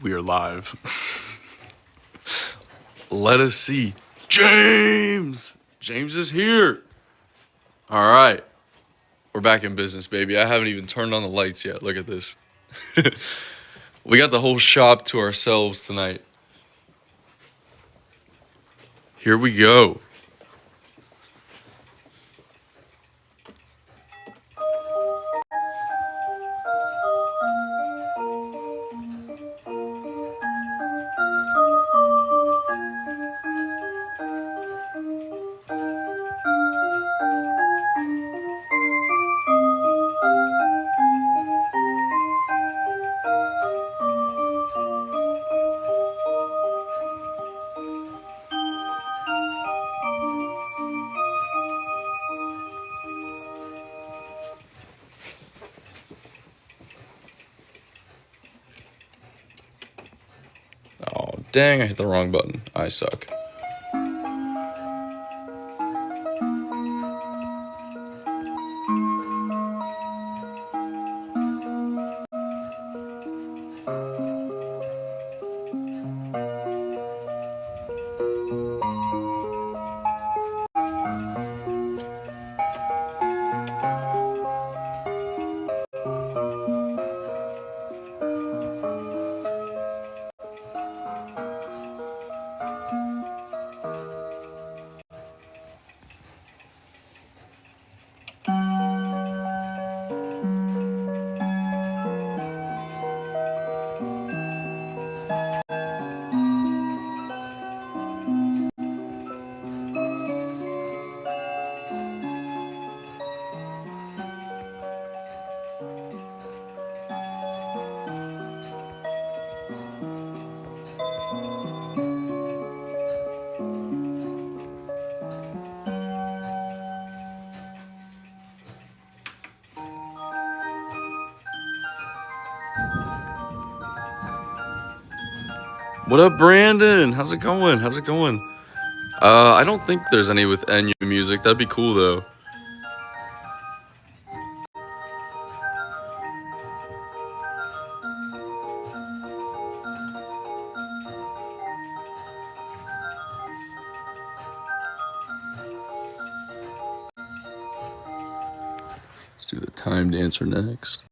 We are live. Let us see. James! James is here. All right. We're back in business, baby. I haven't even turned on the lights yet. Look at this. We got the whole shop to ourselves tonight. Here we go. Oh, dang, I hit the wrong button. I suck. What up, Brandon? How's it going? How's it going? I don't think there's any with NU music. That'd be cool, though. Let's do the timed answer next.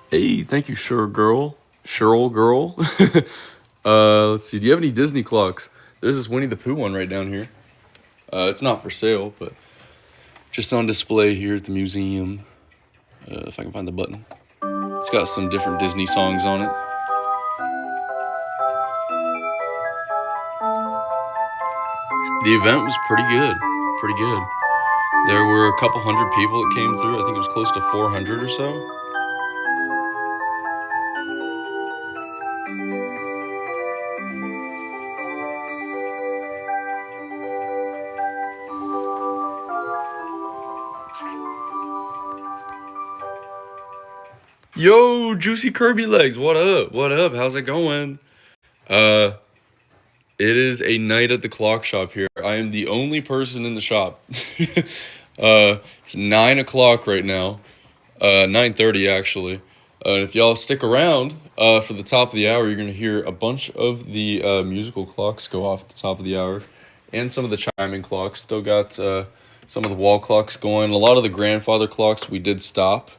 Hey, thank you, Cheryl girl. Let's see. Do you have any Disney clocks? There's this Winnie the Pooh one right down here. It's not for sale, but just on display here at the museum. If I can find the button. It's got some different Disney songs on it. The event was pretty good. Pretty good. There were a couple hundred people that came through. I think it was close to 400 or so. Yo, Juicy Kirby Legs, what up? What up? How's it going? It is a night at the clock shop here. I am the only person in the shop. It's 9 o'clock right now. 9:30 actually. If y'all stick around for the top of the hour, you're gonna hear a bunch of the musical clocks go off at the top of the hour, and some of the chiming clocks. Still got some of the wall clocks going. A lot of the grandfather clocks we did stop.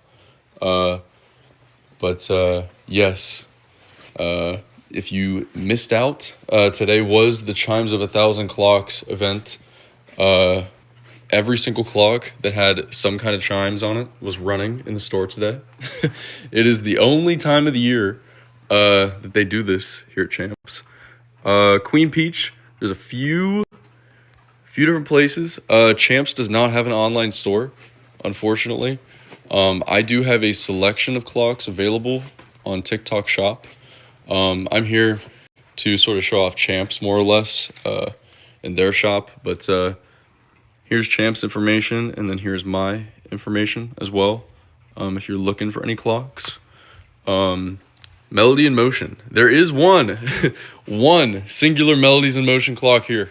But yes, if you missed out, today was the Chimes of 1,000 Clocks event. Every single clock that had some kind of chimes on it was running in the store today. It is the only time of the year that they do this here at Champs. Queen Peach, there's a few different places. Champs does not have an online store, unfortunately. I do have a selection of clocks available on TikTok Shop. I'm here to sort of show off Champs more or less in their shop, but here's Champs information, and then here's my information as well. If you're looking for any clocks. Melody in Motion. There is one, one singular Melodies in Motion clock here.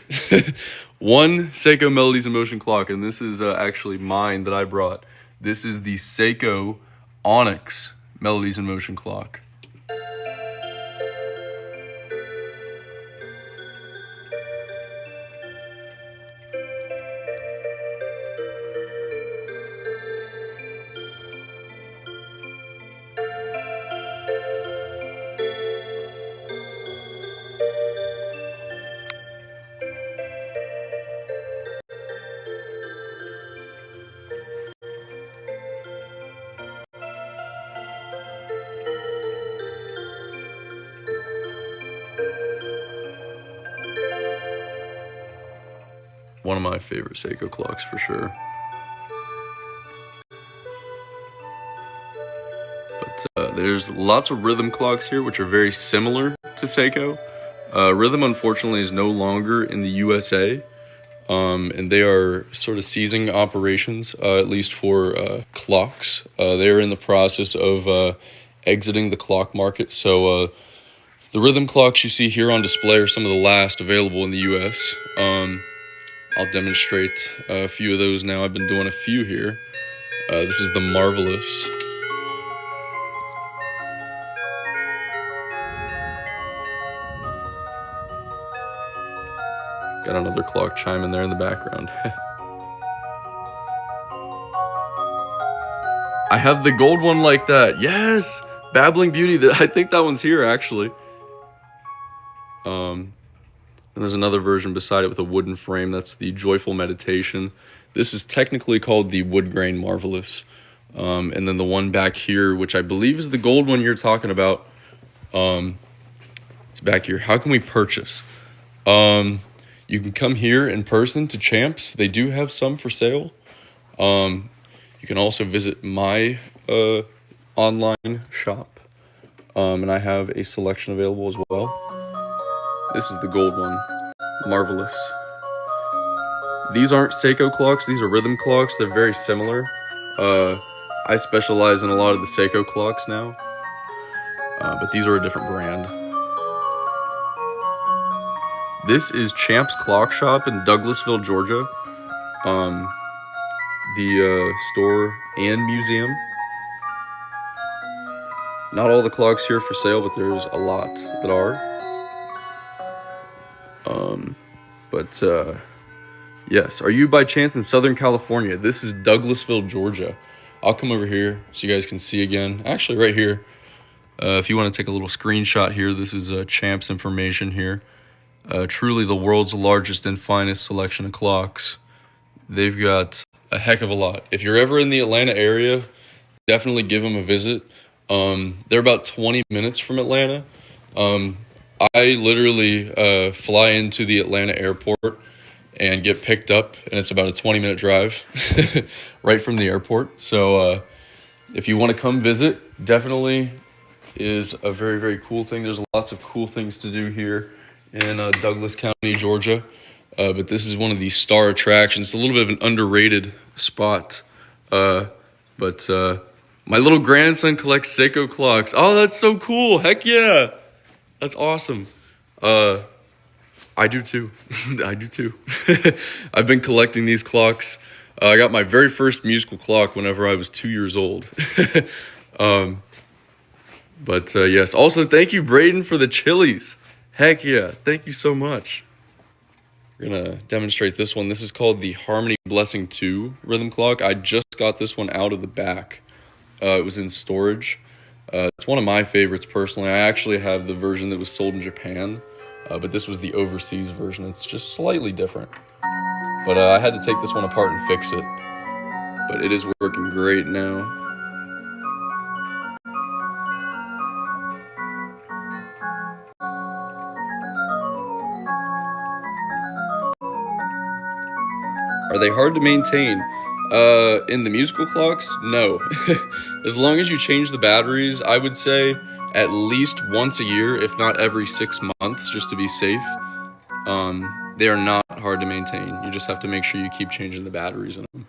One Seiko Melodies in Motion clock, and this is actually mine that I brought. This is the Seiko Onyx Melodies in Motion clock. One of my favorite Seiko clocks for sure. But there's lots of Rhythm clocks here, which are very similar to Seiko. Rhythm, unfortunately, is no longer in the USA, and they are sort of ceasing operations, at least for clocks. They are in the process of exiting the clock market, so the Rhythm clocks you see here on display are some of the last available in the US. I'll demonstrate a few of those now. I've been doing a few here. This is the Marvelous. Got another clock chime in there in the background. I have the gold one like that. Yes! Babbling Beauty. I think that one's here, actually. And there's another version beside it with a wooden frame. That's the Joyful Meditation. This is technically called the Wood Grain Marvelous. And then the one back here, which I believe is the gold one you're talking about. It's back here. How can we purchase? You can come here in person to Champs. They do have some for sale. You can also visit my online shop. And I have a selection available as well. This is the gold one, Marvelous. These aren't Seiko clocks, these are Rhythm clocks. They're very similar. I specialize in a lot of the Seiko clocks now, but these are a different brand. This is Champs Clock Shop in Douglasville, Georgia. The store and museum. Not all the clocks here for sale, but there's a lot that are. Yes, are you by chance in Southern California? This is Douglasville, Georgia. I'll come over here so you guys can see again. Actually, right here. If you want to take a little screenshot here, this is Champs information here. Truly the world's largest and finest selection of clocks. They've got a heck of a lot. If you're ever in the Atlanta area, definitely give them a visit. They're about 20 minutes from Atlanta. I literally fly into the Atlanta airport and get picked up, and it's about a 20-minute drive right from the airport. So if you want to come visit, definitely is a very, very cool thing. There's lots of cool things to do here in Douglas County, Georgia. But this is one of the star attractions. It's a little bit of an underrated spot. But my little grandson collects Seiko clocks. Oh, that's so cool. Heck yeah. That's awesome. I do too. I do too. I've been collecting these clocks. I got my very first musical clock whenever I was 2 years old. Yes, also thank you, Braden, for the chilies. Heck yeah, thank you so much. We're gonna demonstrate this one. This is called the Harmony Blessing 2 rhythm clock. I just got this one out of the back. It was in storage. It's one of my favorites personally. I actually have the version that was sold in Japan, but this was the overseas version. It's just slightly different. But I had to take this one apart and fix it. But it is working great now. Are they hard to maintain? In the musical clocks, no. As long as you change the batteries, I would say at least once a year, if not every 6 months, just to be safe. They are not hard to maintain. You just have to make sure you keep changing the batteries in them.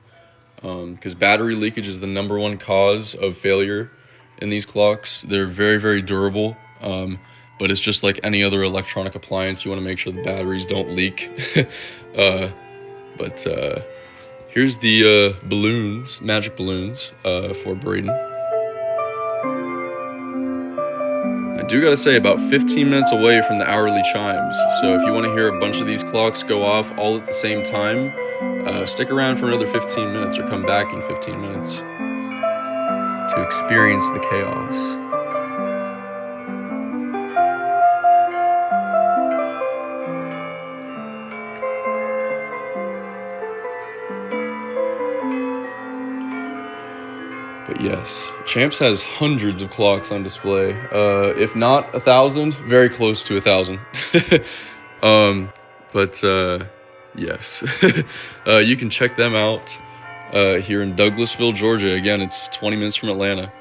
Because battery leakage is the #1 cause of failure in these clocks. They're very, very durable. But it's just like any other electronic appliance. You want to make sure the batteries don't leak. Here's the balloons, magic balloons, for Braden. I do gotta say, about 15 minutes away from the hourly chimes. So if you want to hear a bunch of these clocks go off all at the same time, stick around for another 15 minutes or come back in 15 minutes to experience the chaos. But yes, Champs has hundreds of clocks on display. If not 1,000, very close to 1,000. Yes, you can check them out here in Douglasville, Georgia. Again, it's 20 minutes from Atlanta.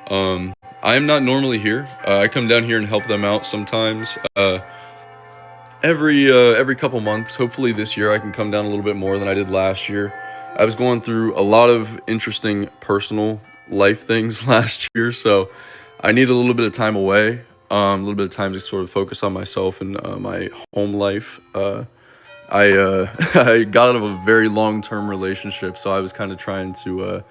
I am not normally here. I come down here and help them out sometimes. Every couple months. Hopefully this year I can come down a little bit more than I did last year. I was going through a lot of interesting personal life things last year, so I need a little bit of time away, a little bit of time to sort of focus on myself and my home life. I got out of a very long-term relationship, so I was kind of trying to,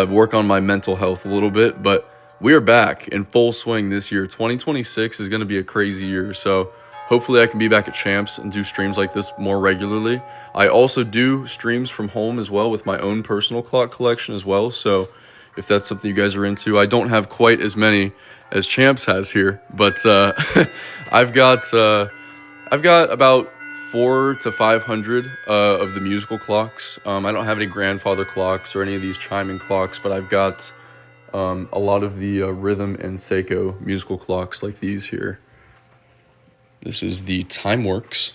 work on my mental health a little bit, but we are back in full swing this year. 2026 is going to be a crazy year, so hopefully I can be back at Champs and do streams like this more regularly. I also do streams from home as well with my own personal clock collection as well. So if that's something you guys are into, I don't have quite as many as Champs has here, but I've got about 400 to 500 of the musical clocks. I don't have any grandfather clocks or any of these chiming clocks, but I've got a lot of the rhythm and Seiko musical clocks like these here. This is the Timeworks.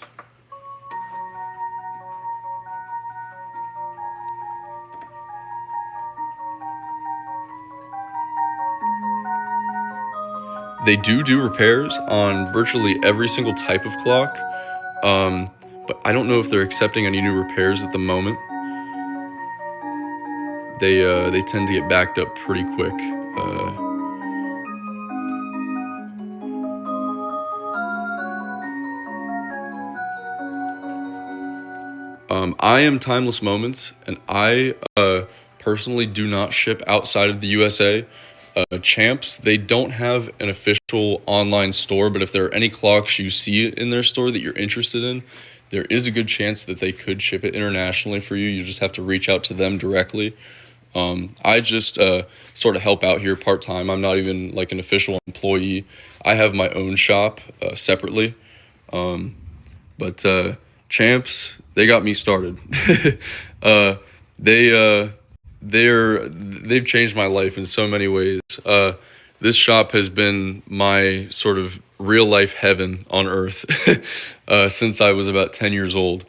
They do repairs on virtually every single type of clock, but I don't know if they're accepting any new repairs at the moment. They tend to get backed up pretty quick. I am Timeless Moments, and I personally do not ship outside of the USA. Champs, they don't have an official online store, but if there are any clocks you see in their store that you're interested in, there is a good chance that they could ship it internationally for you. You just have to reach out to them directly. I just sort of help out here part-time. I'm not even like an official employee. I have my own shop separately. But Champs, they got me started. They've changed my life in so many ways. This shop has been my sort of real life heaven on earth since I was about 10 years old.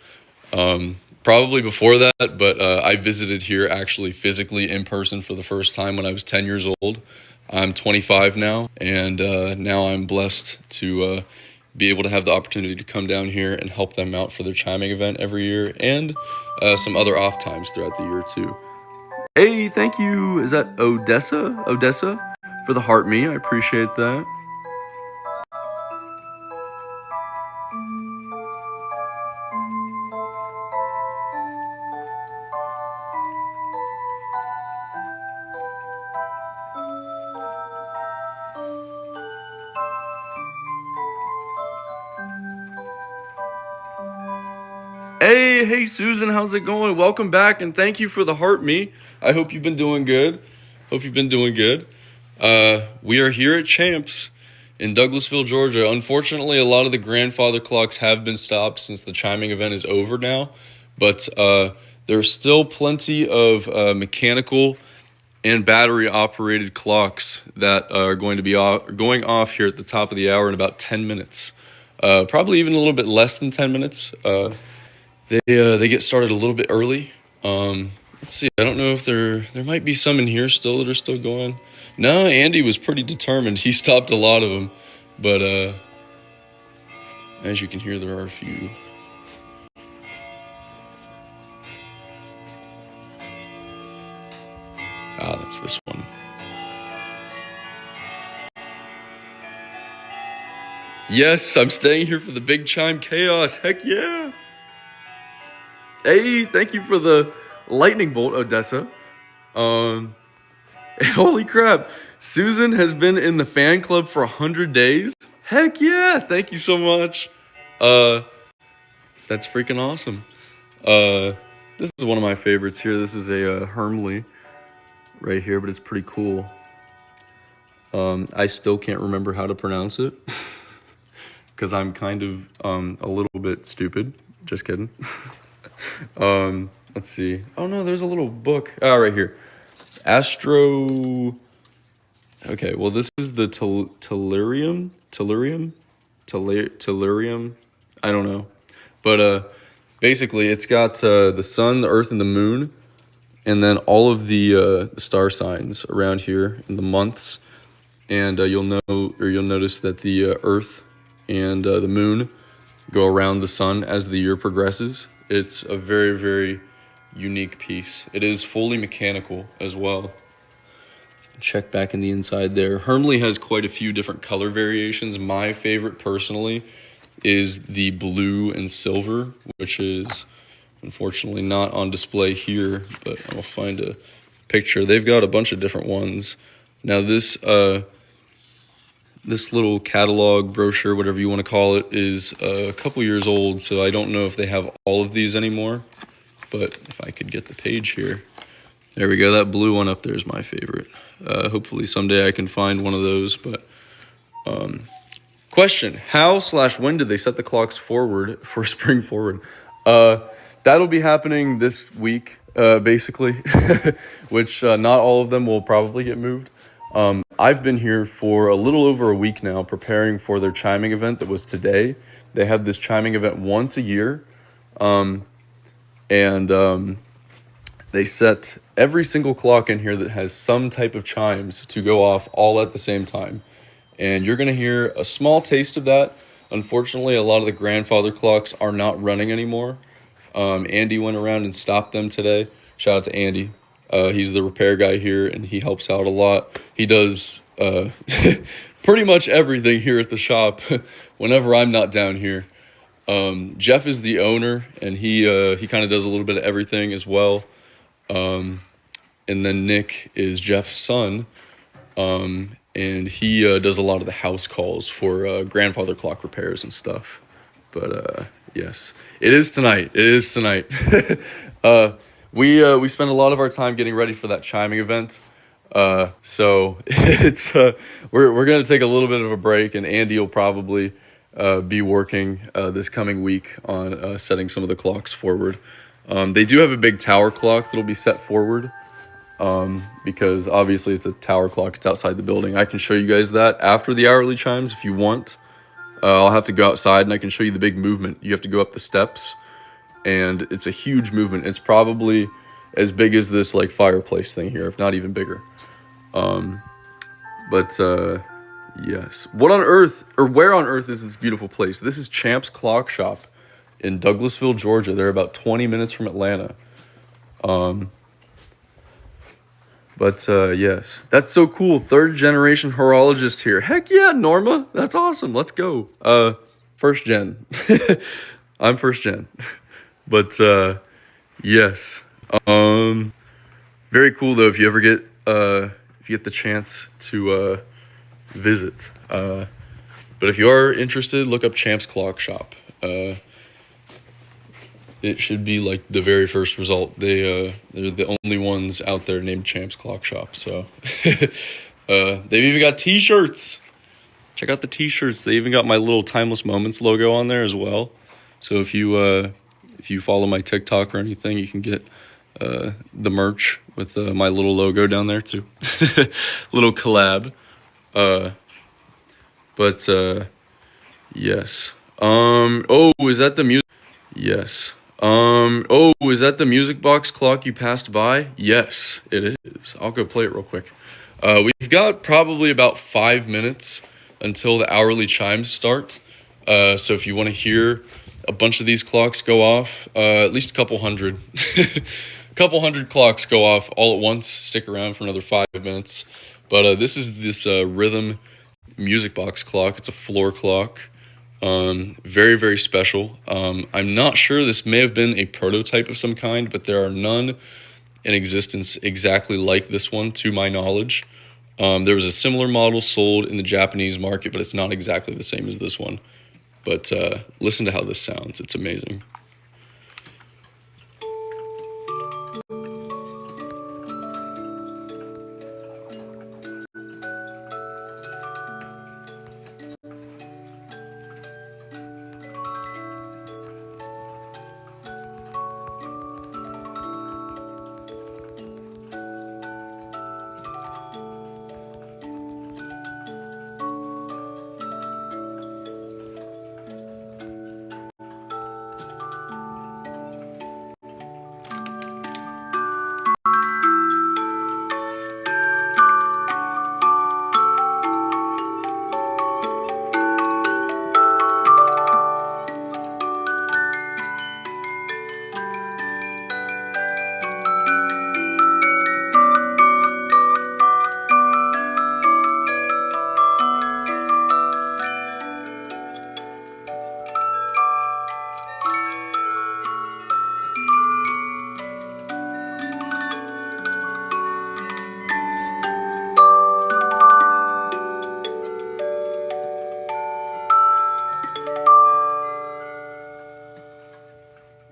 Probably before that, but I visited here actually physically in person for the first time when I was 10 years old. I'm 25 now, and now I'm blessed to be able to have the opportunity to come down here and help them out for their chiming event every year, and some other off times throughout the year too. Hey, thank you. Is that Odessa for the heart me? I appreciate that. Hey Susan, how's it going? Welcome back, and thank you for the heart me. I hope you've been doing good. We are here at Champs in Douglasville, Georgia. Unfortunately, a lot of the grandfather clocks have been stopped since the chiming event is over now, but there's still plenty of mechanical and battery operated clocks that are going to be going off here at the top of the hour in about 10 minutes. Probably even a little bit less than 10 minutes. They get started a little bit early. Let's see. I don't know if there might be some in here still that are still going. No, Andy was pretty determined. He stopped a lot of them, but as you can hear, there are a few. Ah, that's this one. Yes, I'm staying here for the big chime chaos. Heck yeah. Hey, thank you for the lightning bolt, Odessa. Holy crap. Susan has been in the fan club for 100 days. Heck yeah. Thank you so much. That's freaking awesome. This is one of my favorites here. This is a Hermley right here, but it's pretty cool. I still can't remember how to pronounce it because I'm kind of a little bit stupid. Just kidding. Let's see. Oh no, there's a little book. Oh, right here. Astro. Okay, well this is the tellurium. I don't know, but basically it's got the sun, the earth, and the moon, and then all of the star signs around here in the months, and you'll notice that the earth and the moon go around the sun as the year progresses. It's a very, very unique piece. It is fully mechanical as well. Check back in the inside there. Hermley has quite a few different color variations. My favorite personally is the blue and silver, which is unfortunately not on display here, but I'll find a picture. They've got a bunch of different ones. Now this little catalog brochure, whatever you want to call it, is a couple years old, so I don't know if they have all of these anymore, but if I could get the page here. There we go. That blue one up there is my favorite. Hopefully someday I can find one of those, but question, how/when did they set the clocks forward for spring forward? That'll be happening this week, basically, which not all of them will probably get moved. I've been here for a little over a week now preparing for their chiming event that was today. They have this chiming event once a year, they set every single clock in here that has some type of chimes to go off all at the same time. And you're going to hear a small taste of that. Unfortunately, a lot of the grandfather clocks are not running anymore. Andy went around and stopped them today. Shout out to Andy. He's the repair guy here, and he helps out a lot. He does pretty much everything here at the shop whenever I'm not down here. Jeff is the owner, and he kind of does a little bit of everything as well. And then Nick is Jeff's son, and he does a lot of the house calls for grandfather clock repairs and stuff. But yes, it is tonight. It is tonight. We spend a lot of our time getting ready for that chiming event. So it's we're gonna take a little bit of a break, and Andy will probably be working this coming week on setting some of the clocks forward. They do have a big tower clock that'll be set forward because obviously it's a tower clock. It's outside the building. I can show you guys that after the hourly chimes if you want. I'll have to go outside and I can show you the big movement. You have to go up the steps, and it's a huge movement. It's probably as big as this like fireplace thing here, if not even bigger. Yes. What on earth, or where on earth is this beautiful place? This is Champ's Clock Shop in Douglasville, Georgia. They're about 20 minutes from Atlanta. Yes, that's so cool. Third generation horologist here. Heck yeah, Norma. That's awesome. Let's go. First gen. I'm first gen. But yes. Very cool though if you ever get the chance to visit. But if you are interested, look up Champ's Clock Shop. It should be like the very first result. They're the only ones out there named Champ's Clock Shop. So they've even got t-shirts. Check out the t-shirts. They even got my little Timeless Moments logo on there as well. So if you follow my TikTok or anything, you can get the merch with my little logo down there too. Little collab. Yes. Oh, is that the music? Yes. Oh, is that the music box clock you passed by? Yes, it is. I'll go play it real quick. We've got probably about 5 minutes until the hourly chimes start. So if you want to hear a bunch of these clocks go off, at least a couple hundred, a couple hundred clocks go off all at once, stick around for another 5 minutes. But this is this rhythm music box clock. It's a floor clock. Very, very special. I'm not sure, this may have been a prototype of some kind, but there are none in existence exactly like this one, to my knowledge. There was a similar model sold in the Japanese market, but it's not exactly the same as this one. But listen to how this sounds. It's amazing.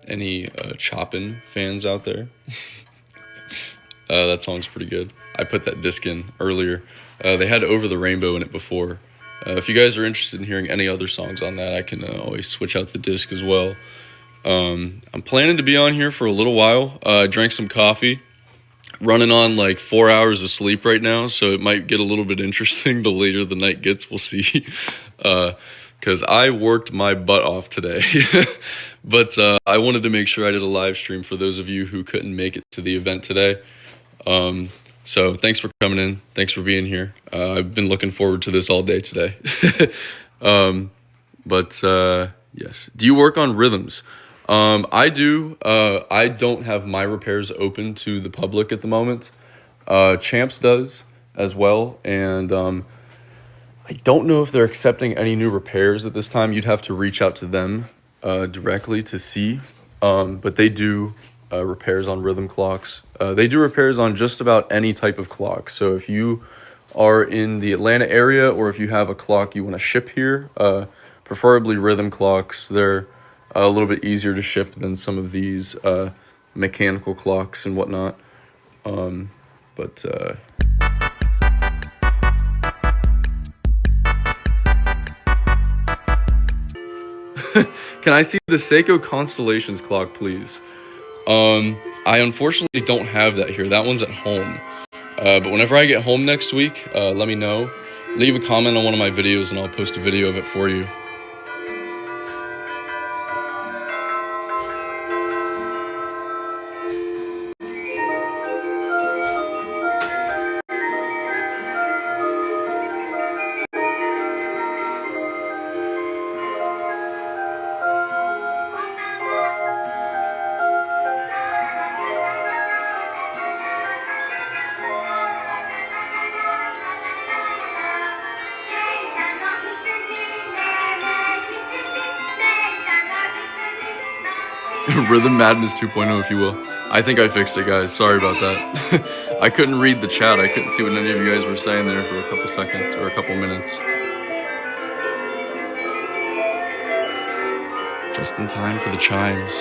Any Chopin fans out there? That song's pretty good. I put that disc in earlier. They had Over the Rainbow in it before. If you guys are interested in hearing any other songs on that, I can always switch out the disc as well. I'm planning to be on here for a little while. I drank some coffee. Running on like 4 hours of sleep right now, so it might get a little bit interesting the later the night gets. We'll see. Because I worked my butt off today. But I wanted to make sure I did a live stream for those of you who couldn't make it to the event today. So thanks for coming in. Thanks for being here. I've been looking forward to this all day today. Yes. Do you work on rhythms? I do. I don't have my repairs open to the public at the moment. Champs does as well. And I don't know if they're accepting any new repairs at this time. You'd have to reach out to them directly to see. But they do repairs on rhythm clocks. They do repairs on just about any type of clock. So if you are in the Atlanta area, or if you have a clock you want to ship here, preferably rhythm clocks, they're a little bit easier to ship than some of these mechanical clocks and whatnot. Can I see the Seiko Constellations clock, please? I unfortunately don't have that here. That one's at home. But whenever I get home next week, let me know. Leave a comment on one of my videos and I'll post a video of it for you. Rhythm Madness 2.0, if you will. I think I fixed it, guys. Sorry about that. I couldn't read the chat. I couldn't see what any of you guys were saying there for a couple seconds or a couple minutes. Just in time for the chimes.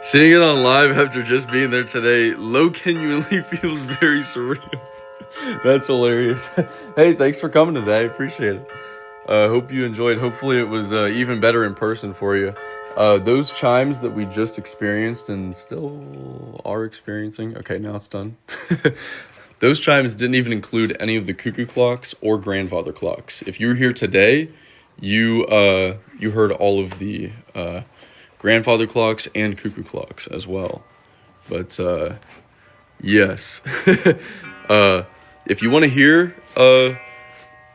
Seeing it on live after just being there today, genuinely feels very surreal. That's hilarious. Hey, thanks for coming today. I appreciate it. Hope you enjoyed. Hopefully it was even better in person for you. Those chimes that we just experienced and still are experiencing. Okay, now it's done. Those chimes didn't even include any of the cuckoo clocks or grandfather clocks. If you were here today, you heard all of the grandfather clocks and cuckoo clocks as well. But yes, if you want to hear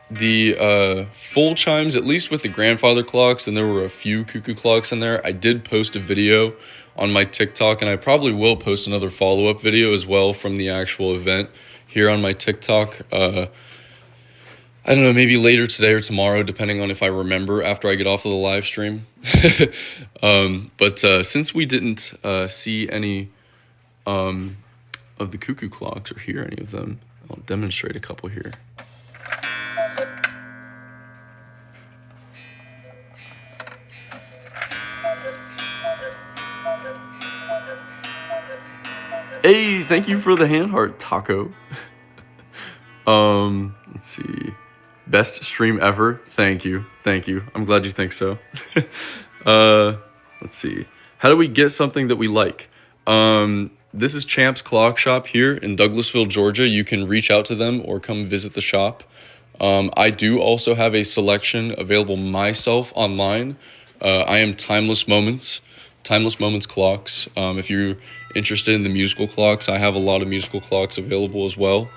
the full chimes, at least with the grandfather clocks, and there were a few cuckoo clocks in there, I did post a video on my TikTok, and I probably will post another follow-up video as well from the actual event here on my TikTok. I don't know, maybe later today or tomorrow, depending on if I remember after I get off of the live stream. But since we didn't see any of the cuckoo clocks or hear any of them, I'll demonstrate a couple here. Hey, thank you for the hand heart, Taco. Let's see. Best stream ever. Thank you. I'm glad you think so. Let's see. How do we get something that we like? This is Champ's Clock Shop here in Douglasville, Georgia. You can reach out to them or come visit the shop. I do also have a selection available myself online. I am Timeless Moments Clocks. If you're interested in the musical clocks, I have a lot of musical clocks available as well.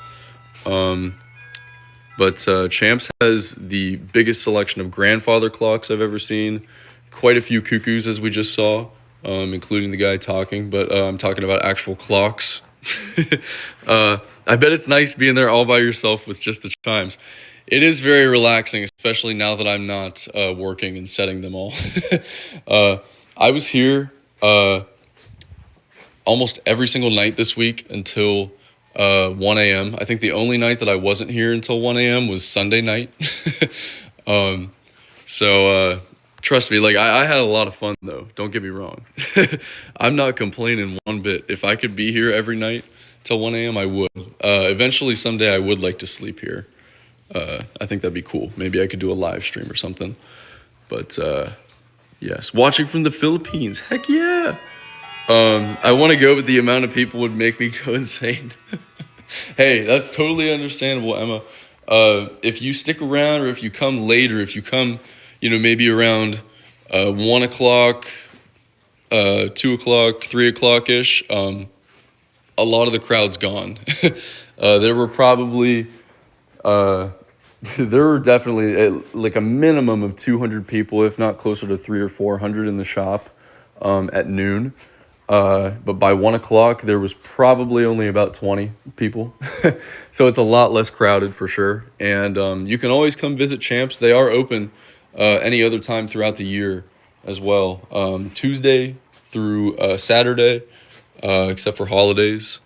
But Champs has the biggest selection of grandfather clocks I've ever seen. Quite a few cuckoos, as we just saw, including the guy talking. But I'm talking about actual clocks. I bet it's nice being there all by yourself with just the chimes. It is very relaxing, especially now that I'm not working and setting them all. I was here almost every single night this week until 1 a.m. I think the only night that I wasn't here until 1 a.m. was Sunday night. So trust me, like I had a lot of fun though. Don't get me wrong. I'm not complaining one bit. If I could be here every night till 1 a.m., I would. Eventually, someday, I would like to sleep here. I think that'd be cool. Maybe I could do a live stream or something. But yes, watching from the Philippines. Heck yeah. I want to go, but the amount of people would make me go insane. Hey, that's totally understandable, Emma. If you stick around, or if you come later, if you come, maybe around 1 o'clock, 2 o'clock, 3 o'clock-ish, a lot of the crowd's gone. There were definitely like a minimum of 200 people, if not closer to 300 or 400 in the shop at noon. But by 1 o'clock, there was probably only about 20 people. So it's a lot less crowded for sure. And you can always come visit Champs. They are open any other time throughout the year as well. Tuesday through Saturday, except for holidays.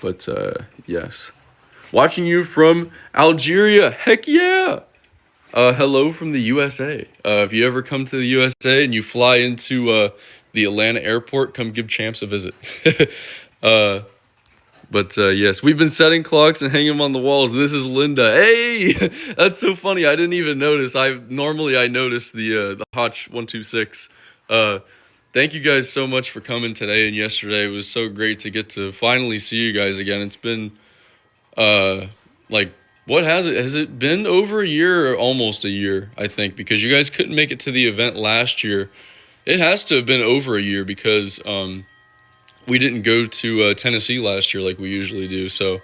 But yes. Watching you from Algeria. Heck yeah. Hello from the USA. If you ever come to the USA and you fly into the Atlanta airport, come give Champs a visit. But yes, we've been setting clocks and hanging them on the walls. This is Linda. Hey, that's so funny. I didn't even notice. I noticed the Hotch 126. Thank you guys so much for coming today and yesterday. It was so great to get to finally see you guys again. It's been what has it? Has it been over a year or almost a year? I think because you guys couldn't make it to the event last year. It has to have been over a year because we didn't go to Tennessee last year like we usually do. So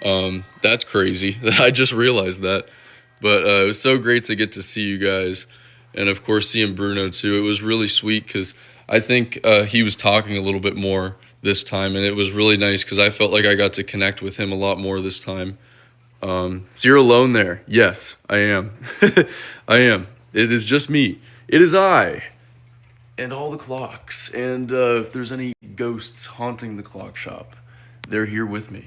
that's crazy. I just realized that. But it was so great to get to see you guys. And, of course, seeing Bruno, too. It was really sweet because I think he was talking a little bit more this time. And it was really nice because I felt like I got to connect with him a lot more this time. So you're alone there. Yes, I am. I am. It is just me. It is I. And all the clocks. And if there's any ghosts haunting the clock shop, they're here with me.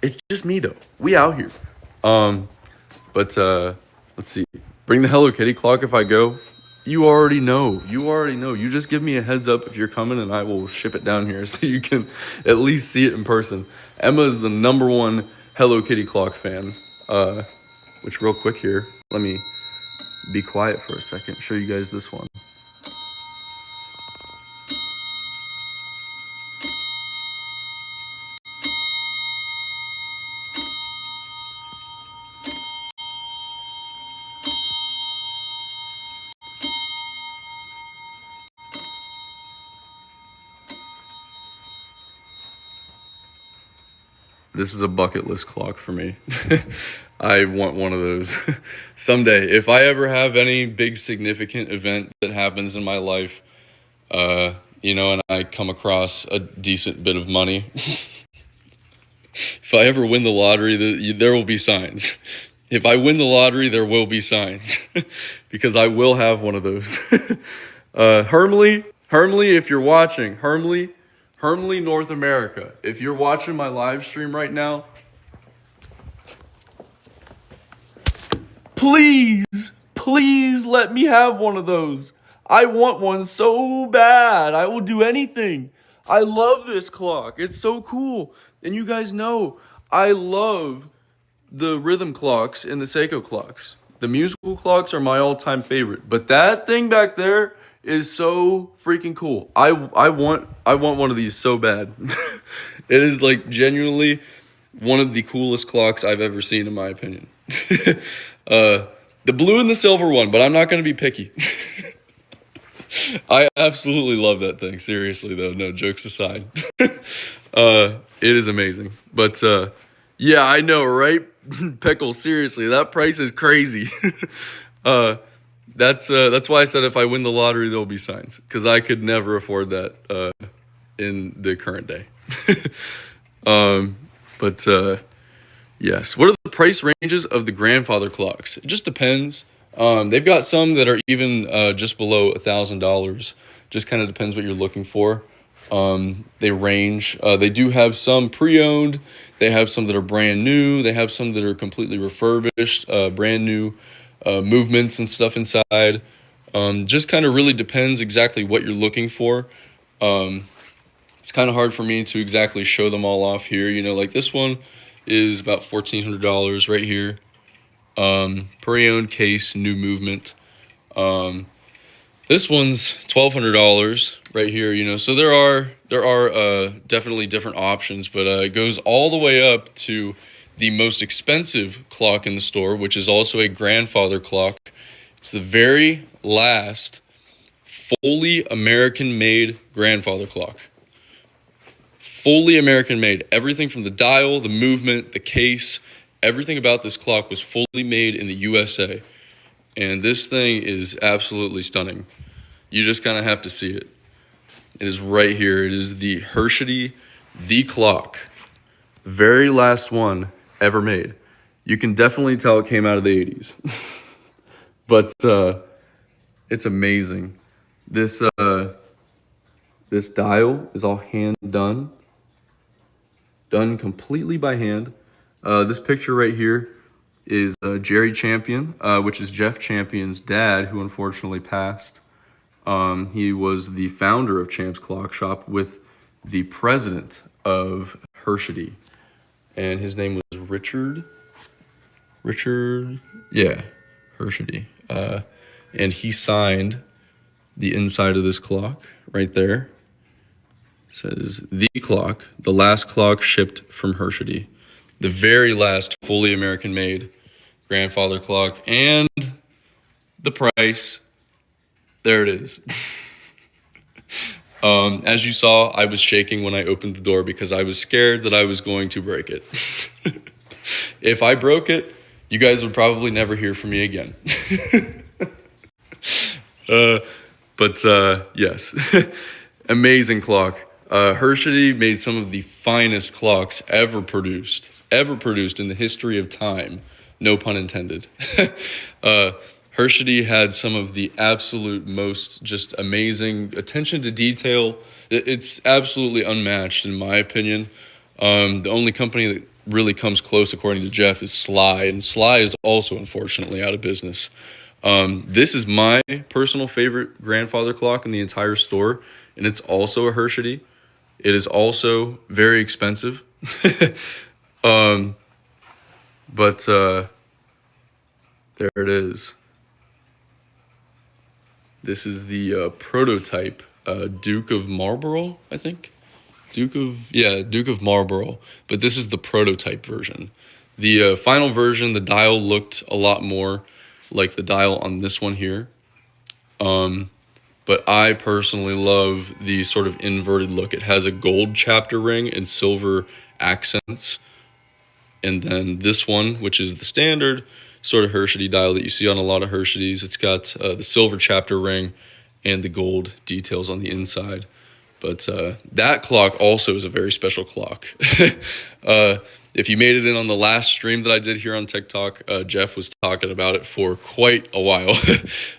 It's just me, though. We out here. But let's see. Bring the Hello Kitty clock if I go. You already know. You already know. You just give me a heads up if you're coming, and I will ship it down here so you can at least see it in person. Emma is the #1 Hello Kitty clock fan. Which real quick here, let me be quiet for a second. Show you guys this one. This is a bucket list clock for me. I want one of those someday. If I ever have any big significant event that happens in my life, and I come across a decent bit of money, if I ever win the lottery, there will be signs. If I win the lottery, there will be signs because I will have one of those. Hermley, if you're watching, Hermley, North America, if you're watching my live stream right now, please let me have one of those. I want one so bad. I will do anything. I love this clock. It's so cool. And you guys know, I love the rhythm clocks and the Seiko clocks. The musical clocks are my all-time favorite. But that thing back there is so freaking cool. I want one of these so bad. It is like genuinely one of the coolest clocks I've ever seen, in my opinion. The blue and the silver one, but I'm not going to be picky. I absolutely love that thing. Seriously, though, no jokes aside. It is amazing. But yeah, I know, right? Pickle, seriously, that price is crazy. That's why I said if I win the lottery, there'll be signs, because I could never afford that in the current day. Yes. What are the price ranges of the grandfather clocks? It just depends. They've got some that are even just below $1,000. Just kind of depends what you're looking for. They range. They do have some pre-owned. They have some that are brand new. They have some that are completely refurbished, brand new movements and stuff inside. Just kind of really depends exactly what you're looking for. It's kind of hard for me to exactly show them all off here. Like this one is about $1,400 right here. Pre-owned case, new movement. This one's $1,200 right here, so there are definitely different options, but it goes all the way up to the most expensive clock in the store, which is also a grandfather clock. It's the very last fully American-made grandfather clock. Fully American-made. Everything from the dial, the movement, the case, everything about this clock was fully made in the USA. And this thing is absolutely stunning. You just kind of have to see it. It is right here. It is the Hershey, the clock. Very last one ever made. You can definitely tell it came out of the 80s. But it's amazing. This dial is all hand done. Done completely by hand. This picture right here is Jerry Champion, which is Jeff Champion's dad, who unfortunately passed. He was the founder of Champs Clock Shop with the president of Hershey, and his name was Richard, Hershey. And he signed the inside of this clock right there. It says, the clock, the last clock shipped from Hershey. The very last fully American-made grandfather clock, and the price, there it is. As you saw, I was shaking when I opened the door because I was scared that I was going to break it. If I broke it, you guys would probably never hear from me again. Yes, amazing clock. Hershey made some of the finest clocks ever produced in the history of time. No pun intended. Hershey had some of the absolute most just amazing attention to detail. It's absolutely unmatched in my opinion. The only company that really comes close, according to Jeff, is Sly, and Sly is also unfortunately out of business. This is my personal favorite grandfather clock in the entire store, and it's also a Hershey. It is also very expensive. um, but there it is. This is the prototype Duke of Marlborough, I think. Duke of Marlborough. But this is the prototype version. The final version, the dial looked a lot more like the dial on this one here. But I personally love the sort of inverted look. It has a gold chapter ring and silver accents. And then this one, which is the standard sort of Hershey dial that you see on a lot of Hershey's, it's got the silver chapter ring and the gold details on the inside. But that clock also is a very special clock. If you made it in on the last stream that I did here on TikTok, Jeff was talking about it for quite a while.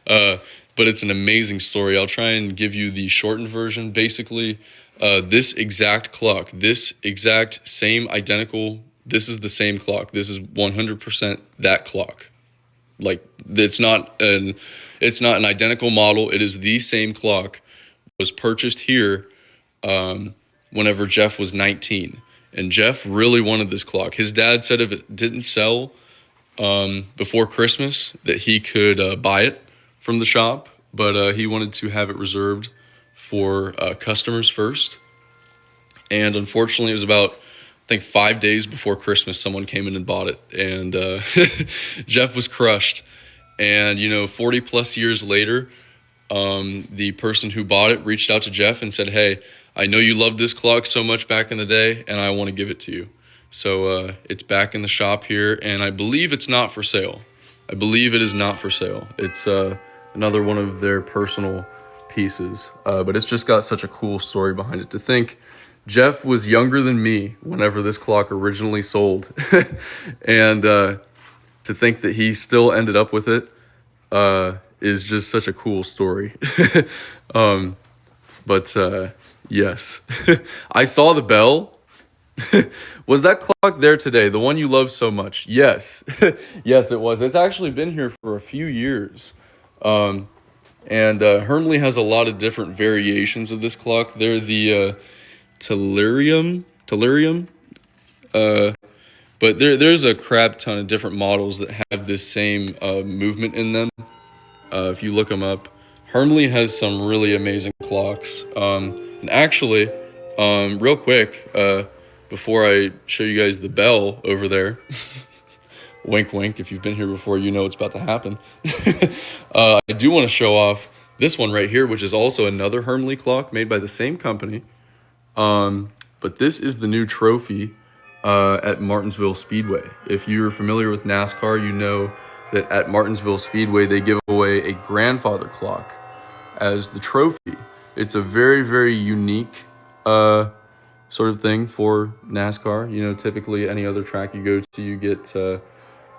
But it's an amazing story. I'll try and give you the shortened version. Basically, this exact clock, this exact same identical, this is the same clock. This is 100% that clock. Like, it's not an identical model. It is the same clock. Was purchased here whenever Jeff was 19. And Jeff really wanted this clock. His dad said if it didn't sell before Christmas, that he could buy it from the shop. But he wanted to have it reserved for customers first. And unfortunately, it was about, I think, 5 days before Christmas, someone came in and bought it. And Jeff was crushed. And, 40 plus years later, the person who bought it reached out to Jeff and said, "Hey, I know you loved this clock so much back in the day, and I want to give it to you." So it's back in the shop here, and I believe it's not for sale. I believe it is not for sale. It's another one of their personal pieces, but it's just got such a cool story behind it. To think Jeff was younger than me whenever this clock originally sold, and to think that he still ended up with it is just such a cool story. But yes, I saw the bell. Was that clock there today? The one you love so much? Yes. Yes, it was. It's actually been here for a few years. And Hermley has a lot of different variations of this clock. They're the Tellurium. But there's a crap ton of different models that have this same movement in them. If you look them up, Hermley has some really amazing clocks. And actually, real quick, before I show you guys the bell over there, wink, wink, if you've been here before, you know what's about to happen. I do want to show off this one right here, which is also another Hermley clock made by the same company. But this is the new trophy at Martinsville Speedway. If you're familiar with NASCAR, you know that at Martinsville Speedway, they give away a grandfather clock as the trophy. It's a very, very unique sort of thing for NASCAR. Typically any other track you go to, you get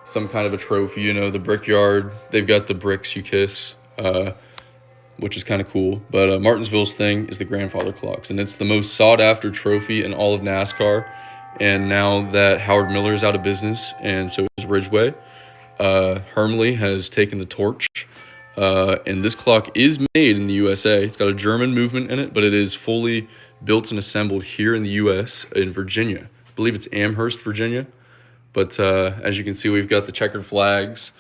some kind of a trophy. The Brickyard, they've got the bricks you kiss, which is kind of cool. But Martinsville's thing is the grandfather clocks, and it's the most sought after trophy in all of NASCAR. And now that Howard Miller is out of business, and so is Ridgeway, Hermley has taken the torch. And this clock is made in the USA. It's got a German movement in it, but it is fully built and assembled here in the US in Virginia. I believe it's Amherst, Virginia. But as you can see, we've got the checkered flags,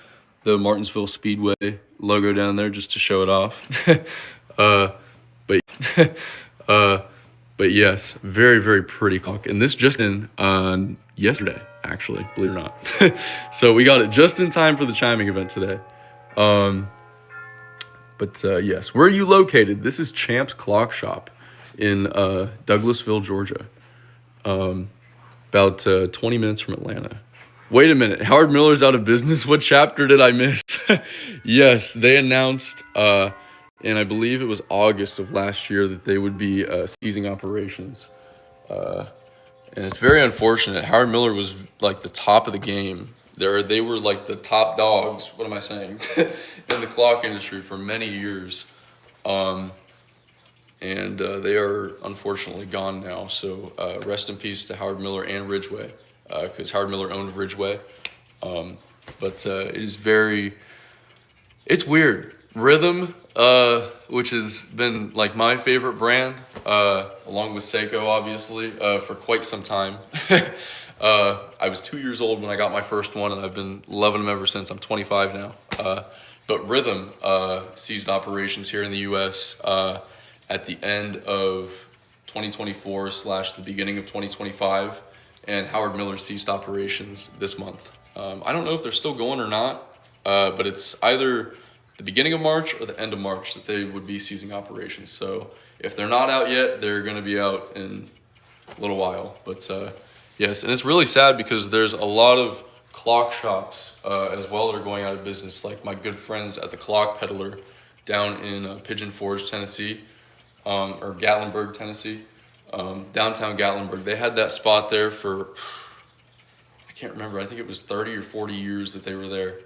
the Martinsville Speedway logo down there just to show it off. But yes, very, very pretty clock. And this just in yesterday, actually, believe it or not. So we got it just in time for the chiming event today. But yes, where are you located? This is Champ's Clock Shop in Douglasville, Georgia. About 20 minutes from Atlanta. Wait a minute, Howard Miller's out of business? What chapter did I miss? Yes, they announced, and I believe it was August of last year, that they would be ceasing operations. And it's very unfortunate. Howard Miller was like the top of the game. They were like the top dogs, what am I saying, in the clock industry for many years. And they are unfortunately gone now. So rest in peace to Howard Miller and Ridgeway, because Howard Miller owned Ridgeway. But it It's weird. Rhythm, which has been like my favorite brand, along with Seiko, obviously, for quite some time. I was 2 years old when I got my first one, and I've been loving them ever since. I'm 25 now. But Rhythm ceased operations here in the U.S. At the end of 2024 / the beginning of 2025, and Howard Miller ceased operations this month. I don't know if they're still going or not, but it's either the beginning of March or the end of March that they would be ceasing operations. So if they're not out yet, they're going to be out in a little while. But yes, and it's really sad because there's a lot of clock shops as well that are going out of business. Like my good friends at the Clock Peddler down in Pigeon Forge, Tennessee, or Gatlinburg, Tennessee, downtown Gatlinburg. They had that spot there for, I can't remember, I think it was 30 or 40 years that they were there.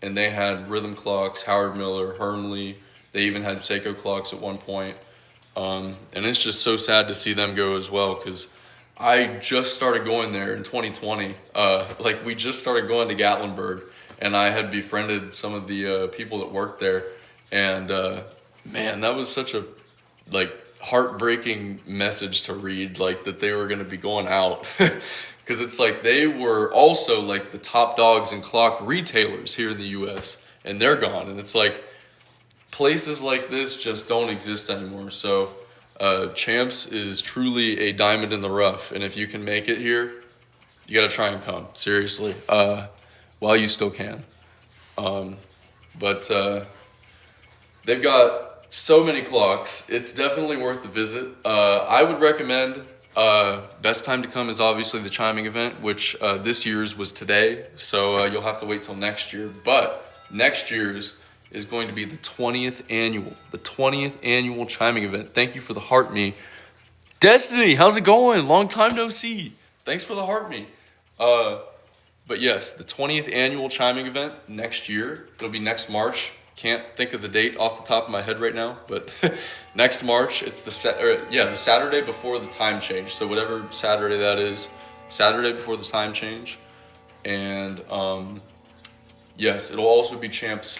And they had Rhythm clocks, Howard Miller, Hermley. They even had Seiko clocks at one point. And it's just so sad to see them go as well, because I just started going there in 2020. Like we just started going to Gatlinburg, and I had befriended some of the people that worked there. And man, that was such a like heartbreaking message to read, like that they were going to be going out. Because it's like they were also like the top dogs in clock retailers here in the U.S. and they're gone. And it's like places like this just don't exist anymore. So Champs is truly a diamond in the rough. And if you can make it here, you got to try and come, seriously, while you still can. But they've got so many clocks. It's definitely worth the visit. I would recommend... best time to come is obviously the Chiming event, which this year's was today, so you'll have to wait till next year. But next year's is going to be the 20th annual Chiming event. Thank you for the heart me. Destiny, how's it going? Long time no see. Thanks for the heart me. But yes, the 20th annual Chiming event next year. It'll be next March. Can't think of the date off the top of my head right now, but next March, it's the Saturday before the time change. So whatever Saturday that is, Saturday before the time change. And yes, it'll also be Champs'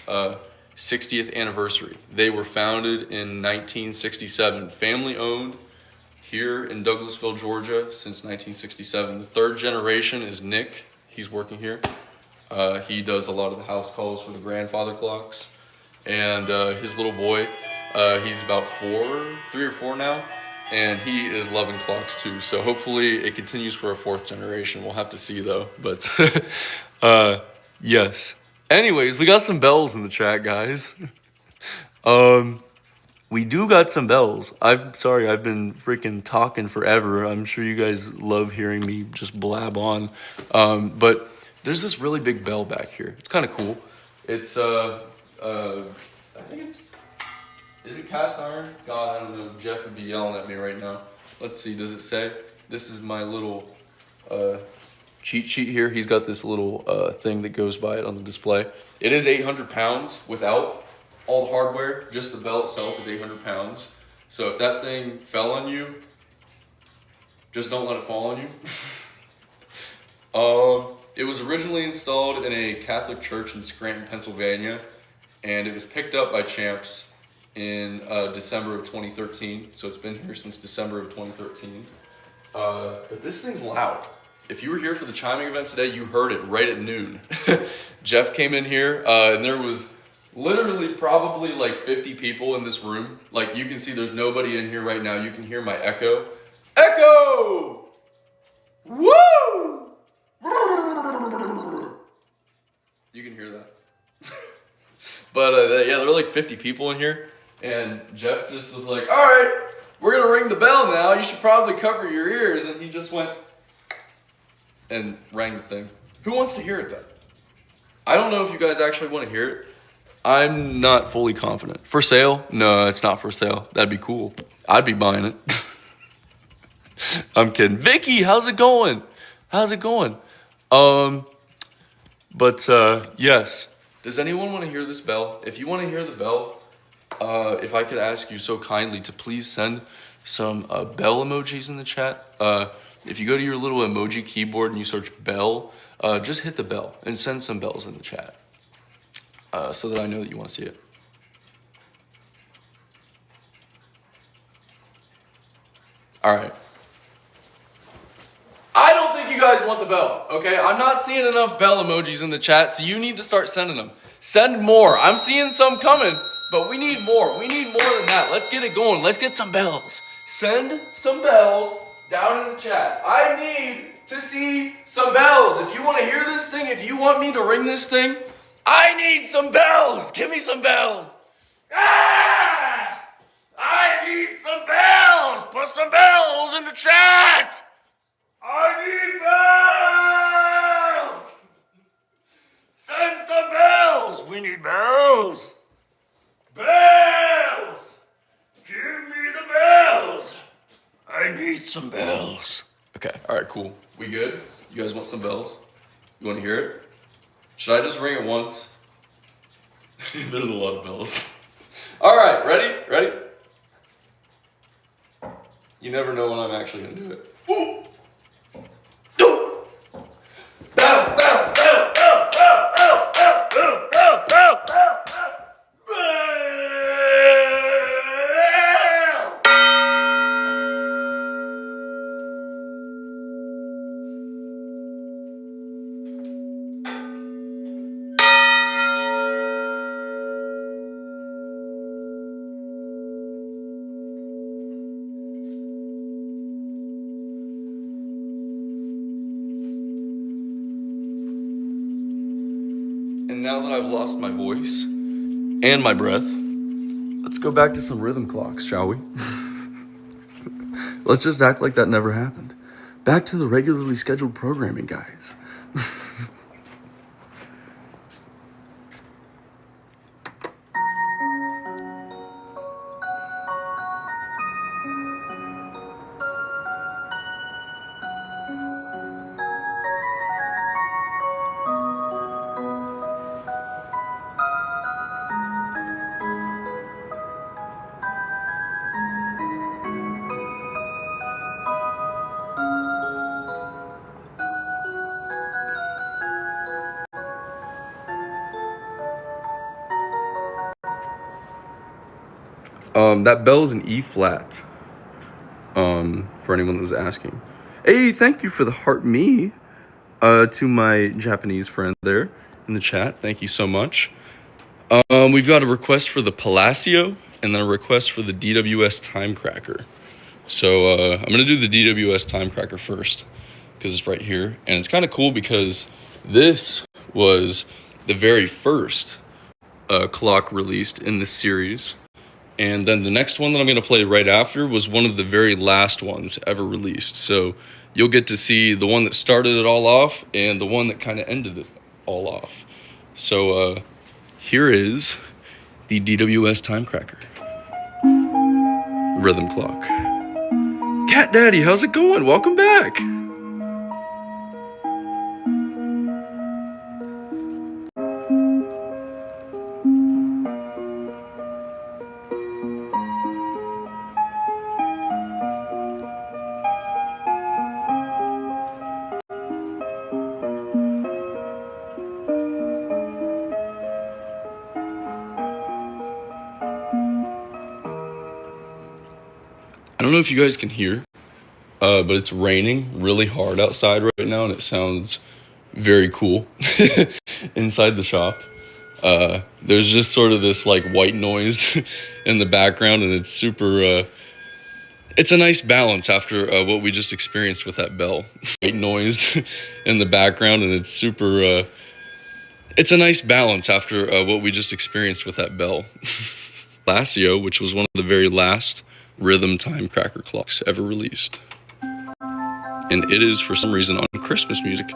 60th anniversary. They were founded in 1967, family owned here in Douglasville, Georgia since 1967. The third generation is Nick. He's working here. He does a lot of the house calls for the grandfather clocks. And his little boy, he's about 3 or 4 now, and he is loving clocks too. So hopefully it continues for a 4th generation. We'll have to see though. But yes. Anyways, we got some bells in the chat, guys. We do got some bells. I'm sorry, I've been freaking talking forever. I'm sure you guys love hearing me just blab on. But there's this really big bell back here. It's kind of cool. It's I think is it cast iron? God, I don't know. Jeff would be yelling at me right now. Let's see, does it say? This is my little cheat sheet here. He's got this little thing that goes by it on the display. It is 800 pounds without all the hardware. Just the bell itself is 800 pounds. So if that thing fell on you, just don't let it fall on you. It was originally installed in a Catholic church in Scranton, Pennsylvania, and it was picked up by Champs in December of 2013. So it's been here since December of 2013. But this thing's loud. If you were here for the Chiming event today, you heard it right at noon. Jeff came in here, and there was literally probably like 50 people in this room. Like you can see there's nobody in here right now. You can hear my echo. Echo! Woo! You can hear that. But yeah, there were like 50 people in here, and Jeff just was like, all right, we're gonna ring the bell now. You should probably cover your ears. And he just went and rang the thing. Who wants to hear it then? I don't know if you guys actually want to hear it. I'm not fully confident. For sale? No, it's not for sale. That'd be cool. I'd be buying it. I'm kidding. Vicky, how's it going? How's it going? But yes. Does anyone want to hear this bell? If you want to hear the bell, if I could ask you so kindly to please send some bell emojis in the chat. If you go to your little emoji keyboard and you search bell, just hit the bell and send some bells in the chat. so that I know that you want to see it. All right. I don't think you guys want the bell, okay? I'm not seeing enough bell emojis in the chat, so you need to start sending them. Send more. I'm seeing some coming, but we need more. We need more than that. Let's get it going. Let's get some bells. Send some bells down in the chat. I need to see some bells. If you want to hear this thing, if you want me to ring this thing, I need some bells. Give me some bells. Ah! I need some bells. Put some bells in the chat. I need bells! Send some bells! We need bells! Bells! Give me the bells! I need some bells. Okay, alright, cool. We good? You guys want some bells? You want to hear it? Should I just ring it once? There's a lot of bells. Alright, ready? Ready? You never know when I'm actually going to do it. Ooh! And now that I've lost my voice and my breath, let's go back to some rhythm clocks, shall we? Let's just act like that never happened. Back to the regularly scheduled programming, guys. That bell's an E flat. For anyone that was asking. Hey, thank you for the heart me. To my Japanese friend there in the chat. Thank you so much. We've got a request for the Palacio and then a request for the DWS Timecracker. So I'm gonna do the DWS Timecracker first because it's right here, and it's kind of cool because this was the very first clock released in this series. And then the next one that I'm going to play right after was one of the very last ones ever released. So you'll get to see the one that started it all off and the one that kind of ended it all off. So here is the DWS Timecracker. Rhythm clock. Cat Daddy, how's it going? Welcome back. I don't know if you guys can hear, but it's raining really hard outside right now, and it sounds very cool inside the shop. There's just sort of this like white noise in the background, and it's super, it's a nice balance after what we just experienced with that bell. White noise in the background, and it's super, it's a nice balance after what we just experienced with that bell. Palacio, which was one of the very last rhythm timecracker clocks ever released. And it is, for some reason, on Christmas music.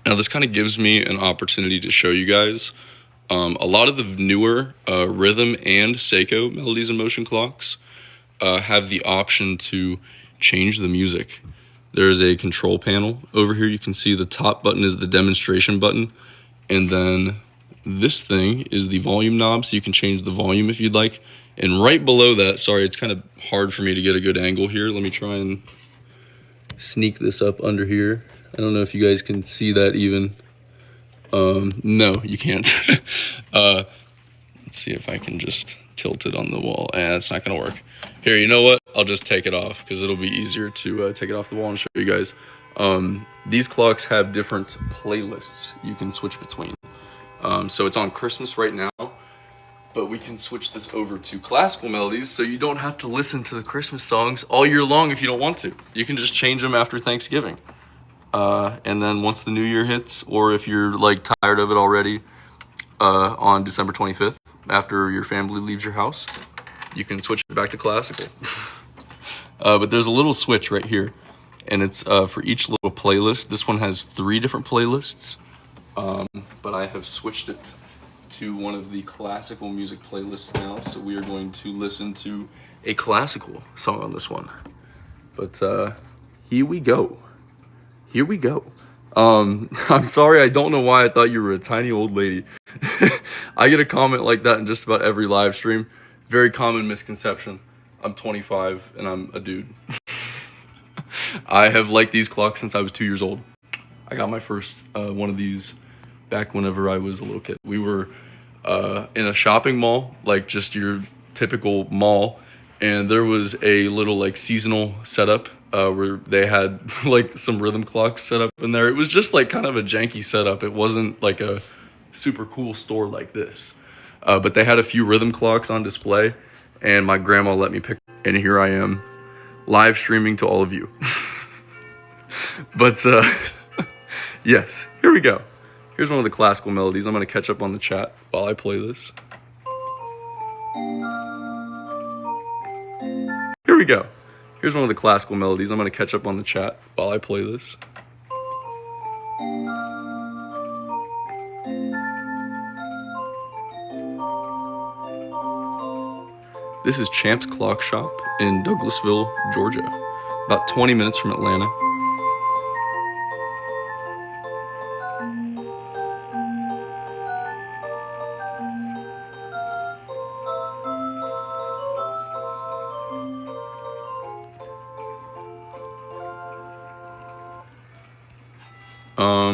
Now this kind of gives me an opportunity to show you guys a lot of the newer rhythm and Seiko melodies and motion clocks have the option to change the music. There's a control panel over here. You can see the top button is the demonstration button, and then this thing is the volume knob, so you can change the volume if you'd like. And right below that, sorry, it's kind of hard for me to get a good angle here. Let me try and sneak this up under here. I don't know if you guys can see that even. No, you can't. Let's see if I can just tilt it on the wall. It's not gonna work. Here, you know what? I'll just take it off because it'll be easier to take it off the wall and show you guys. These clocks have different playlists you can switch between. So it's on Christmas right now, but we can switch this over to classical melodies, so you don't have to listen to the Christmas songs all year long if you don't want to. You can just change them after Thanksgiving. And then once the new year hits, or if you're like tired of it already, on December 25th, after your family leaves your house, you can switch it back to classical. But there's a little switch right here, and it's for each little playlist. This one has 3 different playlists, but I have switched it to one of the classical music playlists now, so we are going to listen to a classical song on this one. But here we go. Here we go. I'm sorry, I don't know why I thought you were a tiny old lady. I get a comment like that in just about every live stream. Very common misconception. I'm 25 and I'm a dude. I have liked these clocks since I was 2 years old. I got my first one of these back whenever I was a little kid. We were in a shopping mall, like just your typical mall, and there was a little like seasonal setup where they had like some rhythm clocks set up in there. It was just like kind of a janky setup. It wasn't like a super cool store like this, but they had a few rhythm clocks on display, and my grandma let me pick, and here I am live streaming to all of you. But yes, here we go. Here's one of the classical melodies. I'm going to catch up on the chat while I play this. Here we go. Here's one of the classical melodies. I'm going to catch up on the chat while I play this. This is Champ's Clock Shop in Douglasville, Georgia, about 20 minutes from Atlanta.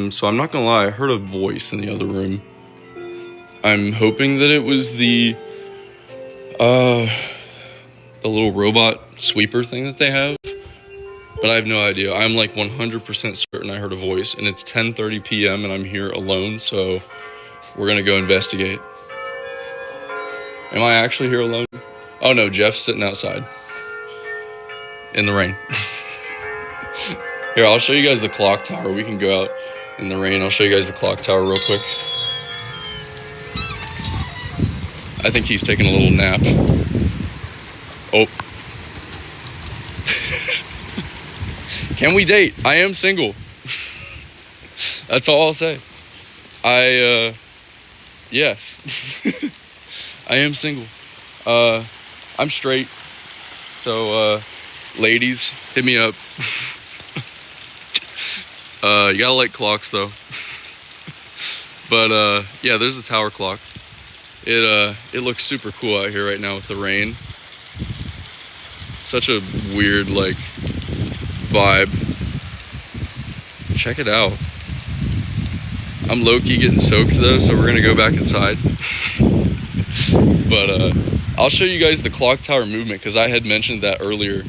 So I'm not gonna lie, I heard a voice in the other room. I'm hoping that it was the little robot sweeper thing that they have, but I have no idea. I'm like 100% certain I heard a voice, and it's 10:30 p.m. and I'm here alone, so we're gonna go investigate. Am I actually here alone? Oh no, Jeff's sitting outside in the rain. Here, I'll show you guys the clock tower. We can go out in the rain. I'll show you guys the clock tower real quick. I think he's taking a little nap. Oh. Can we date? I am single. That's all I'll say. Yes. I am single. I'm straight. So, ladies, hit me up. You gotta like clocks though. But yeah, there's a tower clock. It looks super cool out here right now with the rain. Such a weird like vibe. Check it out. I'm low-key getting soaked though, so we're gonna go back inside. But I'll show you guys the clock tower movement because I had mentioned that earlier,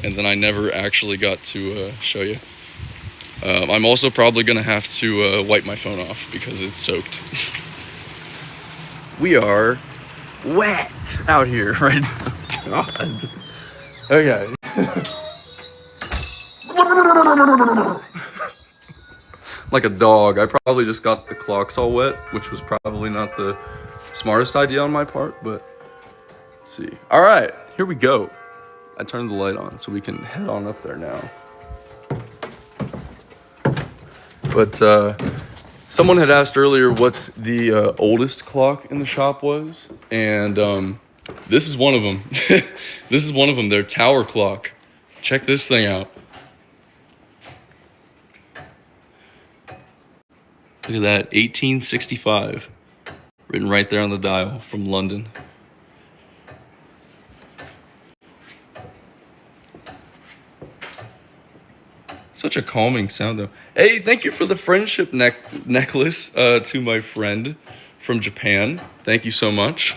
and then I never actually got to show you. I'm also probably gonna have to wipe my phone off because it's soaked. We are wet out here right now. God. Okay. Like a dog. I probably just got the clocks all wet, which was probably not the smartest idea on my part, but let's see. All right, here we go. I turned the light on so we can head on up there now. But Someone had asked earlier what the oldest clock in the shop was, and this is one of them. This is one of them, their tower clock. Check this thing out. Look at that, 1865. Written right there on the dial from London. Such a calming sound, though. Hey, thank you for the friendship necklace to my friend from Japan. Thank you so much.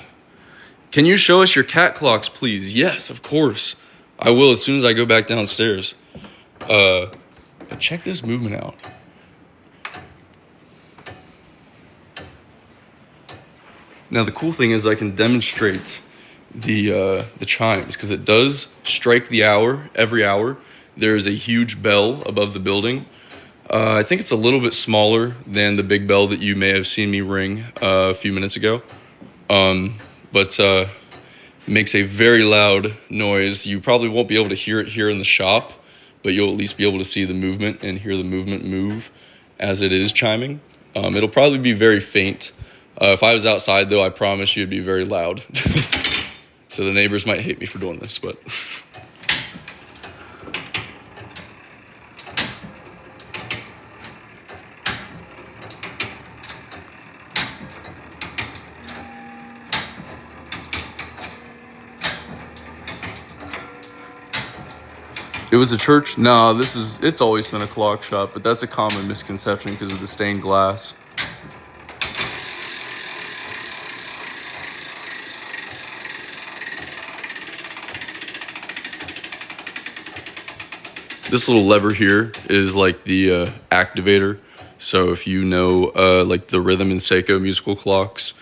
Can you show us your cat clocks, please? Yes, of course. I will as soon as I go back downstairs. But check this movement out. Now, the cool thing is I can demonstrate the chimes, because it does strike the hour every hour. There is a huge bell above the building. I think it's a little bit smaller than the big bell that you may have seen me ring a few minutes ago. But makes a very loud noise. You probably won't be able to hear it here in the shop, but you'll at least be able to see the movement and hear the movement move as it is chiming. It'll probably be very faint. If I was outside, though, I promise you it'd be very loud. So the neighbors might hate me for doing this, but... It was a church? No, it's always been a clock shop, but that's a common misconception because of the stained glass. This little lever here is like the activator. So if you know like the Rhythm and Seiko musical clocks,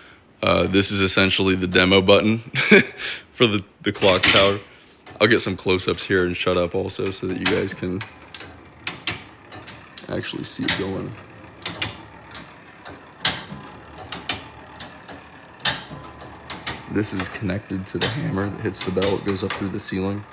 this is essentially the demo button for the clock tower. I'll get some close-ups here and shut up also so that you guys can actually see it going. This is connected to the hammer that hits the bell. It goes up through the ceiling.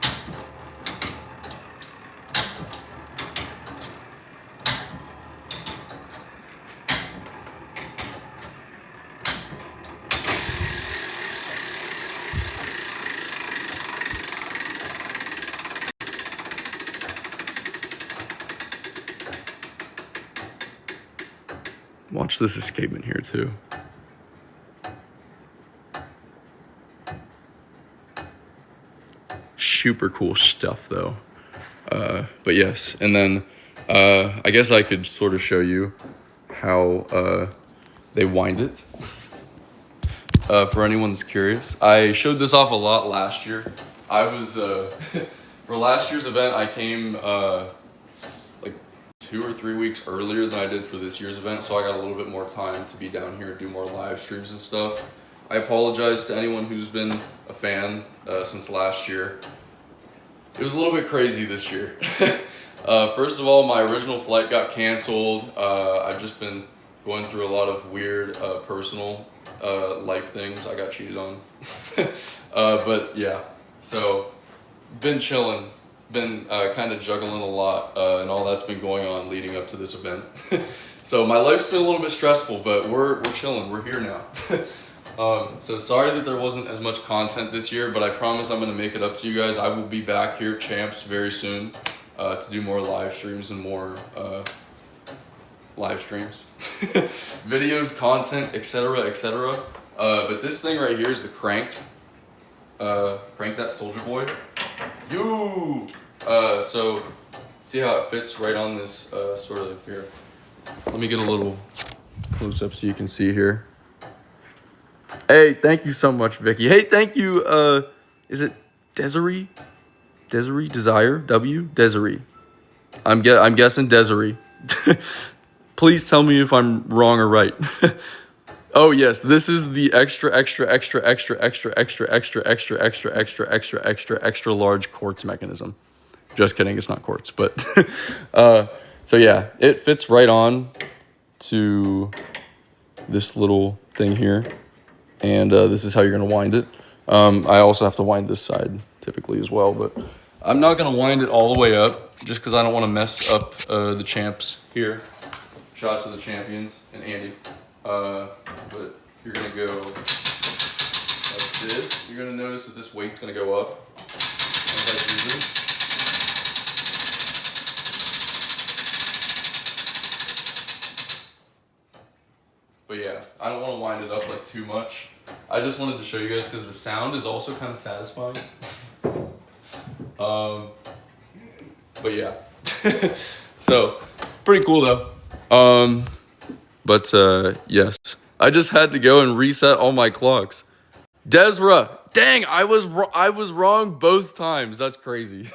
Watch this escapement here too. Super cool stuff though. But yes, and then I guess I could sort of show you how they wind it. For anyone that's curious, I showed this off a lot last year. I was for last year's event, I came like 2 or 3 weeks earlier than I did for this year's event, so I got a little bit more time to be down here and do more live streams and stuff. I apologize to anyone who's been a fan since last year. It was a little bit crazy this year. First of all, my original flight got canceled. I've just been going through a lot of weird personal life things. I got cheated on. But yeah, so been chilling. Been kind of juggling a lot and all that's been going on leading up to this event. So my life's been a little bit stressful, but we're chilling. We're here now. So sorry that there wasn't as much content this year, but I promise I'm going to make it up to you guys. I will be back here at Champs very soon to do more live streams and more live streams, videos, content, etc., etc. But this thing right here is the crank. Crank that soldier boy. You. So see how it fits right on this sort of here. Let me get a little close up so you can see here. Hey, thank you so much, Vicky. Hey, thank you. Is it Desiree? Desiree? Desire? W? Desiree. I'm guessing Desiree. Please tell me if I'm wrong or right. Oh yes, this is the extra large quartz mechanism. Just kidding, it's not quartz, but so yeah, it fits right on to this little thing here, and this is how you're gonna wind it. I also have to wind this side typically as well, but I'm not gonna wind it all the way up just because I don't want to mess up the Champs here. Shout out to the champions and Andy. But you're gonna go like this. You're gonna notice that this weight's gonna go up. But yeah, I don't want to wind it up like too much. I just wanted to show you guys because the sound is also kind of satisfying. But yeah, so pretty cool though. But yes, I just had to go and reset all my clocks. Desra, dang, I was wrong both times. That's crazy.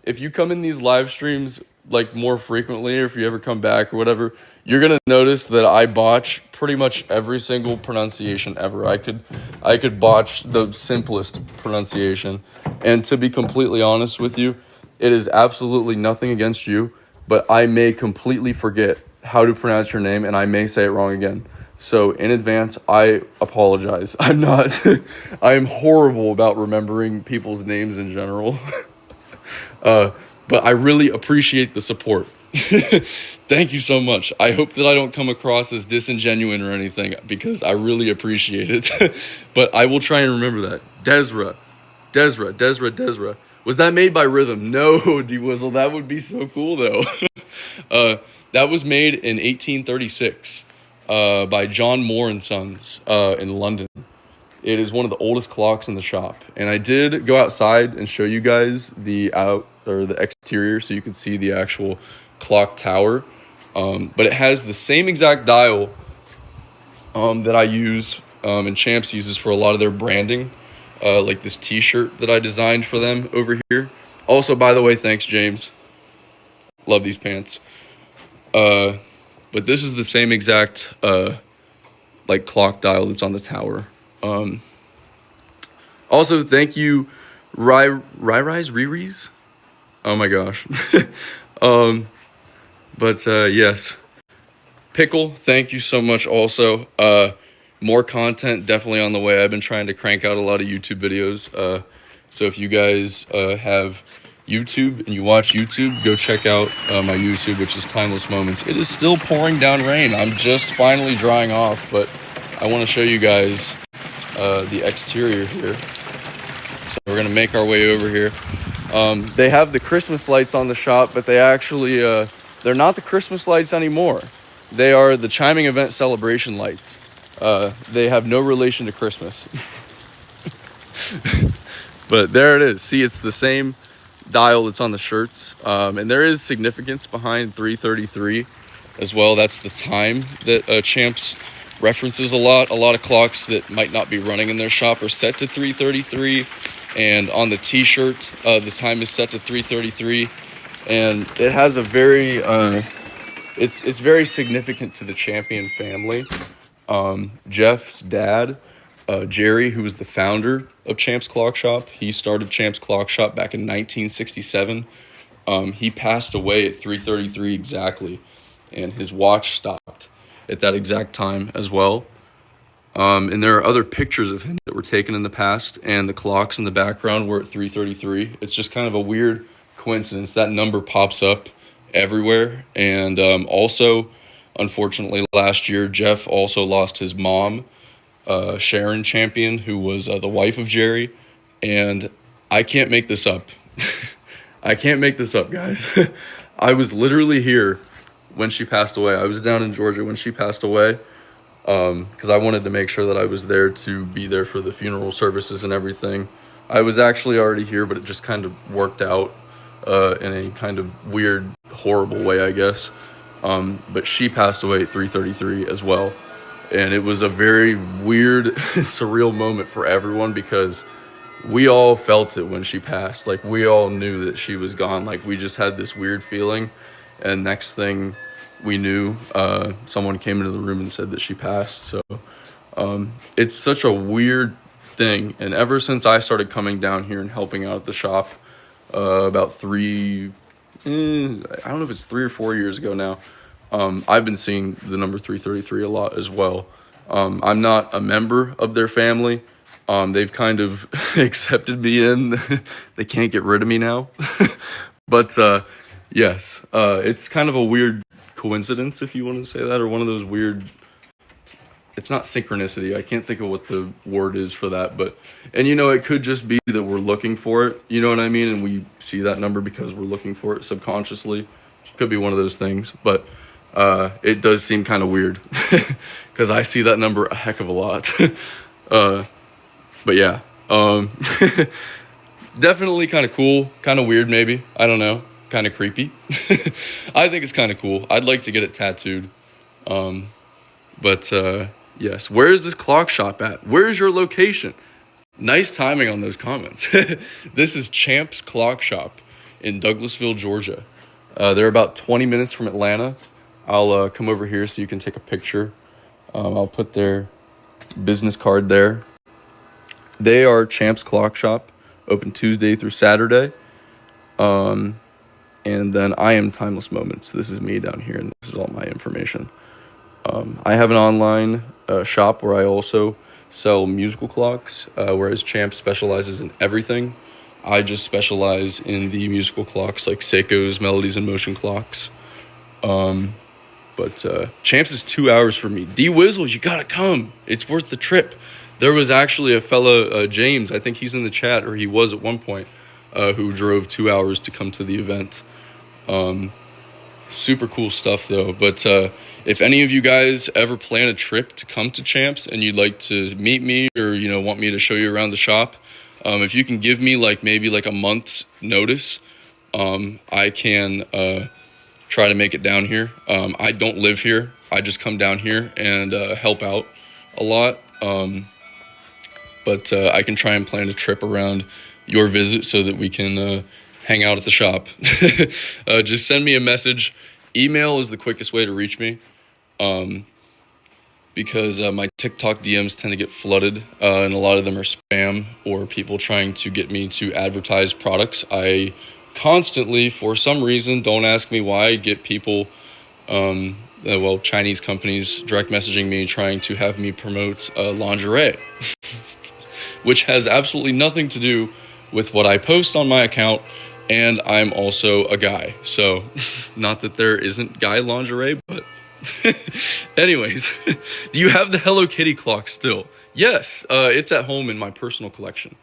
If you come in these live streams like more frequently, or if you ever come back or whatever, you're gonna notice that I botch pretty much every single pronunciation ever. I could botch the simplest pronunciation, and to be completely honest with you, it is absolutely nothing against you, but I may completely forget how to pronounce your name, and I may say it wrong again. So in advance, I apologize. I am horrible about remembering people's names in general. But I really appreciate the support. Thank you so much. I hope that I don't come across as disingenuous or anything, because I really appreciate it. But I will try and remember that. Desra. Was that made by Rhythm? No, D-Wizzle. That would be so cool, though. That was made in 1836 by John Moore and Sons in London. It is one of the oldest clocks in the shop. And I did go outside and show you guys the exterior so you could see the actual clock tower. But it has the same exact dial that I use and Champs uses for a lot of their branding. Like this t-shirt that I designed for them over here. Also, by the way, thanks, James. Love these pants. But this is the same exact like clock dial that's on the tower. Also, thank you, Riri's. Oh my gosh. But yes, Pickle, thank you so much. Also, more content definitely on the way. I've been trying to crank out a lot of YouTube videos. So if you guys have YouTube and you watch YouTube, go check out my YouTube, which is Timeless Moments. It is still pouring down rain. I'm just finally drying off, but I want to show you guys the exterior here. So we're gonna make our way over here. They have the Christmas lights on the shop, but they actually they're not the Christmas lights anymore. They are the Chiming event celebration lights. They have no relation to Christmas. But there it is. See, it's the same dial that's on the shirts. And there is significance behind 333 as well. That's the time that Champs references a lot. A lot of clocks that might not be running in their shop are set to 333. And on the t-shirt, the time is set to 333. And it has a very, it's very significant to the Champion family. Jeff's dad, Jerry, who was the founder of Champs Clock Shop, he started Champs Clock Shop back in 1967. He passed away at 3:33 exactly, and his watch stopped at that exact time as well. And there are other pictures of him that were taken in the past, and the clocks in the background were at 3:33. It's just kind of a weird coincidence. That number pops up everywhere. And also, unfortunately, last year, Jeff also lost his mom, Sharon Champion, who was the wife of Jerry. And I can't make this up. I can't make this up, guys. I was literally here when she passed away. I was down in Georgia when she passed away, because I wanted to make sure that I was there to be there for the funeral services and everything. I was actually already here, but it just kind of worked out in a kind of weird, horrible way, I guess. But she passed away at 3:33 as well. And it was a very weird, surreal moment for everyone, because we all felt it when she passed. Like, we all knew that she was gone. Like, we just had this weird feeling. And next thing we knew, someone came into the room and said that she passed. So it's such a weird thing. And ever since I started coming down here and helping out at the shop about I don't know if it's 3 or 4 years ago now, I've been seeing the number 333 a lot as well. I'm not a member of their family. They've kind of accepted me in. They can't get rid of me now. But yes, it's kind of a weird coincidence, if you want to say that, or one of those weird, it's not synchronicity, I can't think of what the word is for that, but, and you know, it could just be that we're looking for it, you know what I mean, and we see that number because we're looking for it subconsciously. Could be one of those things, but it does seem kind of weird because I see that number a heck of a lot. But yeah, definitely kind of cool, kind of weird maybe, I don't know, kind of creepy. I think it's kind of cool. I'd like to get it tattooed. But yes, where is this clock shop at? Where's your location? Nice timing on those comments. This is Champ's Clock Shop in Douglasville, Georgia. They're about 20 minutes from Atlanta. I'll come over here so you can take a picture. I'll put their business card there. They are Champ's Clock Shop, open Tuesday through Saturday. And then I am Timeless Moments. This is me down here, and this is all my information. I have an online shop where I also sell musical clocks, whereas Champ specializes in everything. I just specialize in the musical clocks like Seiko's, Melodies in Motion clocks. But Champs is 2 hours for me. D-Wizzle, you gotta come. It's worth the trip. There was actually a fella, James, I think he's in the chat, or he was at one point, who drove 2 hours to come to the event. Super cool stuff though. But if any of you guys ever plan a trip to come to Champs and you'd like to meet me, or you know, want me to show you around the shop, if you can give me maybe a month's notice, I can try to make it down here. I don't live here. I just come down here and help out a lot. But I can try and plan a trip around your visit so that we can hang out at the shop. Just send me a message. Email is the quickest way to reach me, because my TikTok DMs tend to get flooded, and a lot of them are spam or people trying to get me to advertise products. I constantly, for some reason, don't ask me why, get people, Chinese companies direct messaging me trying to have me promote lingerie, which has absolutely nothing to do with what I post on my account. And I'm also a guy, so not that there isn't guy lingerie, but anyways, do you have the Hello Kitty clock still? Yes, it's at home in my personal collection.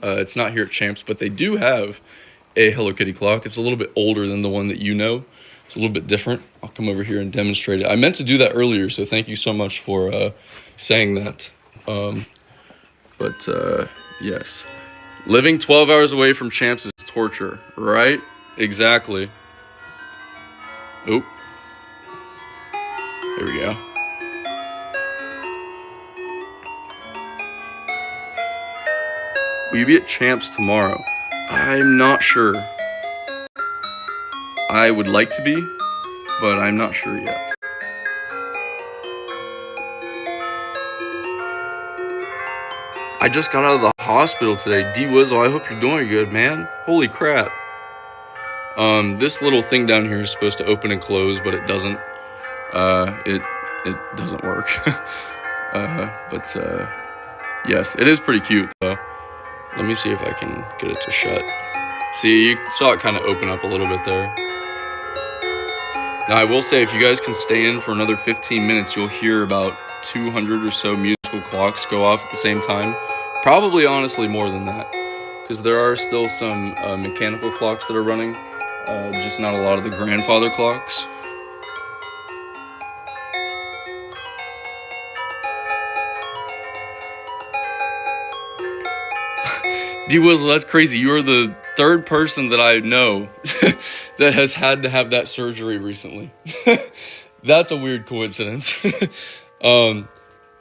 It's not here at Champs, but they do have a Hello Kitty clock. It's a little bit older than the one that you know. It's a little bit different. I'll come over here and demonstrate it. I meant to do that earlier, so thank you so much for saying that. Yes. Living 12 hours away from Champs is torture, right? Exactly. Oh. There we go. Will you be at Champs tomorrow? I'm not sure. I would like to be, but I'm not sure yet. I just got out of the hospital today. D-Wizzle, I hope you're doing good, man. Holy crap. This little thing down here is supposed to open and close, but it doesn't. It doesn't work. Yes, it is pretty cute, though. Let me see if I can get it to shut. See, you saw it kind of open up a little bit there. Now, I will say, if you guys can stay in for another 15 minutes, you'll hear about 200 or so musical clocks go off at the same time. Probably, honestly, more than that, because there are still some mechanical clocks that are running, just not a lot of the grandfather clocks. D-Wizzle, that's crazy. You are the third person that I know that has had to have that surgery recently. That's a weird coincidence.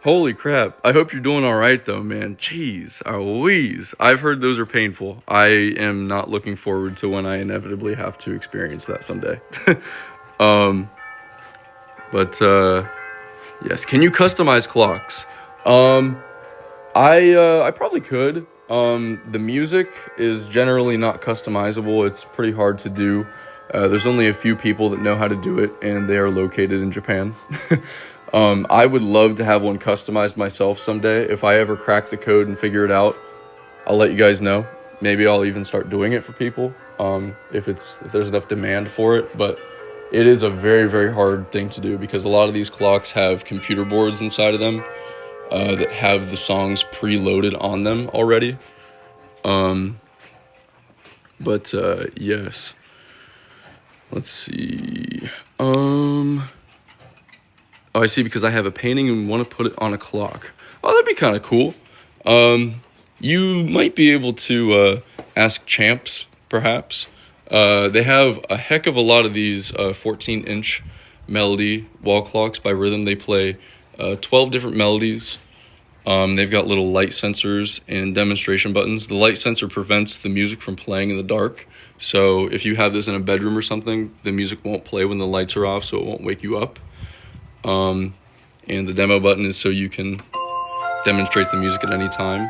Holy crap. I hope you're doing all right, though, man. Jeez, Louise. I've heard those are painful. I am not looking forward to when I inevitably have to experience that someday. Yes. Can you customize clocks? I probably could. The music is generally not customizable. It's pretty hard to do. There's only a few people that know how to do it, and they are located in Japan. I would love to have one customized myself someday. If I ever crack the code and figure it out, I'll let you guys know. Maybe I'll even start doing it for people, if there's enough demand for it. But it is a very, very hard thing to do because a lot of these clocks have computer boards inside of them that have the songs preloaded on them already. Yes. Let's see. Oh, I see, because I have a painting and want to put it on a clock. Oh, that'd be kind of cool. You might be able to ask Champs, perhaps. They have a heck of a lot of these 14-inch melody wall clocks by Rhythm. They play 12 different melodies. They've got little light sensors and demonstration buttons. The light sensor prevents the music from playing in the dark. So if you have this in a bedroom or something, the music won't play when the lights are off, so it won't wake you up. And the demo button is so you can demonstrate the music at any time.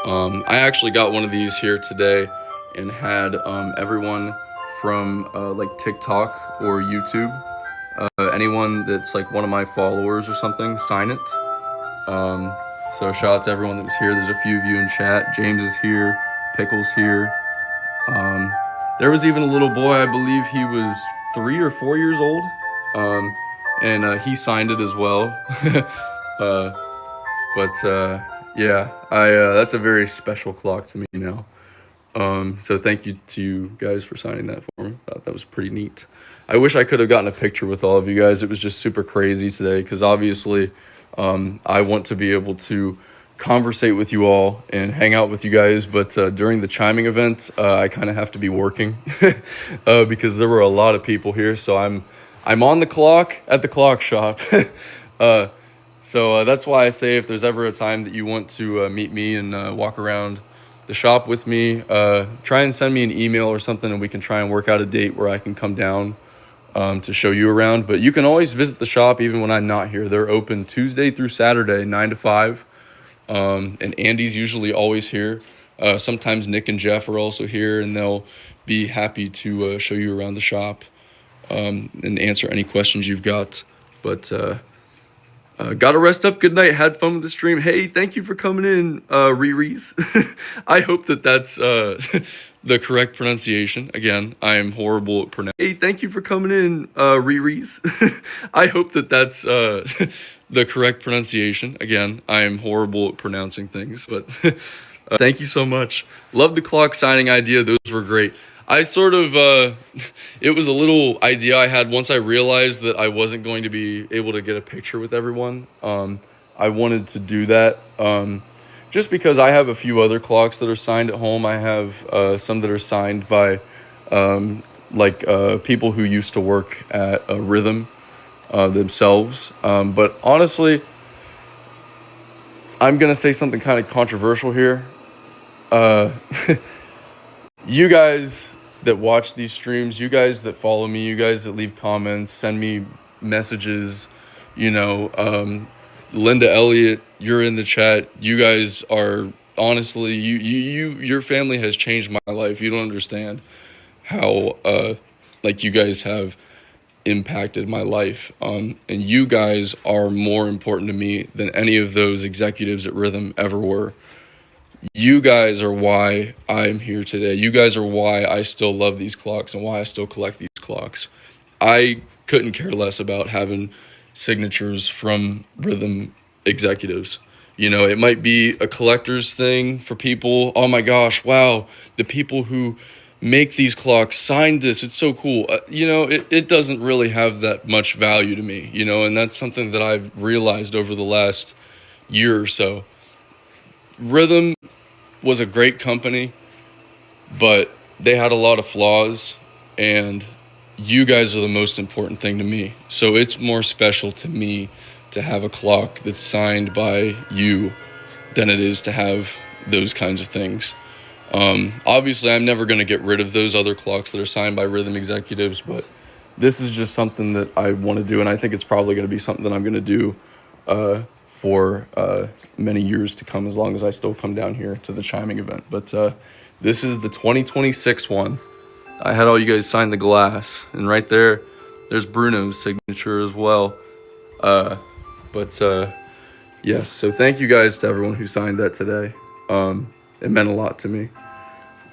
I actually got one of these here today and had everyone from like TikTok or YouTube, anyone that's like one of my followers or something, sign it. So shout out to everyone that was here. There's a few of you in chat. James is here. Pickle's here. There was even a little boy, I believe he was 3 or 4 years old. And he signed it as well. Yeah, that's a very special clock to me now. So thank you to you guys for signing that for me. I thought that was pretty neat. I wish I could have gotten a picture with all of you guys. It was just super crazy today because obviously I want to be able to conversate with you all and hang out with you guys, but during the chiming event, I kind of have to be working because there were a lot of people here. So I'm on the clock at the clock shop. So that's why I say if there's ever a time that you want to meet me and walk around the shop with me, try and send me an email or something and we can try and work out a date where I can come down to show you around. But you can always visit the shop even when I'm not here. They're open Tuesday through Saturday, 9 to 5. And Andy's usually always here. Sometimes Nick and Jeff are also here, and they'll be happy to show you around the shop and answer any questions you've got. But gotta rest up. Good night. Had fun with the stream. Hey, thank you for coming in, Riri's. I hope that that's the correct pronunciation. Again, I am horrible at pronouncing. Hey, thank you for coming in, Riri's. I hope that that's the correct pronunciation. Again, I am horrible at pronouncing things, but thank you so much. Love the clock signing idea. Those were great. I sort of, it was a little idea I had once I realized that I wasn't going to be able to get a picture with everyone. I wanted to do that just because I have a few other clocks that are signed at home. I have some that are signed by people who used to work at Rhythm themselves. But honestly, I'm going to say something kind of controversial here. You guys that watch these streams, you guys that follow me, you guys that leave comments, send me messages, Linda Elliott, you're in the chat. You guys are honestly, your family has changed my life. You don't understand how, you guys have impacted my life. And you guys are more important to me than any of those executives at Rhythm ever were. You guys are why I'm here today. You guys are why I still love these clocks and why I still collect these clocks. I couldn't care less about having signatures from Rhythm executives. It might be a collector's thing for people. Oh my gosh, wow, the people who make these clocks signed this. It's so cool. It doesn't really have that much value to me, and that's something that I've realized over the last year or so. Rhythm was a great company, but they had a lot of flaws, and you guys are the most important thing to me. So it's more special to me to have a clock that's signed by you than it is to have those kinds of things. Obviously, I'm never going to get rid of those other clocks that are signed by Rhythm executives, but this is just something that I want to do, and I think it's probably going to be something that I'm going to do for many years to come, as long as I still come down here to the chiming event. But this is the 2026 one. I had all you guys sign the glass, and right there's Bruno's signature as well. Yes, so thank you guys to everyone who signed that today. It meant a lot to me.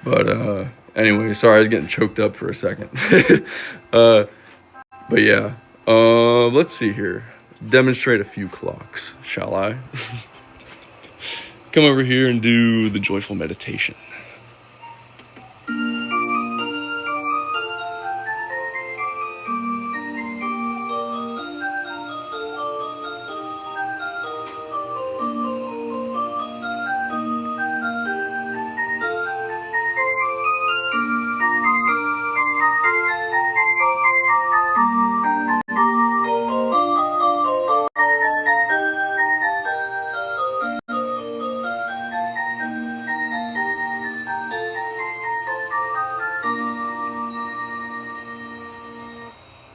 But anyway, sorry, I was getting choked up for a second. But But yeah, let's see here. Demonstrate a few clocks, shall I? Come over here and do the joyful meditation.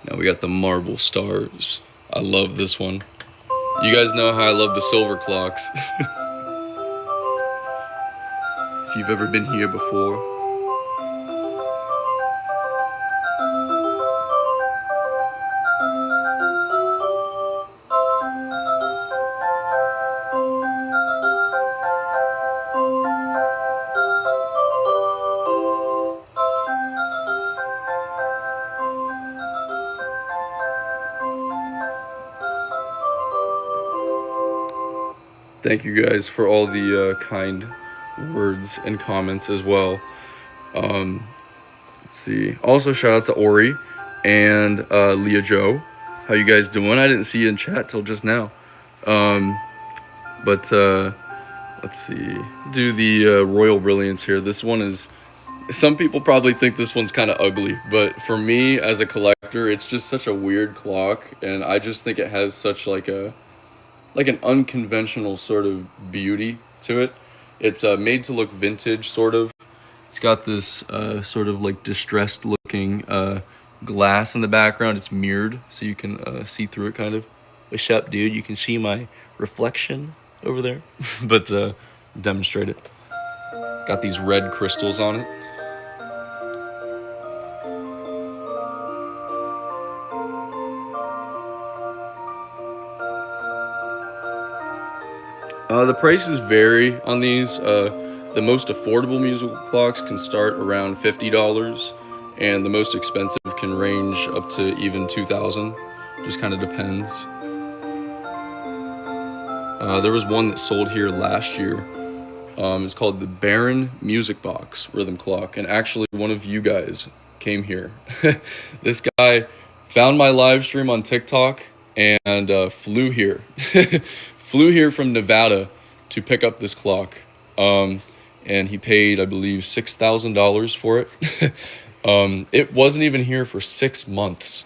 Now we got the marble stars. I love this one. You guys know how I love the silver clocks. If you've ever been here before. Thank you guys for all the kind words and comments as well. Let's see. Also, shout out to Ori and Leah Joe. How you guys doing? I didn't see you in chat till just now. Let's see. Do the Royal Brilliance here. This one is... Some people probably think this one's kind of ugly, but for me as a collector, it's just such a weird clock, and I just think it has such like an unconventional sort of beauty to it. It's made to look vintage, sort of. It's got this sort of like distressed looking glass in the background. It's mirrored, so you can see through it, kind of. What's up, dude? You can see my reflection over there. But demonstrate it. Got these red crystals on it. The prices vary on these. The most affordable musical clocks can start around $50, and the most expensive can range up to even $2,000. Just kind of depends. There was one that sold here last year. It's called the Baron Music Box Rhythm Clock, and actually one of you guys came here. This guy found my live stream on TikTok and flew here. Flew here from Nevada to pick up this clock, and he paid, I believe, $6,000 for it. It wasn't even here for 6 months.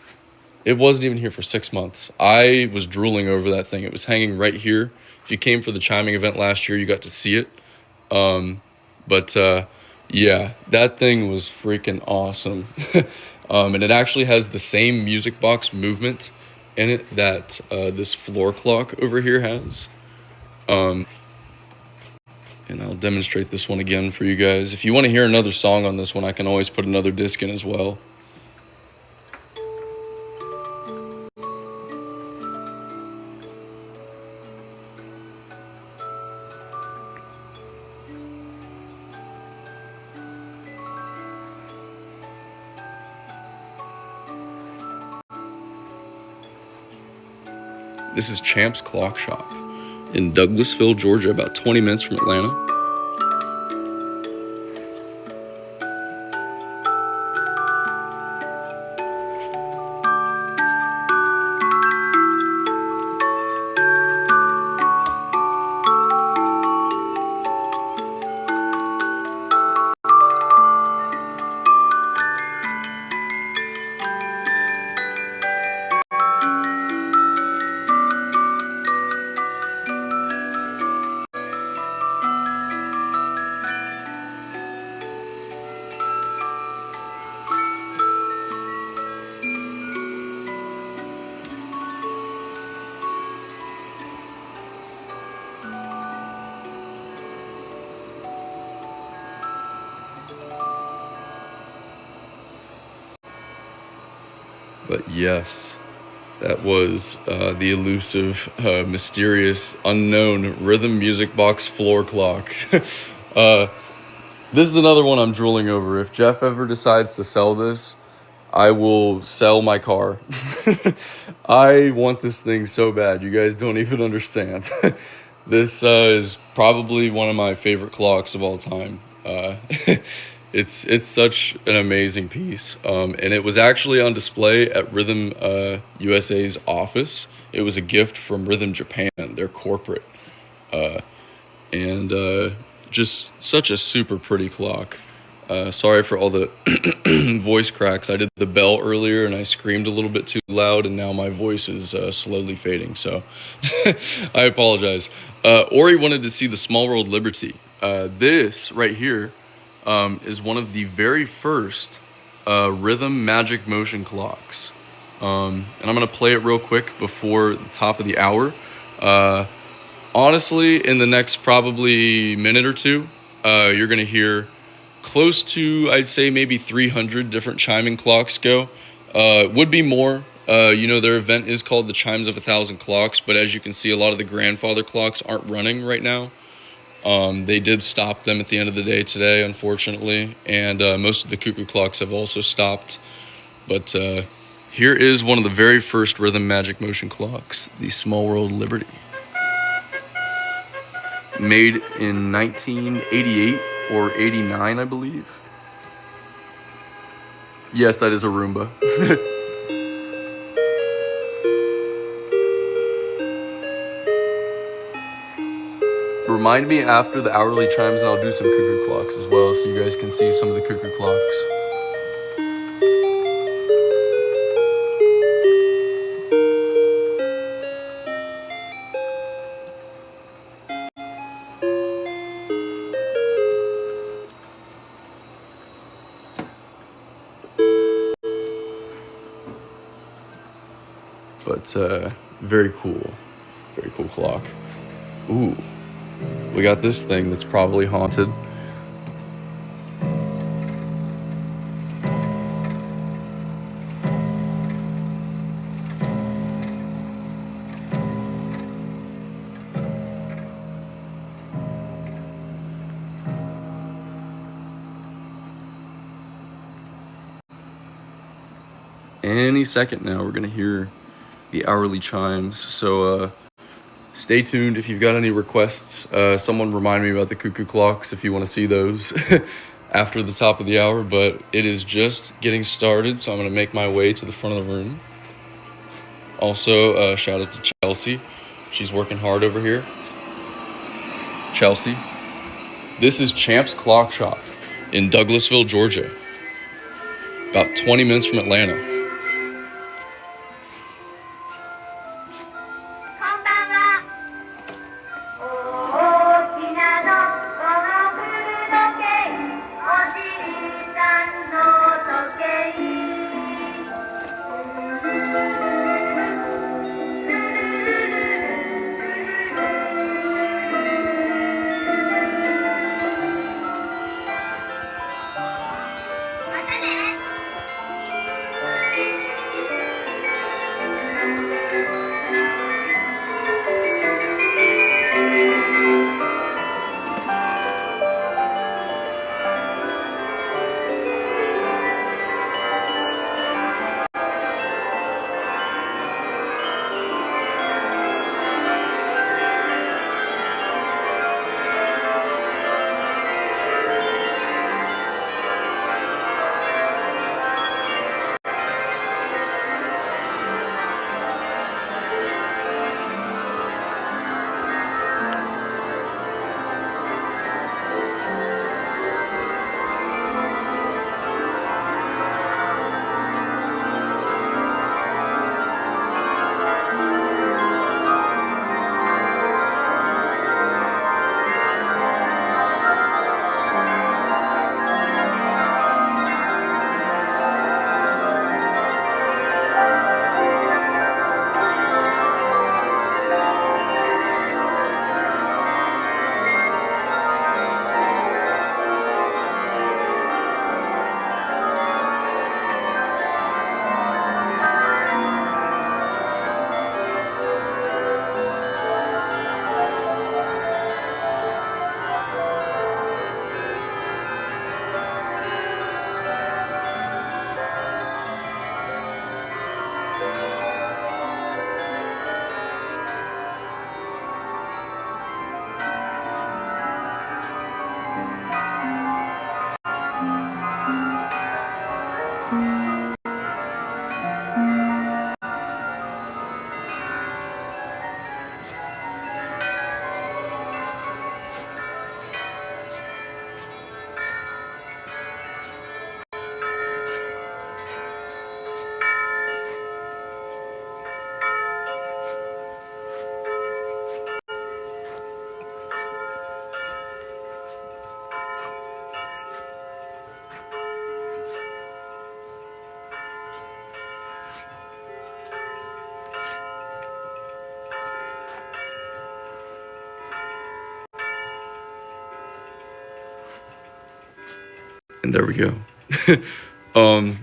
I was drooling over that thing. It was hanging right here. If you came for the Chiming event last year, you got to see it. Yeah, that thing was freaking awesome. And it actually has the same music box movement in it that this floor clock over here has. And I'll demonstrate this one again for you guys. If you want to hear another song on this one, I can always put another disc in as well. This is Champ's Clock Shop in Douglasville, Georgia, about 20 minutes from Atlanta. But yes, that was the elusive, mysterious, unknown rhythm music box floor clock. This is another one I'm drooling over. If Jeff ever decides to sell this, I will sell my car. I want this thing so bad. You guys don't even understand. This is probably one of my favorite clocks of all time. It's such an amazing piece. And it was actually on display at Rhythm USA's office. It was a gift from Rhythm Japan, their corporate. And just such a super pretty clock. Sorry for all the voice cracks. I did the bell earlier and I screamed a little bit too loud, and now my voice is slowly fading, so I apologize. Ori wanted to see the Small World Liberty. This right here is one of the very first Rhythm Magic Motion clocks. And I'm going to play it real quick before the top of the hour. Honestly, in the next probably minute or two, you're going to hear close to, I'd say, maybe 300 different chiming clocks go. Would be more. Their event is called the Chimes of 1,000 Clocks, but as you can see, a lot of the grandfather clocks aren't running right now. They did stop them at the end of the day today, unfortunately, and most of the Cuckoo clocks have also stopped. But here is one of the very first Rhythm Magic Motion clocks, the Small World Liberty. Made in 1988 or 89, I believe. Yes, that is a Roomba. Remind me after the hourly chimes and I'll do some Cuckoo clocks as well, so you guys can see some of the Cuckoo clocks. But very cool clock. Ooh, we got this thing that's probably haunted. Any second now, we're gonna hear the hourly chimes. So stay tuned if you've got any requests. Someone remind me about the Cuckoo clocks if you want to see those after the top of the hour. But it is just getting started, so I'm gonna make my way to the front of the room. Also, shout out to Chelsea. She's working hard over here. Chelsea. This is Champ's Clock Shop in Douglasville, Georgia. About 20 minutes from Atlanta. And there we go. um,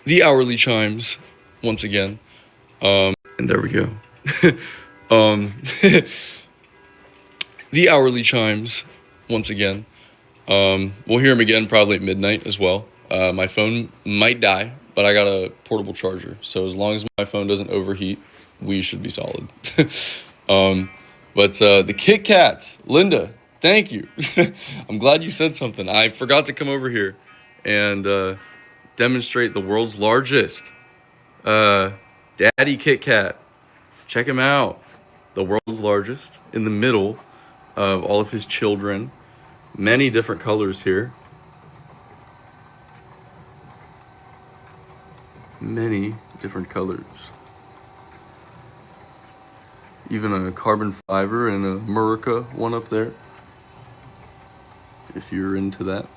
the hourly chimes, once again. And there we go. um, the hourly chimes, once again. We'll hear them again probably at midnight as well. My phone might die, but I got a portable charger. So as long as my phone doesn't overheat, we should be solid. But the Kit Kats, Linda, thank you. I'm glad you said something. I forgot to come over here and demonstrate the world's largest Daddy Kit Kat. Check him out. The world's largest, in the middle of all of his children. Many different colors here. Many different colors. Even a carbon fiber and a Murica one up there, if you're into that.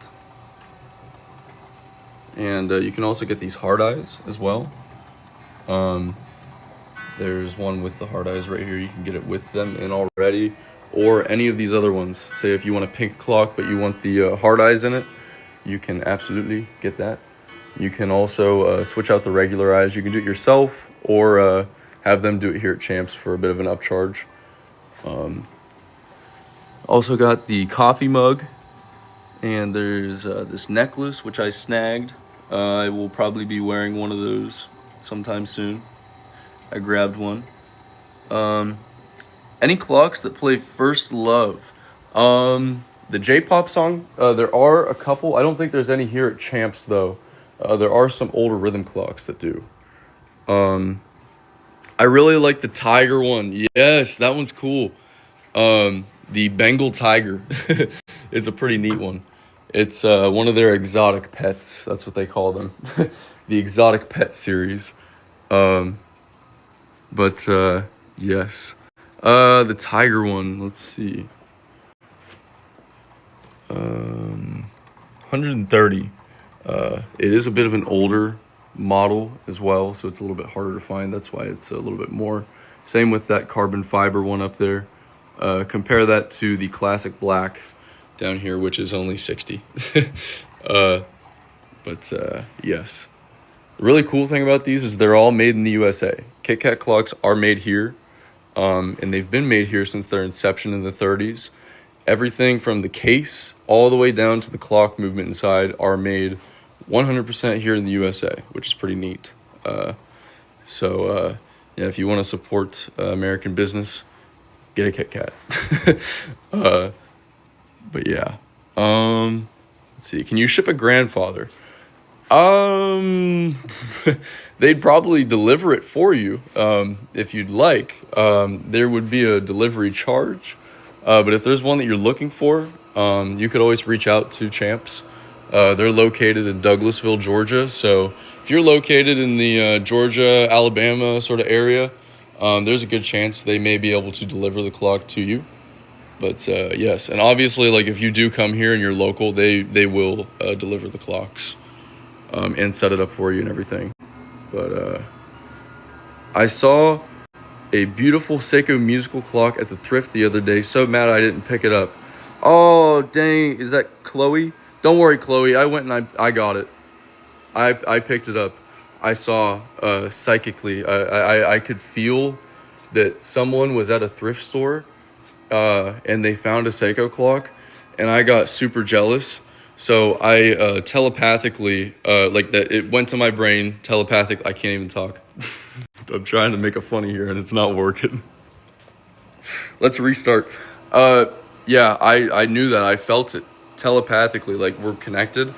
And you can also get these hard eyes as well. There's one with the hard eyes right here. You can get it with them in already, or any of these other ones. Say if you want a pink clock but you want the hard eyes in it, you can absolutely get that. You can also switch out the regular eyes. You can do it yourself, or have them do it here at Champs for a bit of an upcharge. Also got the coffee mug, and there's this necklace which I snagged. I will probably be wearing one of those sometime soon. I grabbed one. Any clocks that play First Love? The J-pop song, there are a couple. I don't think there's any here at Champs though. There are some older rhythm clocks that do. I really like the Tiger one. Yes, that one's cool. The Bengal Tiger. It's a pretty neat one. It's one of their exotic pets. That's what they call them. The exotic pet series. But yes. The Tiger one, let's see. 130. It is a bit of an older model as well, so it's a little bit harder to find. That's why it's a little bit more. Same with that carbon fiber one up there. Compare that to the classic black down here, which is only 60. Yes. The really cool thing about these is they're all made in the USA. Kit Kat clocks are made here, and they've been made here since their inception in the 30s. Everything from the case all the way down to the clock movement inside are made 100% here in the USA, which is pretty neat. Yeah, if you want to support American business, get a Kit Kat. But yeah. Let's see. Can you ship a grandfather? They'd probably deliver it for you if you'd like. There would be a delivery charge. But if there's one that you're looking for, you could always reach out to Champs. They're located in Douglasville, Georgia. So if you're located in the Georgia, Alabama sort of area, there's a good chance they may be able to deliver the clock to you. But yes, and obviously, like if you do come here and you're local, they will deliver the clocks and set it up for you and everything. But I saw a beautiful Seiko musical clock at the thrift the other day. So mad I didn't pick it up. Oh, dang. Is that Chloe? Don't worry, Chloe. I went and I got it. I picked it up. I saw psychically. I could feel that someone was at a thrift store and they found a Seiko clock. And I got super jealous. So I telepathically, like that, it went to my brain, telepathic. I can't even talk. I'm trying to make a funny here and it's not working. Let's restart. Yeah, I knew that. I felt it telepathically, like we're connected.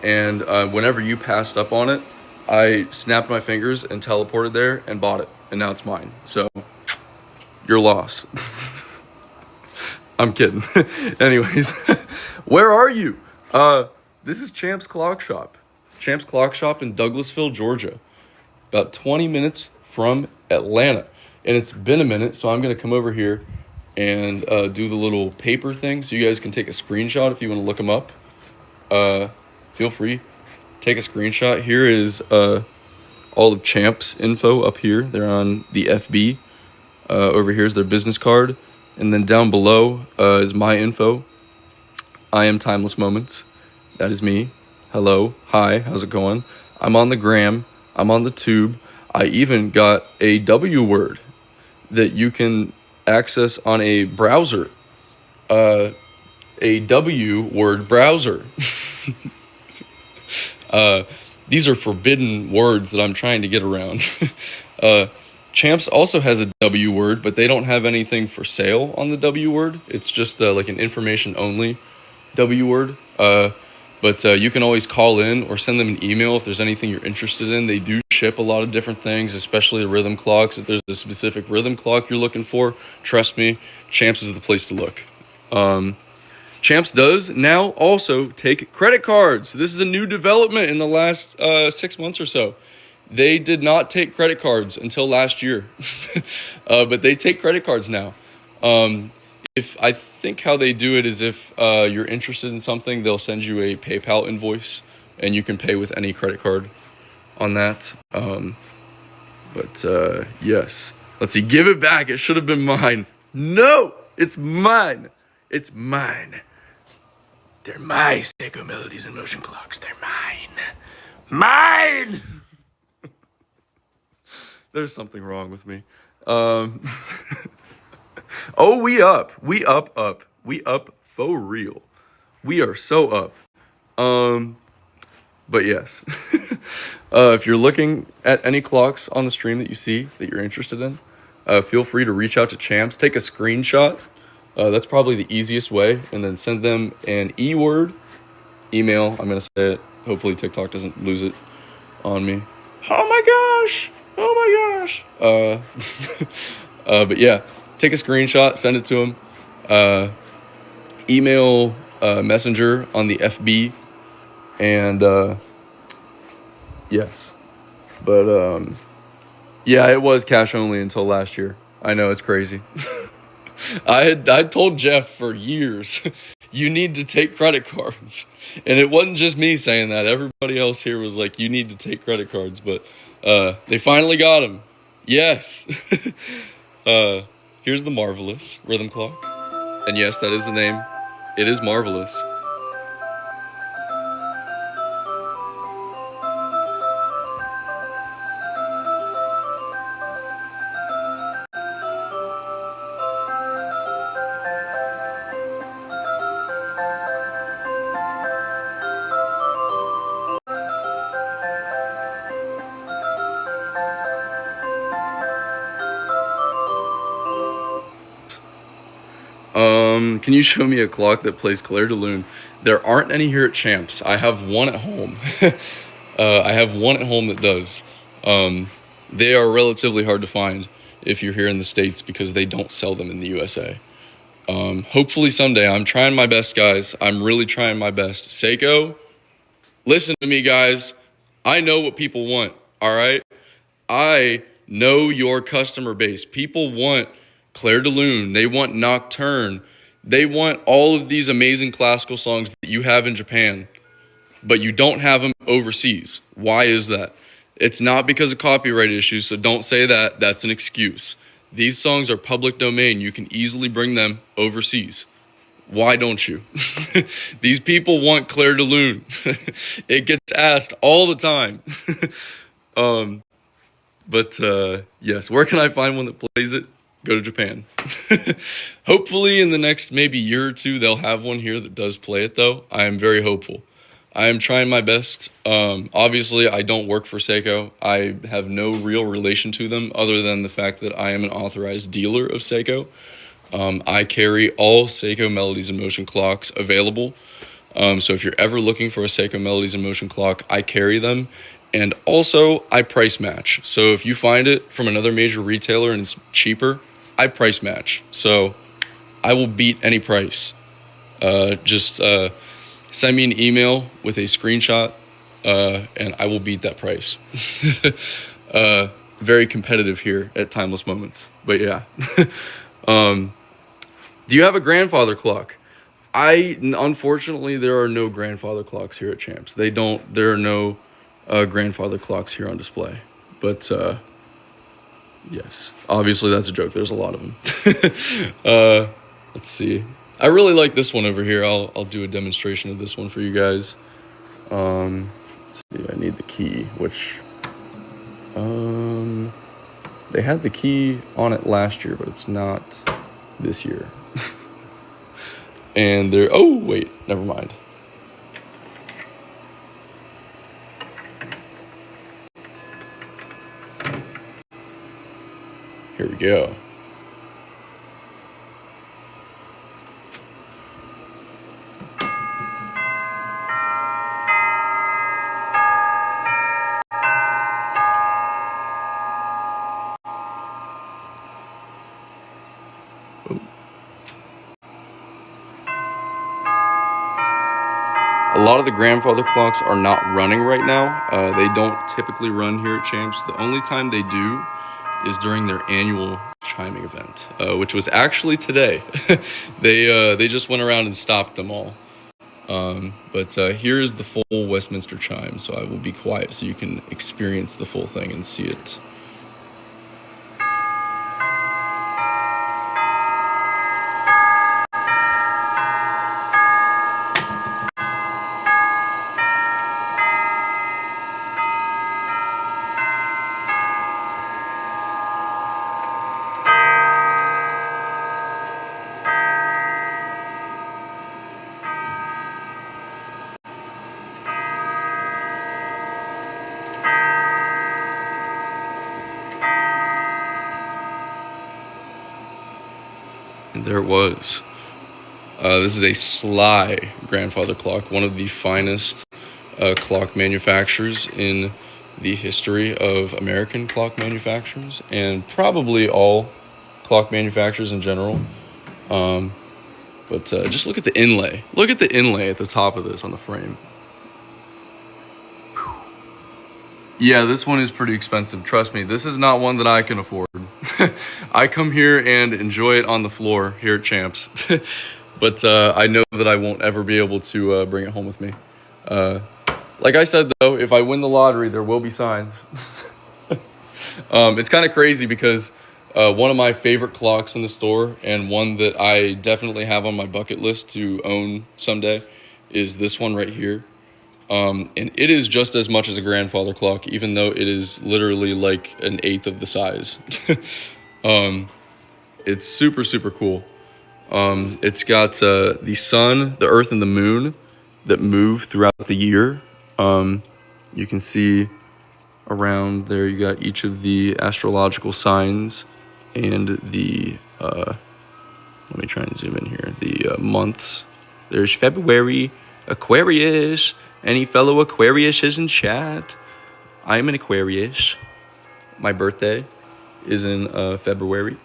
And whenever you passed up on it, I snapped my fingers and teleported there and bought it. And now it's mine. So, your loss. I'm kidding. Anyways, where are you? This is Champs Clock Shop. Champs Clock Shop in Douglasville, Georgia. About 20 minutes from Atlanta. And it's been a minute, so I'm going to come over here and do the little paper thing so you guys can take a screenshot if you want to look them up. Feel free. Take a screenshot. Here is all of Champs info up here. They're on the FB. Over here is their business card. And then down below is my info. I am Timeless Moments. That is me. Hello. Hi. How's it going? I'm on the gram. I'm on the tube. I even got a W word that you can access on a browser. A W word browser. These are forbidden words that I'm trying to get around. Champs also has a W word, but they don't have anything for sale on the W word. It's just like an information only W word. But you can always call in or send them an email if there's anything you're interested in. They do ship a lot of different things, especially the rhythm clocks. If there's a specific rhythm clock you're looking for, trust me, Champs is the place to look. Champs does now also take credit cards. This is a new development in the last 6 months or so. They did not take credit cards until last year, but they take credit cards now. If I think how they do it is if you're interested in something, they'll send you a PayPal invoice, and you can pay with any credit card on that. Yes. Let's see. Give it back. It should have been mine. No, it's mine. It's mine. They're my Seiko Melodies and Motion Clocks. They're mine. Mine! There's something wrong with me. Oh, we up. We up. We up for real. We are so up. But yes. If you're looking at any clocks on the stream that you see that you're interested in, feel free to reach out to Champs. Take a screenshot. That's probably the easiest way. And then send them an email. I'm going to say it. Hopefully TikTok doesn't lose it on me. Oh my gosh. But yeah, take a screenshot, send it to them. Email Messenger on the FB. And yes. But yeah, it was cash only until last year. I know, it's crazy. I told Jeff for years, you need to take credit cards. And it wasn't just me saying that. Everybody else here was like, you need to take credit cards. But they finally got them. Yes. Here's the Marvelous Rhythm Clock. And yes, that is the name. It is marvelous. Can you show me a clock that plays Clair de Lune? There aren't any here at Champs. I have one at home. I have one at home that does. They are relatively hard to find if you're here in the States because they don't sell them in the USA. Hopefully someday. I'm trying my best, guys. I'm really trying my best. Seiko, listen to me, guys. I know what people want, all right? I know your customer base. People want Clair de Lune. They want Nocturne. They want all of these amazing classical songs that you have in Japan, but you don't have them overseas. Why is that? It's not because of copyright issues, so don't say that. That's an excuse. These songs are public domain. You can easily bring them overseas. Why don't you? These people want Clair de Lune. It gets asked all the time. Yes, where can I find one that plays it? Go to Japan. Hopefully in the next maybe year or two, they'll have one here that does play it, though. I am very hopeful. I am trying my best. Obviously, I don't work for Seiko. I have no real relation to them other than the fact that I am an authorized dealer of Seiko. I carry all Seiko Melodies and Motion clocks available. So if you're ever looking for a Seiko Melodies and Motion clock, I carry them. And also, I price match. So if you find it from another major retailer and it's cheaper, I price match. So I will beat any price. Just send me an email with a screenshot, and I will beat that price. Very competitive here at Timeless Moments. But yeah. Do you have a grandfather clock? Unfortunately, there are no grandfather clocks here at Champs. There are no grandfather clocks here on display. But yes, obviously that's a joke. There's a lot of them. Let's see. I really like this one over here. I'll do a demonstration of this one for you guys. Let's see, I need the key, which they had the key on it last year, but it's not this year. And they're, oh wait, never mind. Here we go. A lot of the grandfather clocks are not running right now. They don't typically run here at Champs. The only time they do is during their annual chiming event, which was actually today. They just went around and stopped them all. But here is the full Westminster chime, so I will be quiet so you can experience the full thing and see it. And there it was. This is a Sly grandfather clock, one of the finest clock manufacturers in the history of American clock manufacturers, and probably all clock manufacturers in general. But just look at the inlay. Look at the inlay at the top of this on the frame. Yeah, this one is pretty expensive. Trust me, this is not one that I can afford. I come here and enjoy it on the floor here at Champs. But I know that I won't ever be able to bring it home with me. Like I said, though, if I win the lottery, there will be signs. It's kind of crazy because one of my favorite clocks in the store, and one that I definitely have on my bucket list to own someday, is this one right here. And it is just as much as a grandfather clock, even though it is literally like an eighth of the size. It's super, super cool. It's got the sun, the earth, and the moon that move throughout the year. You can see around there, you got each of the astrological signs and the, let me try and zoom in here, the months. There's February, Aquarius. Any fellow Aquarius is in chat. I'm an Aquarius. My birthday is in February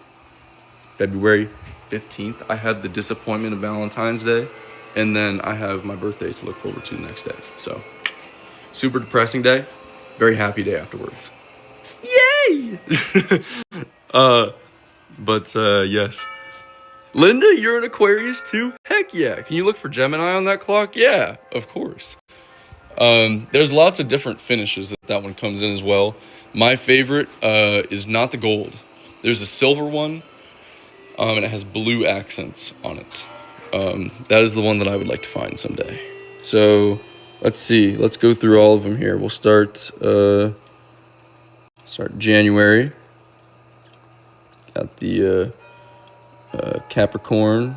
15th. I had the disappointment of Valentine's Day, and then I have my birthday to look forward to the next day. So, super depressing day, very happy day afterwards. Yay! Yes. Linda, you're an Aquarius too? Heck yeah. Can you look for Gemini on that clock? Yeah, of course. There's lots of different finishes that one comes in as well. My favorite is not the gold. There's a silver one, and it has blue accents on it. That is the one that I would like to find someday. So let's see. Let's go through all of them here. We'll start January. Got the Capricorn,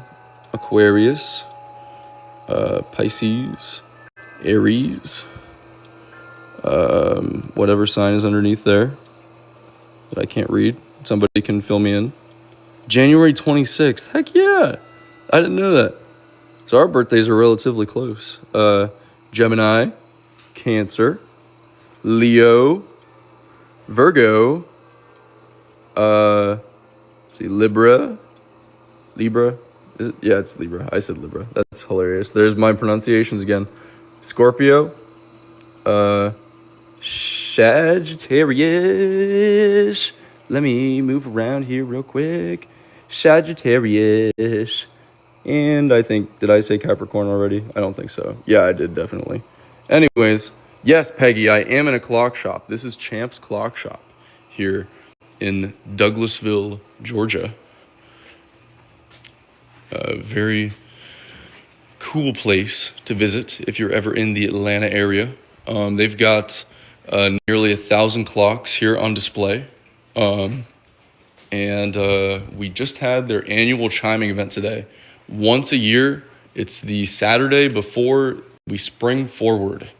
Aquarius, Pisces, Aries, whatever sign is underneath there that I can't read. Somebody can fill me in. January 26th. Heck yeah. I didn't know that. So our birthdays are relatively close. Gemini, Cancer, Leo, Virgo, let's see, Libra. Is it? Yeah, it's Libra. I said Libra. That's hilarious. There's my pronunciations again. Scorpio, Sagittarius. Let me move around here real quick. Sagittarius. And I think, did I say Capricorn already? I don't think so. Yeah, I did, definitely. Anyways, yes, Peggy, I am in a clock shop. This is Champ's Clock Shop here in Douglasville, Georgia. Very, cool place to visit if you're ever in the Atlanta area. They've got nearly 1,000 clocks here on display. And we just had their annual chiming event today. Once a year, it's the Saturday before we spring forward.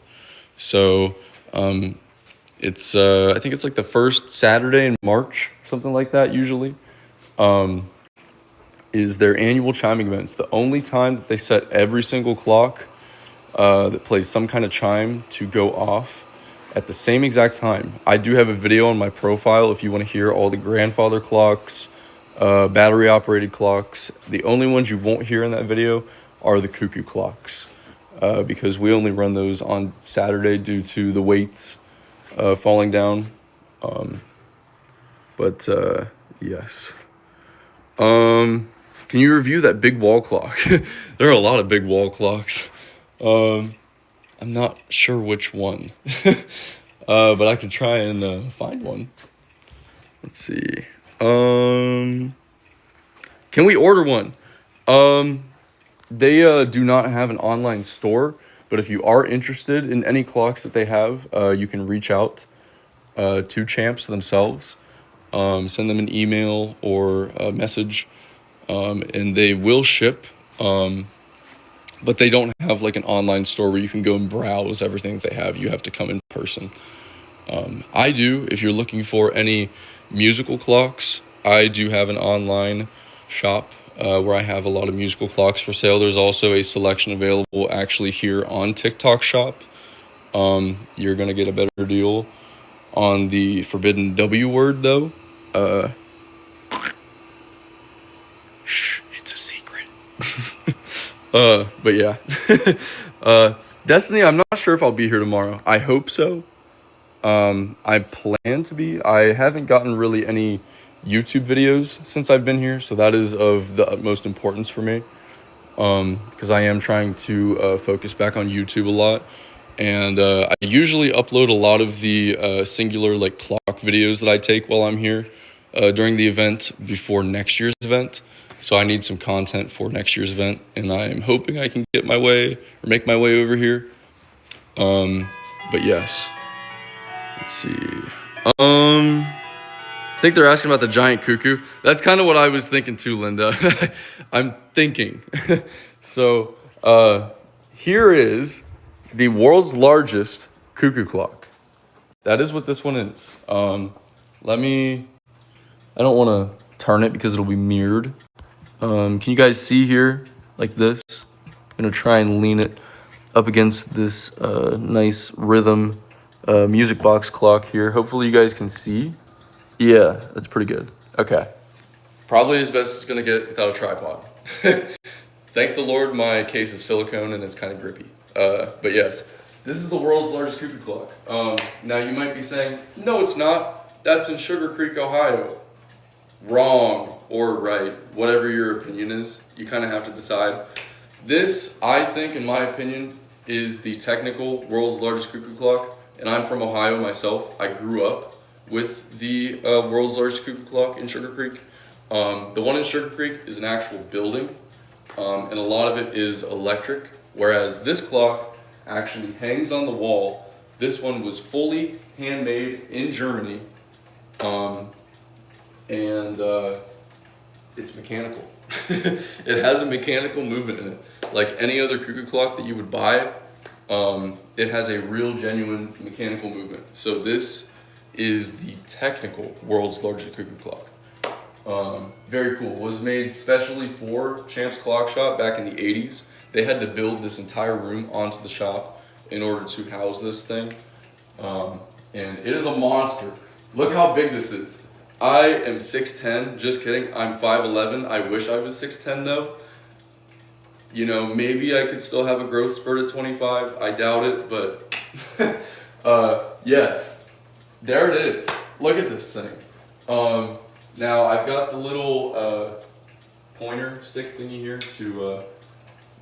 So it's I think it's like the first Saturday in March, something like that usually, is their annual chiming event. It's the only time that they set every single clock that plays some kind of chime to go off at the same exact time. I do have a video on my profile if you want to hear all the grandfather clocks, battery operated clocks. The only ones you won't hear in that video are the Cuckoo clocks, because we only run those on Saturday due to the weights falling down. But yes. Can you review that big wall clock? There are a lot of big wall clocks. I'm not sure which one, but I could try and find one. Let's see. Can we order one? They do not have an online store, but if you are interested in any clocks that they have, you can reach out to Champs themselves. Send them an email or a message, and they will ship. But they don't have like an online store where you can go and browse everything that they have. You have to come in person. I do. If you're looking for any musical clocks, I do have an online shop where I have a lot of musical clocks for sale. There's also a selection available actually here on TikTok Shop. You're going to get a better deal on the forbidden W word though. Shh, it's a secret. But yeah. Destiny, I'm not sure if I'll be here tomorrow. I hope so. I plan to be. I haven't gotten really any YouTube videos since I've been here, so that is of the utmost importance for me. Because I am trying to focus back on YouTube a lot. And I usually upload a lot of the singular like clock videos that I take while I'm here during the event before next year's event. So I need some content for next year's event, and I am hoping I can get my way or make my way over here. But yes, let's see. I think they're asking about the giant cuckoo. That's kind of what I was thinking too, Linda. I'm thinking. So here is the world's largest cuckoo clock. That is what this one is. I don't want to turn it because it'll be mirrored. Can you guys see here like this? I'm gonna try and lean it up against this nice rhythm music box clock here. Hopefully you guys can see. Yeah, that's pretty good. Okay. Probably as best it's gonna get without a tripod. Thank the Lord my case is silicone and it's kind of grippy. But yes, this is the world's largest cuckoo clock. Now you might be saying, no it's not. That's in Sugar Creek, Ohio. Wrong or right, whatever your opinion is, you kind of have to decide. This, I think, in my opinion, is the technical world's largest cuckoo clock, and I'm from Ohio myself. I grew up with the world's largest cuckoo clock in Sugar Creek. The one in Sugar Creek is an actual building, and a lot of it is electric, whereas this clock actually hangs on the wall. This one was fully handmade in Germany. And it's mechanical. It has a mechanical movement in it. Like any other cuckoo clock that you would buy, it has a real genuine mechanical movement. So this is the technical world's largest cuckoo clock. Very cool. It was made specially for Champs Clock Shop back in the 80s. They had to build this entire room onto the shop in order to house this thing. And it is a monster. Look how big this is. I am 6'10", just kidding, I'm 5'11", I wish I was 6'10" though. You know, maybe I could still have a growth spurt at 25, I doubt it, but yes, there it is. Look at this thing. Now I've got the little pointer stick thingy here to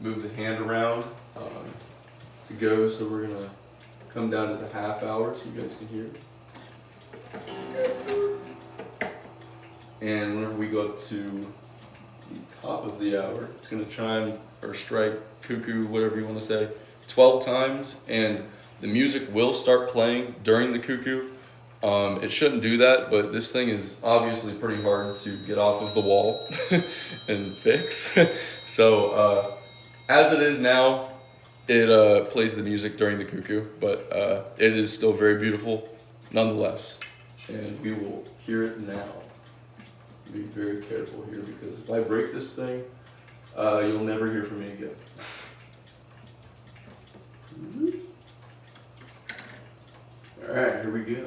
move the hand around to go, so we're gonna come down to the half hour so you guys can hear it. And whenever we go up to the top of the hour, it's going to chime or strike, cuckoo, whatever you want to say, 12 times, and the music will start playing during the cuckoo. It shouldn't do that, but this thing is obviously pretty hard to get off of the wall and fix. So as it is now, it plays the music during the cuckoo, but it is still very beautiful nonetheless. And we will hear it now. Be very careful here, because if I break this thing, you'll never hear from me again. All right, here we go.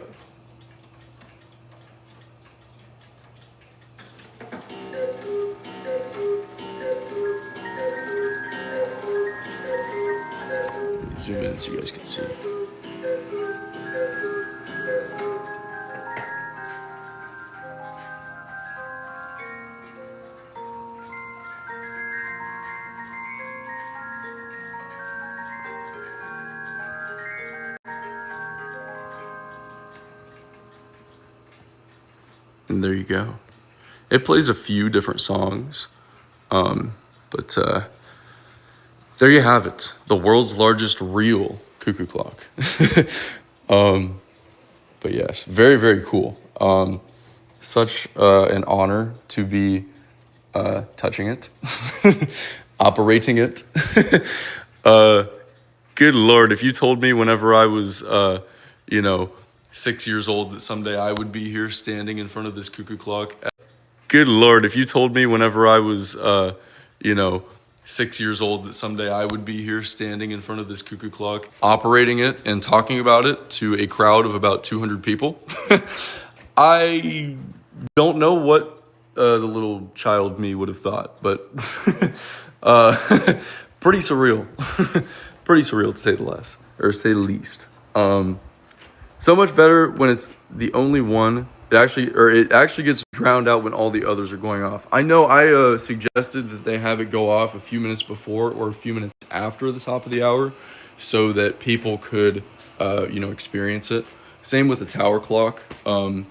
Zoom in so you guys can see. And there you go. It plays a few different songs, but there you have it. The world's largest real cuckoo clock. But yes, very, very cool. Such an honor to be touching it, operating it. Good Lord, if you told me whenever I was, 6 years old that someday I would be here standing in front of this cuckoo clock. Good Lord, if you told me whenever I was, 6 years old that someday I would be here standing in front of this cuckoo clock, operating it and talking about it to a crowd of about 200 people, I don't know what the little child me would have thought, but pretty surreal. Pretty surreal, to say the less, or say the least. So much better when it's the only one. It actually gets drowned out when all the others are going off. I know I suggested that they have it go off a few minutes before or a few minutes after the top of the hour, so that people could, experience it. Same with the tower clock. So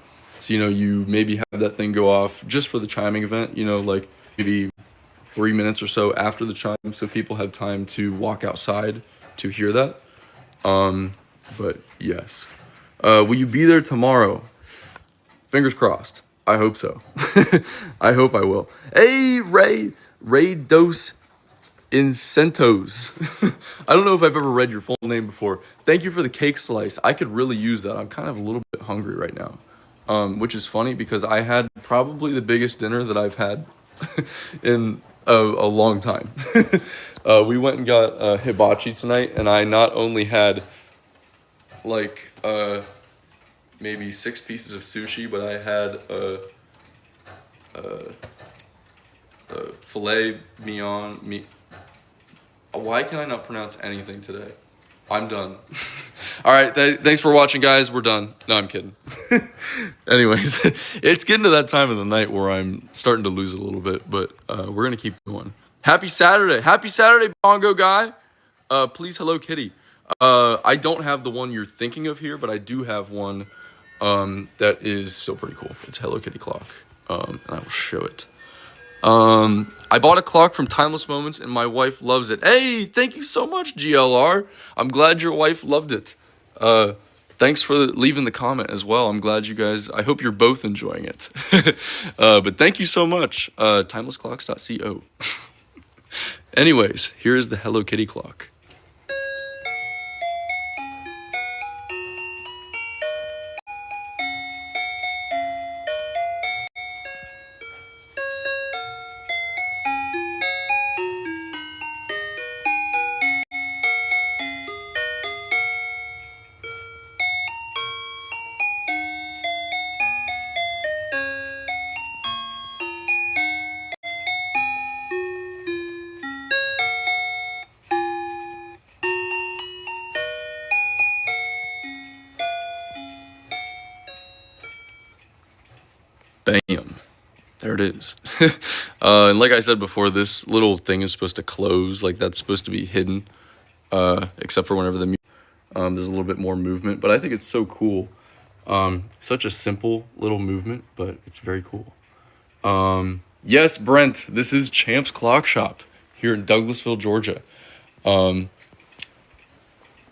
you maybe have that thing go off just for the chiming event. Like maybe 3 minutes or so after the chime, so people have time to walk outside to hear that. But yes. Will you be there tomorrow? Fingers crossed. I hope so. I hope I will. Hey, Ray Dos Incentos. I don't know if I've ever read your full name before. Thank you for the cake slice. I could really use that. I'm kind of a little bit hungry right now, which is funny because I had probably the biggest dinner that I've had in a long time. We went and got hibachi tonight, and I not only had maybe 6 pieces of sushi, but I had filet mignon. Why can I not pronounce anything today? I'm done. All right, thanks for watching, guys. We're done. No, I'm kidding. Anyways, it's getting to that time of the night where I'm starting to lose it a little bit, but we're going to keep going. Happy Saturday. Happy Saturday, Bongo Guy. Please, Hello Kitty. I don't have the one you're thinking of here, but I do have one that is still pretty cool. It's a Hello Kitty clock, and I will show it. I bought a clock from Timeless Moments, and my wife loves it. Hey, thank you so much, GLR. I'm glad your wife loved it. Thanks for leaving the comment as well. I'm glad you guys, I hope you're both enjoying it. But thank you so much, timelessclocks.co. Anyways, here is the Hello Kitty clock. Bam. There it is. And like I said before, this little thing is supposed to close. Like, that's supposed to be hidden, except for whenever there's a little bit more movement. But I think it's so cool. Such a simple little movement, but it's very cool. Yes, Brent, this is Champ's Clock Shop. here in Douglasville, Georgia.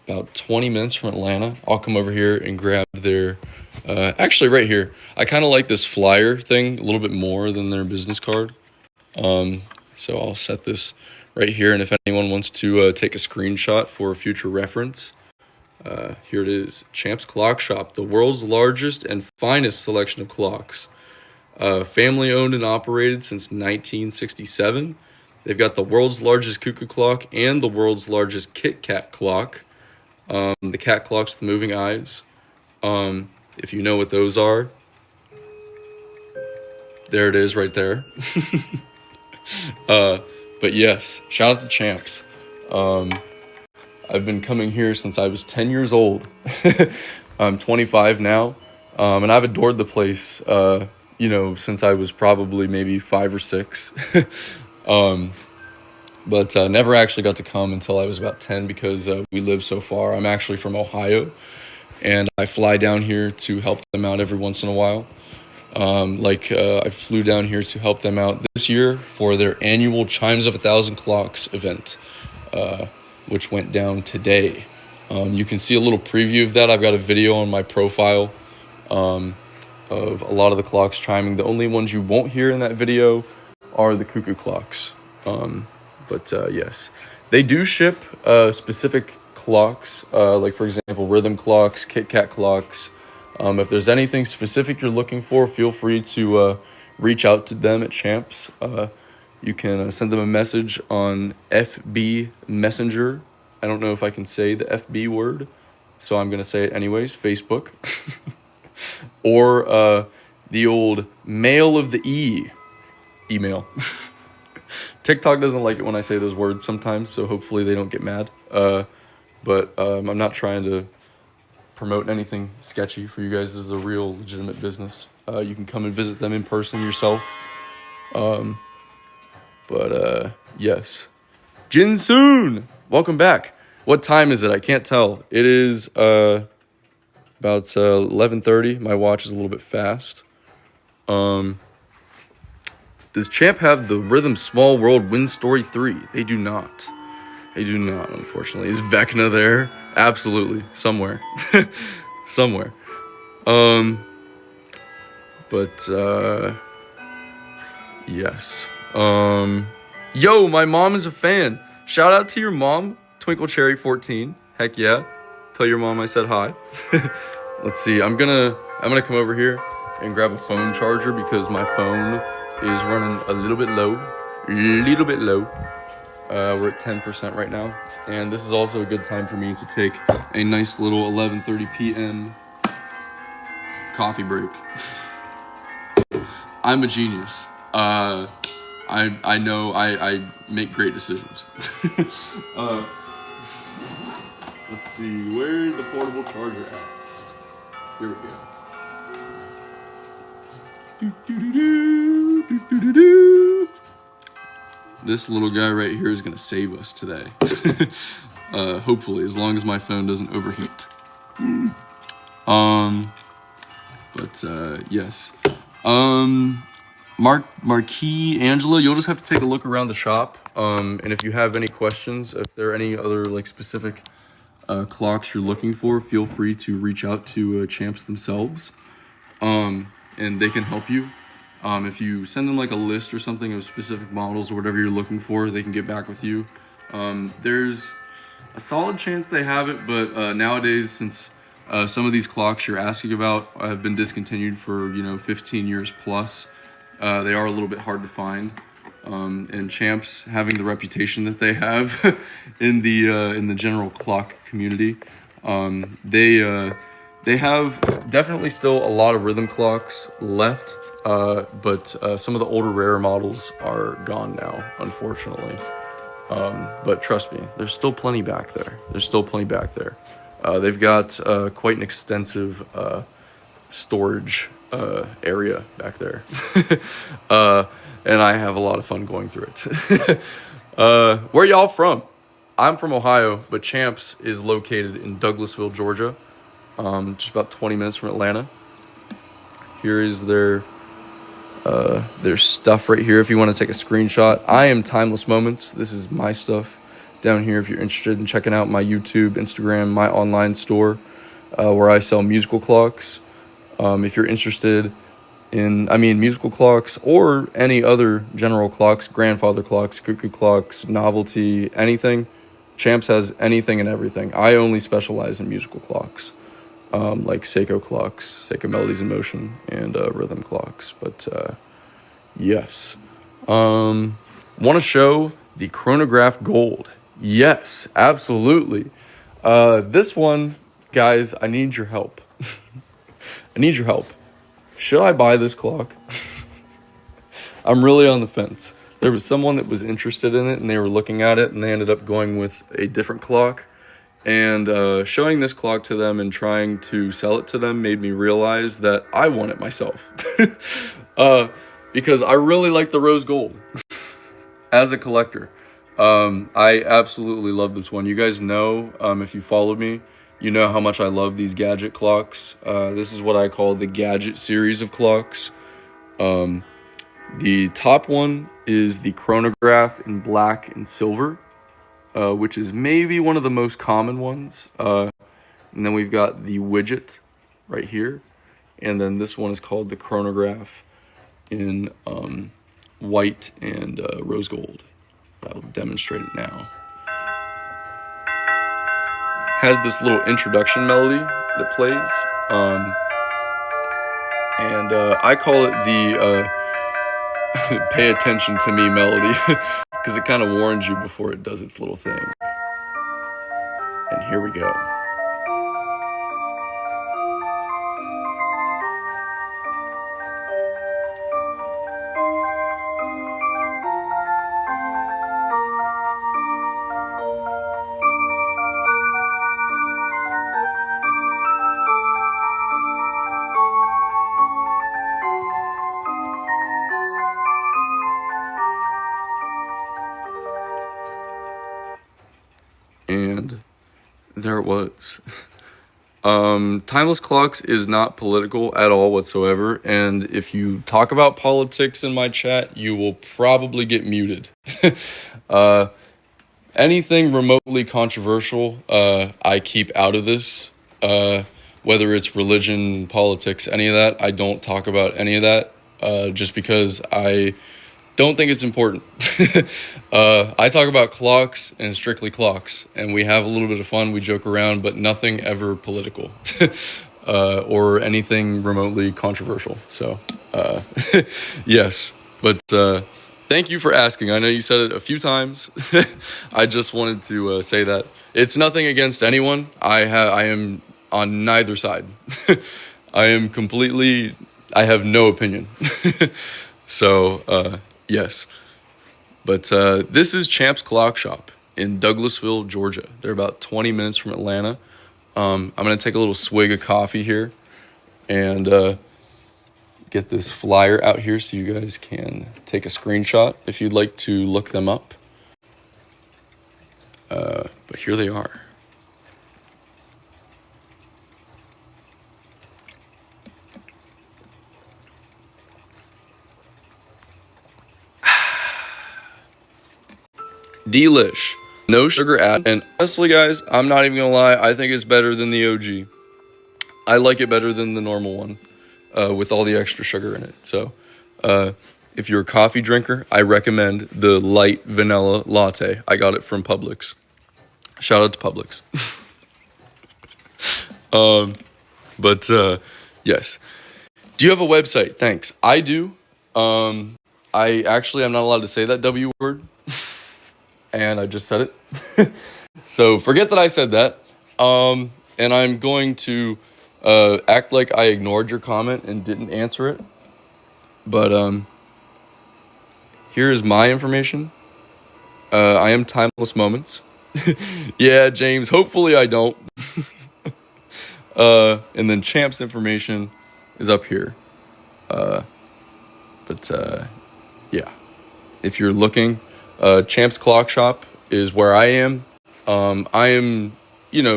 About 20 minutes from Atlanta. I'll come over here and grab their, actually right here. I kind of like this flyer thing a little bit more than their business card. So I'll set this right here, and if anyone wants to take a screenshot for future reference, here it is. Champs Clock Shop, the world's largest and finest selection of clocks. Family owned and operated since 1967. They've got the world's largest Cuckoo clock and the world's largest Kit Kat clock. The cat clocks with moving eyes. If you know what those are, there it is right there. But yes, shout out to Champs. I've been coming here since I was 10 years old. I'm 25 now, and I've adored the place, since I was probably maybe 5 or 6. But never actually got to come until I was about 10 because we live so far. I'm actually from Ohio, and I fly down here to help them out every once in a while. I flew down here to help them out this year for their annual Chimes of 1,000 Clocks event, which went down today. You can see a little preview of that. I've got a video on my profile of a lot of the clocks chiming. The only ones you won't hear in that video are the Cuckoo clocks. Yes, they do ship specific clocks, like for example, rhythm clocks, Kit Kat clocks. If there's anything specific you're looking for, feel free to reach out to them at Champs. You can send them a message on FB Messenger. I don't know if I can say the FB word, so I'm going to say it anyways, Facebook. Or the old mail of the email. TikTok doesn't like it when I say those words sometimes, so hopefully they don't get mad. But I'm not trying to promote anything sketchy for you guys. This is a real legitimate business. You can come and visit them in person yourself. Yes. Jinsoon! Welcome back. What time is it? I can't tell. It is about 11:30. My watch is a little bit fast. Does Champ have the Rhythm Small World Wind Story 3? They do not. They do not, unfortunately. Is Vecna there? Absolutely. Somewhere. Somewhere. Yes. Yo, my mom is a fan. Shout out to your mom, Twinkle Cherry 14. Heck yeah. Tell your mom I said hi. Let's see. I'm gonna come over here and grab a phone charger because my phone is running a little bit low. We're at 10% right now, and this is also a good time for me to take a nice little 11:30 p.m. coffee break. I'm a genius. I know I make great decisions. Let's see, where's the portable charger at? Here we go. This little guy right here is gonna save us today. Hopefully, as long as my phone doesn't overheat. Yes. Marquis, Angela, you'll just have to take a look around the shop. And if you have any questions, if there are any other specific clocks you're looking for, feel free to reach out to Champs themselves. And they can help you. If you send them a list or something of specific models or whatever you're looking for, they can get back with you. There's a solid chance they have it, but nowadays, since some of these clocks you're asking about have been discontinued for 15 years plus, they are a little bit hard to find. And Champs, having the reputation that they have in the general clock community, they have definitely still a lot of rhythm clocks left, but some of the older, rarer models are gone now, unfortunately. But trust me, there's still plenty back there. They've got quite an extensive storage area back there. And I have a lot of fun going through it. Where y'all from? I'm from Ohio, but Champs is located in Douglasville, Georgia. Just about 20 minutes from Atlanta. Here is their There's stuff right here if you want to take a screenshot. I am Timeless Moments. This is my stuff down here if you're interested in checking out my YouTube, Instagram, my online store, where I sell musical clocks. If you're interested in, musical clocks or any other general clocks, grandfather clocks, cuckoo clocks, novelty, anything, Champs has anything and everything. I only specialize in musical clocks, like Seiko clocks, Seiko Melodies in Motion, and rhythm clocks. But yes, want to show the Chronograph Gold. Yes, absolutely. This one, guys, I need your help. I need your help. Should I buy this clock? I'm really on the fence. There was someone that was interested in it, and they were looking at it, and they ended up going with a different clock. And showing this clock to them and trying to sell it to them made me realize that I want it myself. Because I really like the rose gold as a collector. I absolutely love this one. You guys know, if you followed me, you know how much I love these Gadget clocks. This is what I call the Gadget series of clocks. The top one is the Chronograph in black and silver, which is maybe one of the most common ones. And then we've got the Widget right here. And then this one is called the Chronograph in white and rose gold. I'll demonstrate it now. Has this little introduction melody that plays. And I call it the pay attention to me melody, because it kind of warns you before it does its little thing. And here we go. And there it was. Timeless Clocks is not political at all whatsoever, and if you talk about politics in my chat, you will probably get muted. Anything remotely controversial, I keep out of this. Whether it's religion, politics, any of that, I don't talk about any of that, just because I don't think it's important. I talk about clocks and strictly clocks, and we have a little bit of fun, we joke around, but nothing ever political or anything remotely controversial. So, yes, but thank you for asking. I know you said it a few times. I just wanted to say that. It's nothing against anyone. I am on neither side. I have no opinion. So, yes. But this is Champ's Clock Shop in Douglasville, Georgia. They're about 20 minutes from Atlanta. I'm going to take a little swig of coffee here and get this flyer out here so you guys can take a screenshot if you'd like to look them up. But here they are. Delish. No sugar added. And honestly, guys, I'm not even gonna lie, I think it's better than the OG. I like it better than the normal one, with all the extra sugar in it. So, if you're a coffee drinker, I recommend the light vanilla latte. I got it from Publix. Shout out to Publix. Yes. Do you have a website? Thanks. I do. I'm not allowed to say that W word. And I just said it. So forget that I said that. And I'm going to act like I ignored your comment and didn't answer it. But here is my information. I am Timeless Moments. Yeah, James, hopefully I don't. And then Champ's information is up here. Yeah. If you're looking, Champ's Clock Shop is where I am. I am,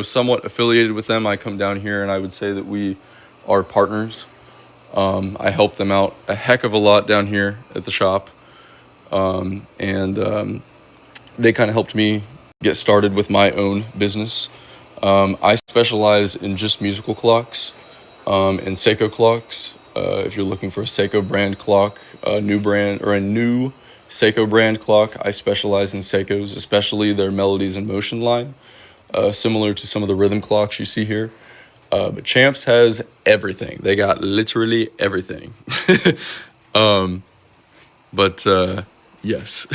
somewhat affiliated with them. I come down here and I would say that we are partners. I help them out a heck of a lot down here at the shop. And they kind of helped me get started with my own business. I specialize in just musical clocks and Seiko clocks. If you're looking for a Seiko brand clock, a new Seiko brand clock, I specialize in Seikos, especially their Melodies in Motion line, similar to some of the rhythm clocks you see here. But Champs has everything. They got literally everything. Yes.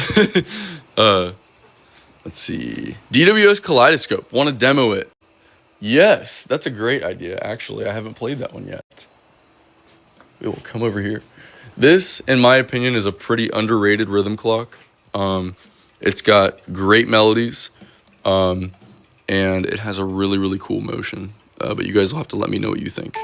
Let's see. DWS Kaleidoscope. Want to demo it? Yes, that's a great idea, actually. I haven't played that one yet. We will come over here. This, in my opinion, is a pretty underrated rhythm clock. It's got great melodies, and it has a really, really cool motion. But you guys will have to let me know what you think.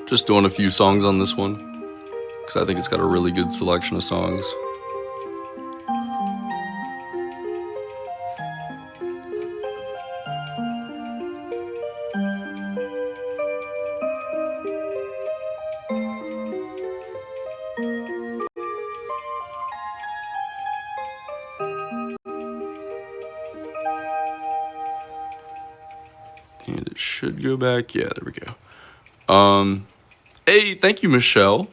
Just doing a few songs on this one, because I think it's got a really good selection of songs. And it should go back. Yeah, there we go. Hey, thank you, Michelle,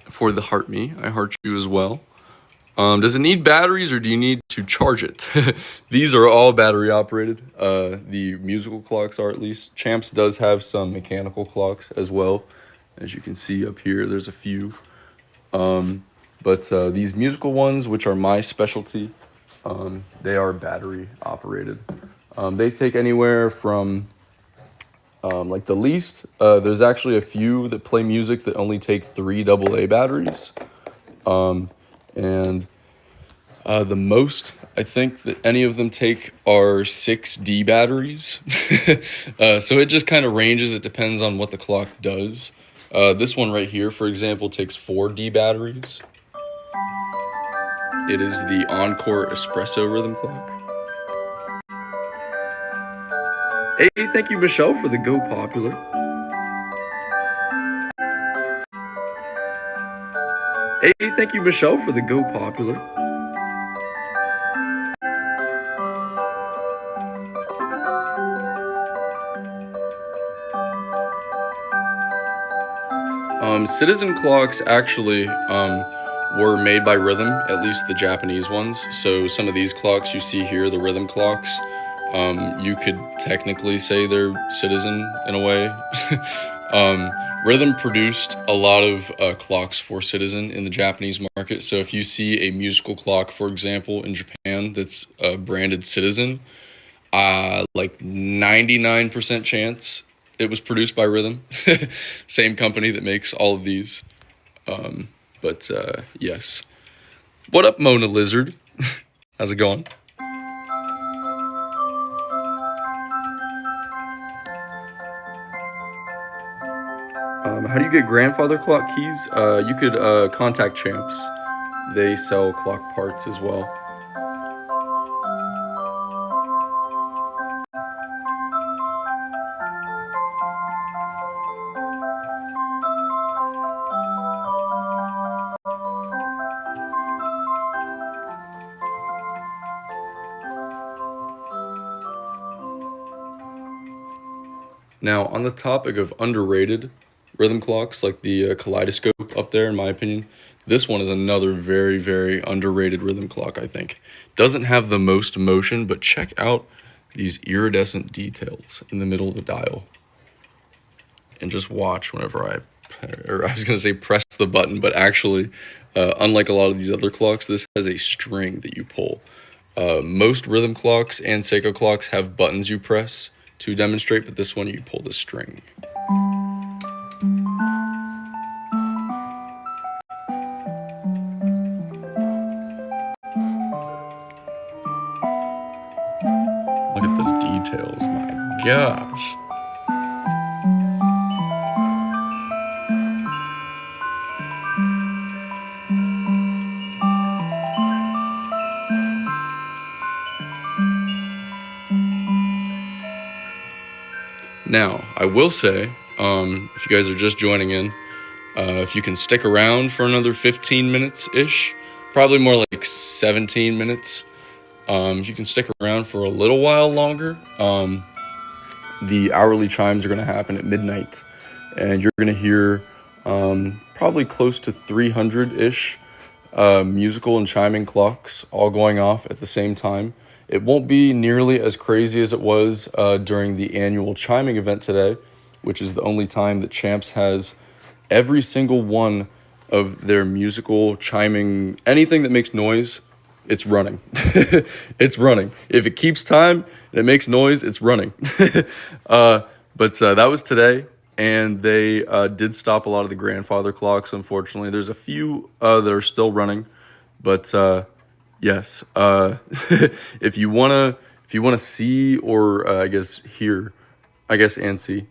for the heart me. I heart you as well. Does it need batteries or do you need to charge it? These are all battery operated. The musical clocks are, at least. Champs does have some mechanical clocks as well. As you can see up here, there's a few. But these musical ones, which are my specialty, they are battery operated. They take anywhere from like the least, there's actually a few that play music that only take 3 AA batteries. And the most I think that any of them take are 6D batteries. So it just kind of ranges. It depends on what the clock does. This one right here, for example, takes 4D batteries. It is the Encore Espresso rhythm clock. Hey, thank you, Michelle, for the Go Popular. Hey, thank you, Michelle, for the Go Popular. Citizen clocks actually were made by Rhythm, at least the Japanese ones. So some of these clocks you see here, the Rhythm clocks, you could technically say they're Citizen in a way. Rhythm produced a lot of clocks for Citizen in the Japanese market. So if you see a musical clock, for example, in Japan that's branded Citizen, like 99% chance it was produced by Rhythm. Same company that makes all of these. But yes. What up, Mona Lizard? How's it going? How do you get grandfather clock keys? You could contact Champs. They sell clock parts as well. Now, on the topic of underrated rhythm clocks, like the Kaleidoscope up there, in my opinion, this one is another very, very underrated rhythm clock, I think. Doesn't have the most motion, but check out these iridescent details in the middle of the dial. And just watch whenever I was going to say press the button, but actually, unlike a lot of these other clocks, this has a string that you pull. Most rhythm clocks and Seiko clocks have buttons you press to demonstrate, but this one you pull the string. Look at those details, my gosh. Now, I will say, if you guys are just joining in, if you can stick around for another 15 minutes-ish, probably more like 17 minutes, if you can stick around for a little while longer, the hourly chimes are going to happen at midnight, and you're going to hear probably close to 300-ish musical and chiming clocks all going off at the same time. It won't be nearly as crazy as it was during the annual chiming event today, which is the only time that Champs has every single one of their musical chiming, anything that makes noise, it's running. It's running. If it keeps time and it makes noise, it's running. But that was today, and they did stop a lot of the grandfather clocks, unfortunately. There's a few that are still running, but yes, if you wanna see, or I guess hear, and see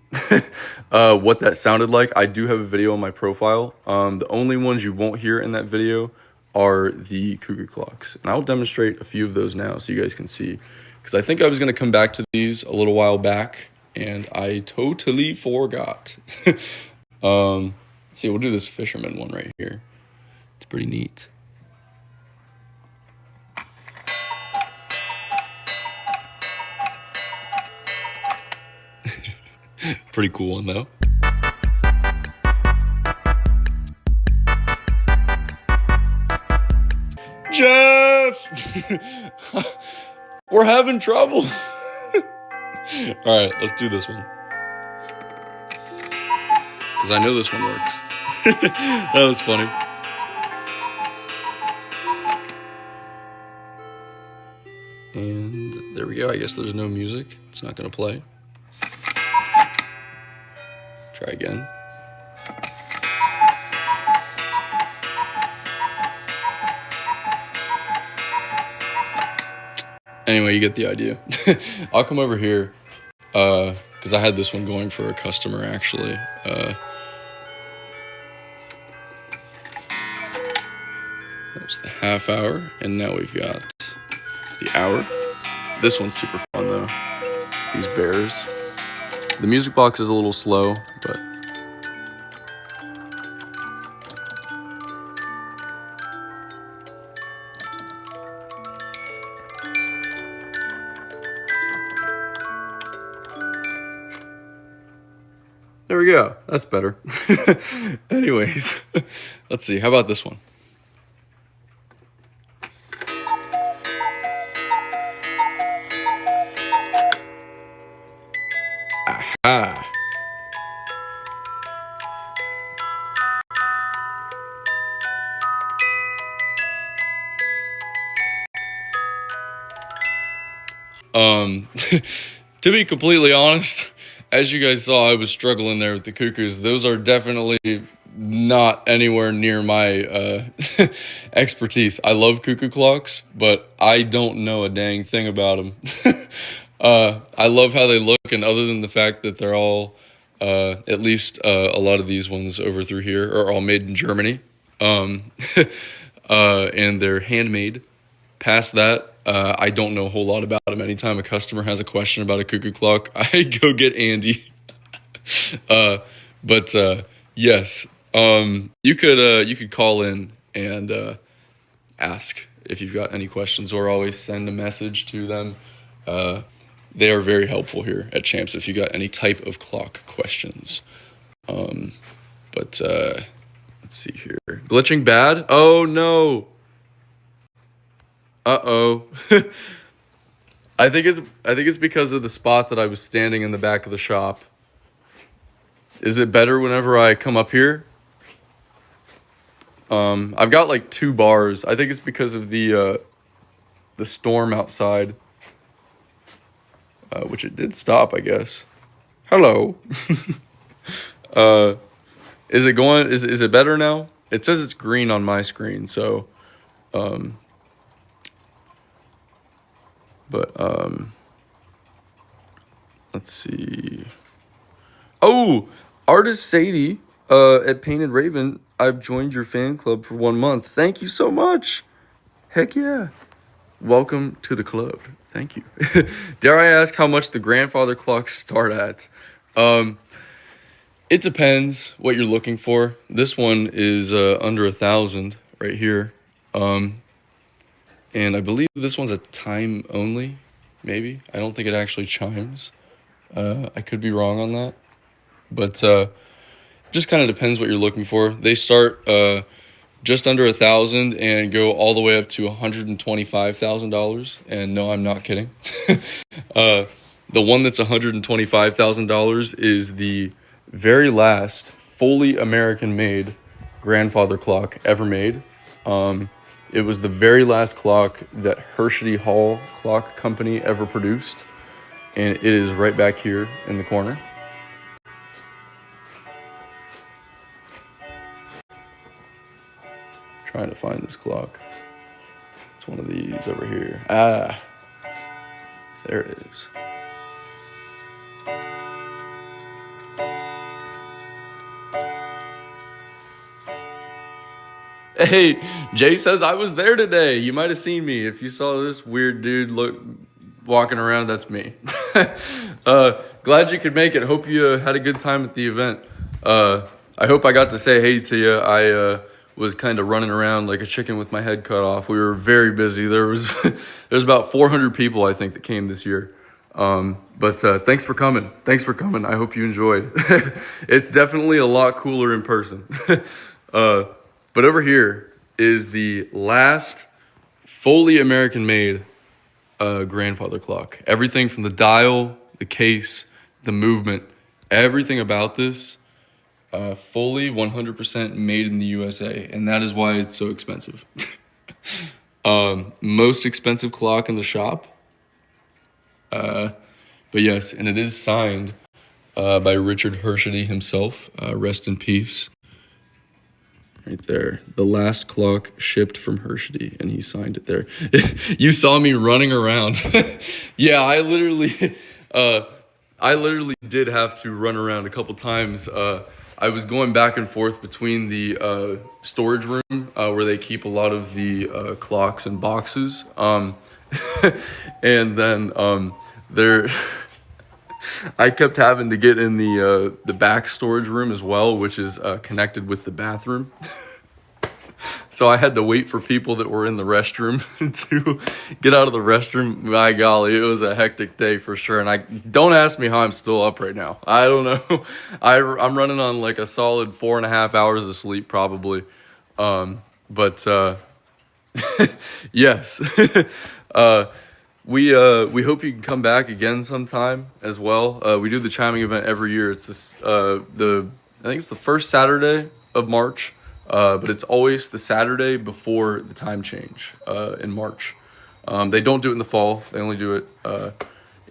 what that sounded like, I do have a video on my profile. The only ones you won't hear in that video are the Cuckoo clocks, and I'll demonstrate a few of those now so you guys can see, because I think I was gonna come back to these a little while back, and I totally forgot. Let's see, we'll do this fisherman one right here. It's pretty neat. Pretty cool one, though. Jeff! We're having trouble. All right, let's do this one. Because I know this one works. That was funny. And there we go. I guess there's no music. It's not going to play. Try again. Anyway, you get the idea. I'll come over here because I had this one going for a customer, actually. There's the half hour, and now we've got the hour. This one's super fun, though. These bears. The music box is a little slow, but there we go. That's better. Anyways, let's see. How about this one? Aha. To be completely honest, as you guys saw, I was struggling there with the Cuckoos. Those are definitely not anywhere near my expertise. I love Cuckoo clocks, but I don't know a dang thing about them. I love how they look, and other than the fact that they're all, at least a lot of these ones over through here, are all made in Germany, and they're handmade. Past that, I don't know a whole lot about them. Anytime a customer has a question about a Cuckoo clock, I go get Andy. But yes, you could call in and ask if you've got any questions, or always send a message to them. they are very helpful here at Champs if you got any type of clock questions. But let's see here. Glitching bad? Oh no. Uh-oh. I think it's because of the spot that I was standing in the back of the shop. Is it better whenever I come up here? I've got like 2 bars. I think it's because of the storm outside. Which it did stop, I guess. Hello. Is it going? Is it better now? It says it's green on my screen, so let's see. Oh, artist Sadie at Painted Raven, I've joined your fan club for 1 month. Thank you so much. Heck yeah. Welcome to the club. Thank you. Dare I ask how much the grandfather clocks start at? It depends what you're looking for. This one is under 1,000 right here. And I believe this one's a time only, maybe. I don't think it actually chimes. I could be wrong on that. But just kind of depends what you're looking for. They start just under 1,000 and go all the way up to $125,000. And no, I'm not kidding. The one that's $125,000 is the very last fully American-made grandfather clock ever made. It was the very last clock that Hershey Hall Clock Company ever produced. And it is right back here in the corner. Trying to find this clock. It's one of these over here. Ah, there it is. Hey, Jay says I was there today. You might have seen me. If you saw this weird dude walking around, that's me. Glad you could make it. Hope you had a good time at the event. I hope I got to say hey to you. I was kind of running around like a chicken with my head cut off. We were very busy. There's about 400 people, I think, that came this year. But thanks for coming. Thanks for coming. I hope you enjoyed. It's definitely a lot cooler in person. But over here is the last fully American-made grandfather clock. Everything from the dial, the case, the movement, everything about this, fully 100% made in the USA. And that is why it's so expensive. Most expensive clock in the shop. But yes, and it is signed by Richard Hershey himself. Rest in peace. Right there. The last clock shipped from Hershey, and he signed it there. You saw me running around. Yeah, I literally did have to run around a couple times. I was going back and forth between the storage room where they keep a lot of the clocks and boxes. And then there... I kept having to get in the back storage room as well, which is connected with the bathroom. So I had to wait for people that were in the restroom to get out of the restroom. My golly, it was a hectic day for sure. And don't ask me how I'm still up right now. I don't know. I'm running on like a solid 4.5 hours of sleep probably. But yes. We hope you can come back again sometime as well. We do the chiming event every year. It's this I think it's the first Saturday of March, but it's always the Saturday before the time change in March. They don't do it in the fall. They only do it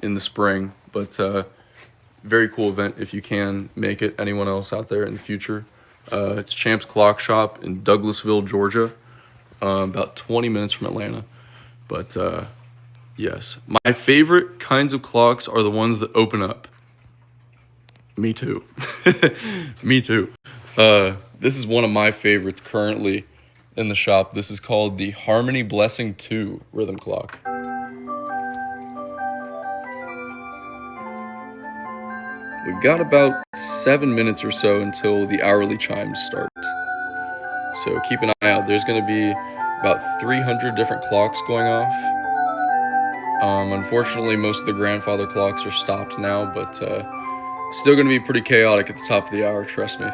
in the spring. But very cool event if you can make it. Anyone else out there in the future? It's Champs Clock Shop in Douglasville, Georgia, about 20 minutes from Atlanta. But yes, my favorite kinds of clocks are the ones that open up. Me too. Me too. This is one of my favorites currently in the shop. This is called the Harmony Blessing 2 rhythm clock. We've got about 7 minutes or so until the hourly chimes start. So keep an eye out. There's going to be about 300 different clocks going off. Unfortunately, most of the grandfather clocks are stopped now, but still going to be pretty chaotic at the top of the hour, trust me.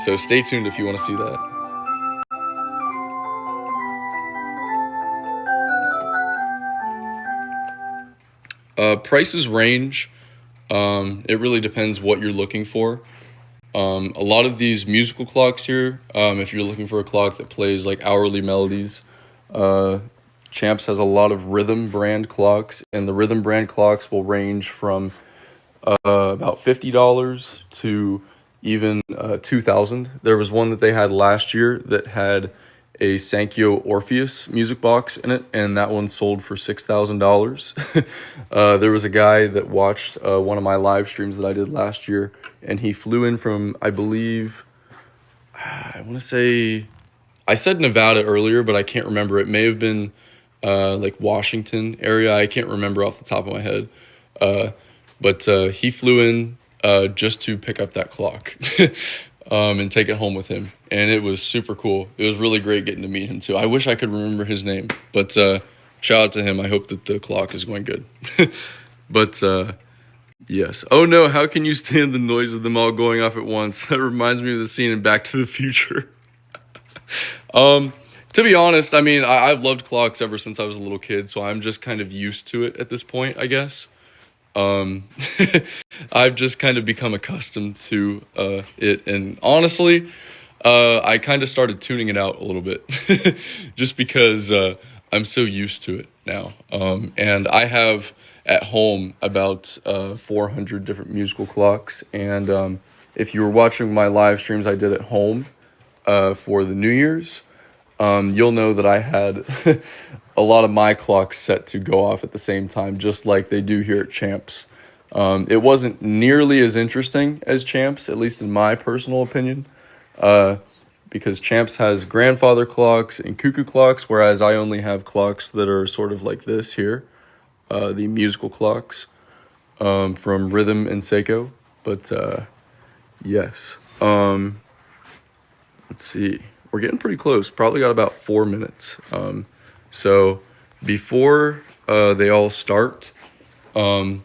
So stay tuned if you want to see that. Prices range. It really depends what you're looking for. A lot of these musical clocks here, if you're looking for a clock that plays like hourly melodies, Champs has a lot of rhythm brand clocks, and the rhythm brand clocks will range from about $50 to even $2,000. There was one that they had last year that had a Sankyo Orpheus music box in it, and that one sold for $6,000. There was a guy that watched one of my live streams that I did last year, and he flew in from, I believe, I want to say, I said Nevada earlier, but I can't remember. It may have been like Washington area. I can't remember off the top of my head. But he flew in just to pick up that clock and take it home with him. And it was super cool. It was really great getting to meet him too. I wish I could remember his name, but shout out to him. I hope that the clock is going good. But yes. Oh no, how can you stand the noise of them all going off at once? That reminds me of the scene in Back to the Future. To be honest, I mean, I've loved clocks ever since I was a little kid, so I'm just kind of used to it at this point, I guess. I've just kind of become accustomed to it, and honestly, I kind of started tuning it out a little bit, just because I'm so used to it now. And I have at home about 400 different musical clocks, and if you were watching my live streams I did at home for the New Year's, you'll know that I had a lot of my clocks set to go off at the same time, just like they do here at Champs. It wasn't nearly as interesting as Champs, at least in my personal opinion, because Champs has grandfather clocks and Cuckoo clocks, whereas I only have clocks that are sort of like this here, the musical clocks from Rhythm and Seiko. But yes, let's see. We're getting pretty close. Probably got about 4 minutes. So before they all start, oop.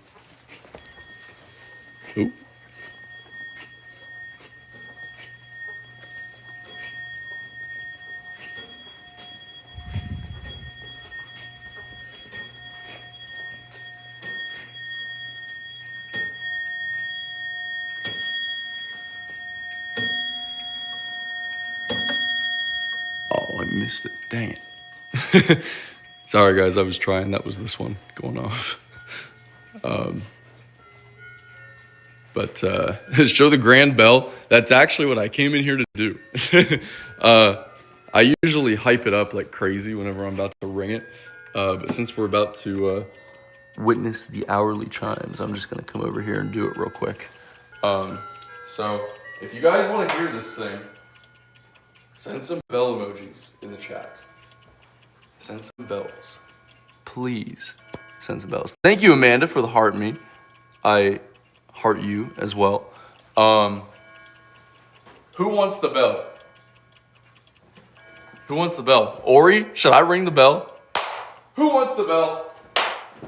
Oh, I missed it. Dang it. Sorry, guys. I was trying. That was this one going off. But show the grand bell. That's actually what I came in here to do. I usually hype it up like crazy whenever I'm about to ring it. But since we're about to witness the hourly chimes, I'm just going to come over here and do it real quick. So if you guys want to hear this thing, send some bell emojis in the chat. Send some bells. Please send some bells. Thank you, Amanda, for the heart me. I heart you as well. Who wants the bell? Who wants the bell? Ori, should I ring the bell? Who wants the bell?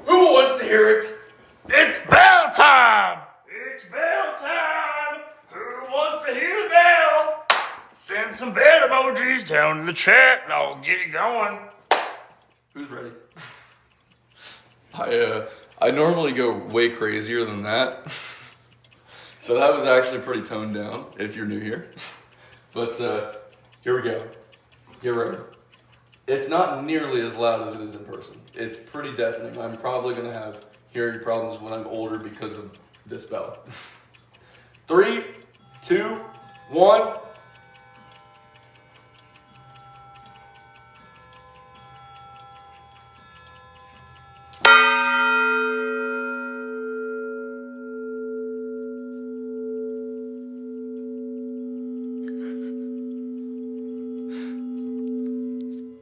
Who wants to hear it? It's bell time! It's bell time! Who wants to hear the bell? Send some bell emojis down in the chat and I'll get it going. Who's ready? I normally go way crazier than that. So that was actually pretty toned down if you're new here. But here we go. Get ready. It's not nearly as loud as it is in person. It's pretty deafening. I'm probably going to have hearing problems when I'm older because of this bell. 3, 2, 1.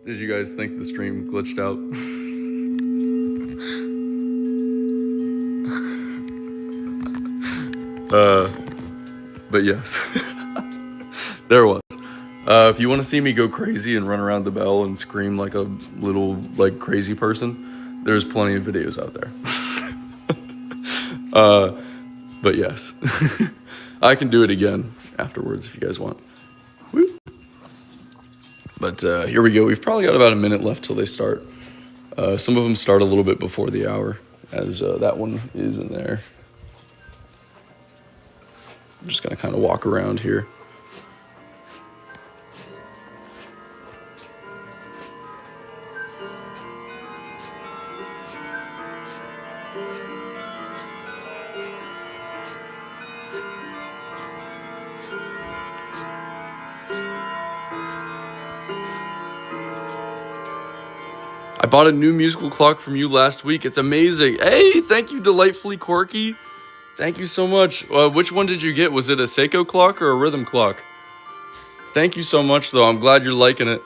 Did you guys think the stream glitched out? But yes, there it was. If you want to see me go crazy and run around the bell and scream like a little, like, crazy person, there's plenty of videos out there. But yes, I can do it again afterwards if you guys want. Woo. But here we go. We've probably got about a minute left till they start. Some of them start a little bit before the hour, as that one is in there. I'm just gonna kind of walk around here. I bought a new musical clock from you last week. It's amazing. Hey, thank you, Delightfully Quirky. Thank you so much. Which one did you get? Was it a Seiko clock or a rhythm clock? Thank you so much, though. I'm glad you're liking it.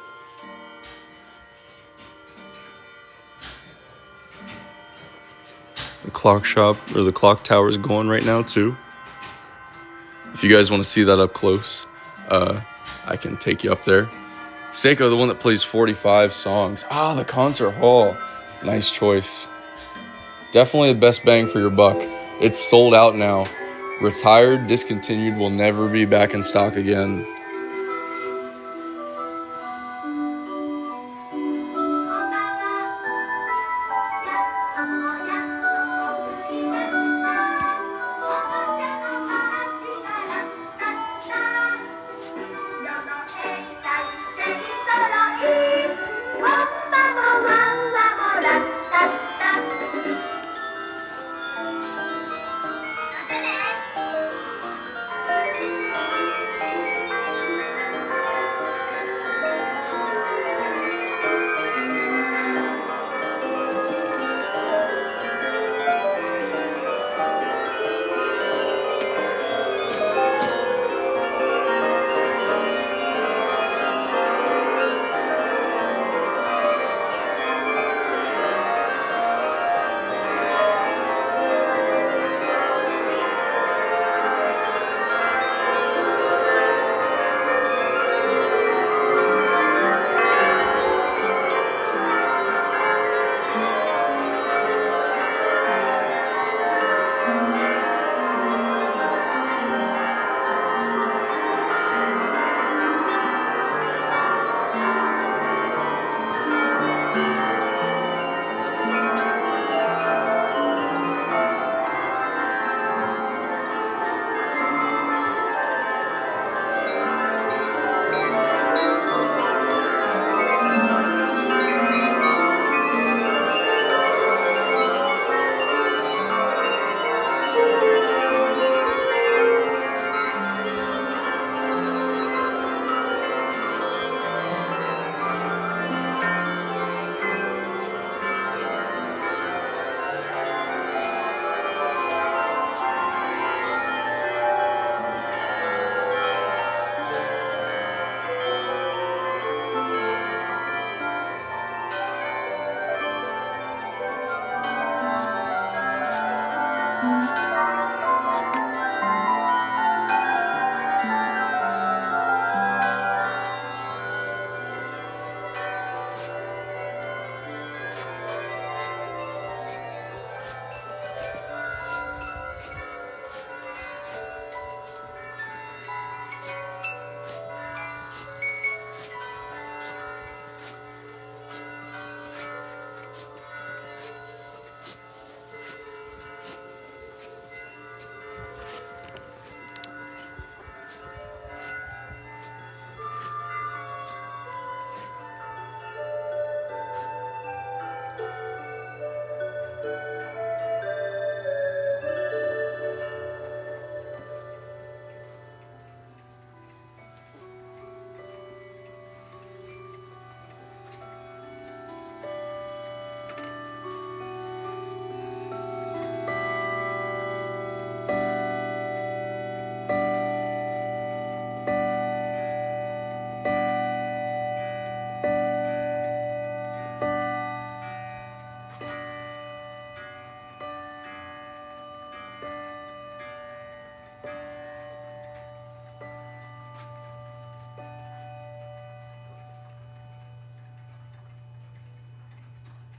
The clock shop, or the clock tower is going right now, too. If you guys want to see that up close, I can take you up there. Seiko, the one that plays 45 songs. Ah, the concert hall. Nice choice. Definitely the best bang for your buck. It's sold out now. Retired, discontinued, will never be back in stock again.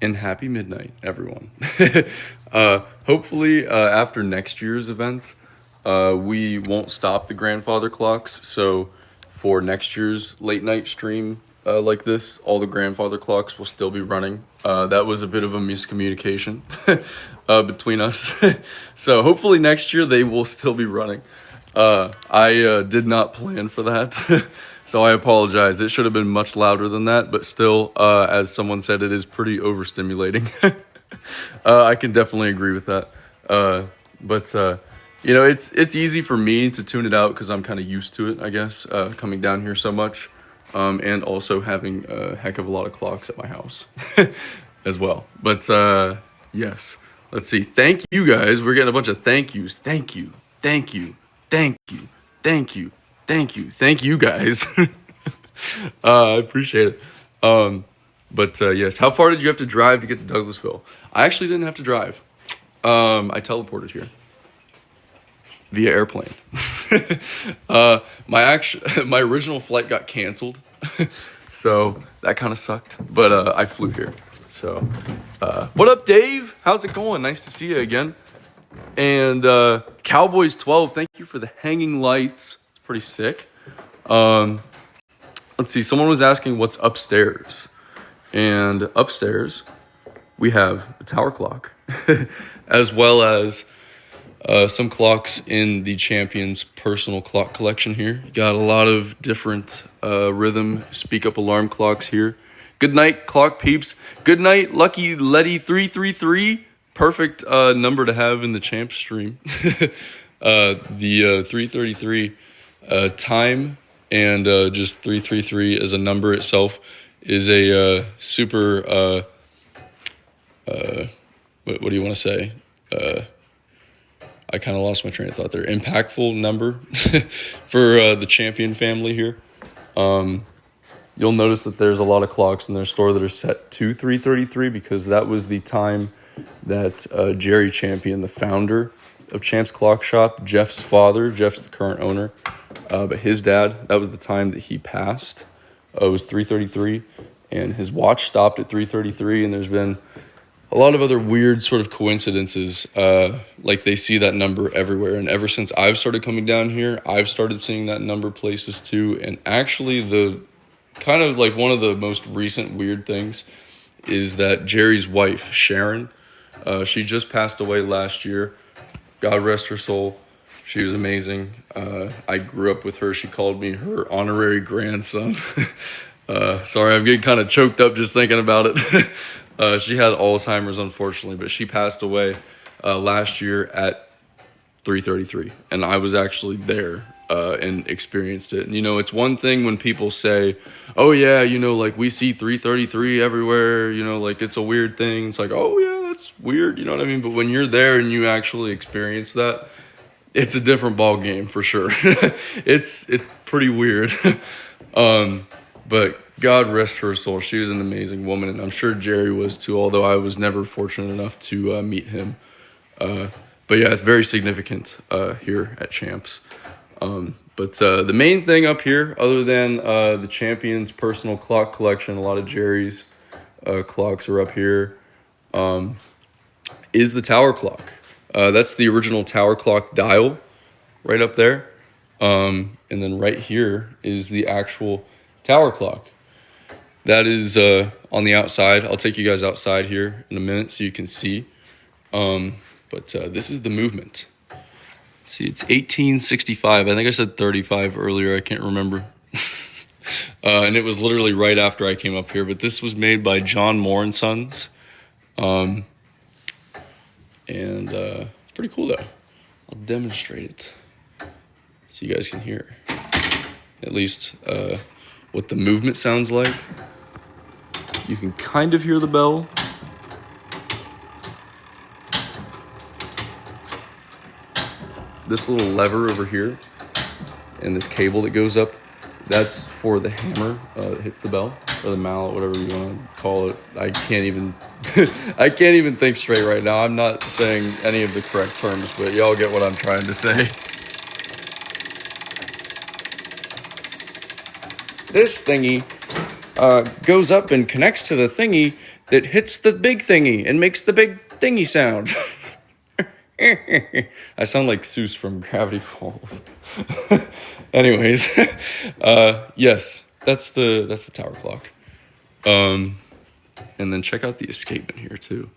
And happy midnight, everyone. Hopefully, after next year's event, we won't stop the grandfather clocks. So for next year's late night stream like this, all the grandfather clocks will still be running. That was a bit of a miscommunication between us. So hopefully next year they will still be running. I did not plan for that. So I apologize. It should have been much louder than that, but still, as someone said, it is pretty overstimulating. I can definitely agree with that. But you know, it's easy for me to tune it out because I'm kind of used to it, I guess, coming down here so much, and also having a heck of a lot of clocks at my house as well. But yes, let's see. Thank you guys. We're getting a bunch of thank yous. Thank you. Thank you. Thank you. Thank you. Thank you. Thank you guys. I appreciate it. But yes, how far did you have to drive to get to Douglasville? I actually didn't have to drive. I teleported here via airplane. My original flight got canceled, so that kind of sucked. But I flew here. So, what up, Dave? How's it going? Nice to see you again. And Cowboys 12, thank you for the hanging lights. It's pretty sick. Let's see. Someone was asking what's upstairs, and upstairs we have the tower clock, as well as some clocks in the champion's personal clock collection here. You got a lot of different rhythm speak up alarm clocks here. Good night, clock peeps. Good night, Lucky Letty 333. Perfect number to have in the champ stream. The 333 time and just 333 as a number itself is a super what do you want to say? I kind of lost my train of thought there. Impactful number for the champion family here. You'll notice that there's a lot of clocks in their store that are set to 333 because that was the time that Jerry Champion, the founder of Champs Clock Shop, Jeff's father, Jeff's the current owner, but his dad, that was the time that he passed. It was 333, and his watch stopped at 333, and there's been a lot of other weird sort of coincidences, like they see that number everywhere, and ever since I've started coming down here, I've started seeing that number places too, and actually the kind of like one of the most recent weird things is that Jerry's wife, Sharon, she just passed away last year. God rest her soul. She was amazing. I grew up with her. She called me her honorary grandson. Sorry, I'm getting kind of choked up just thinking about it. She had Alzheimer's, unfortunately, but she passed away last year at 3:33, and I was actually there and experienced it. And, you know, it's one thing when people say, oh, yeah, you know, like, we see 3:33 everywhere, you know, like, it's a weird thing. It's like, oh, yeah, that's weird, you know what I mean? But when you're there and you actually experience that, it's a different ball game for sure. It's pretty weird. But God rest her soul. She was an amazing woman, and I'm sure Jerry was too, although I was never fortunate enough to meet him. But yeah, it's very significant here at Champs. But the main thing up here, other than the champion's personal clock collection, a lot of Jerry's clocks are up here, is the tower clock. That's the original tower clock dial right up there. And then right here is the actual tower clock. That is on the outside. I'll take you guys outside here in a minute so you can see. But this is the movement. See, it's 1865. I think I said 35 earlier. I can't remember. And it was literally right after I came up here. But this was made by John Moore and Sons. And it's pretty cool, though. I'll demonstrate it so you guys can hear at least what the movement sounds like. You can kind of hear the bell. This little lever over here and this cable that goes up, that's for the hammer that hits the bell, or the mallet, whatever you want to call it. I can't even I can't even think straight right now. I'm not saying any of the correct terms, but y'all get what I'm trying to say. This thingy goes up and connects to the thingy that hits the big thingy and makes the big thingy sound. I sound like Seuss from Gravity Falls. Anyways, yes, that's the tower clock. And then check out the escapement here too.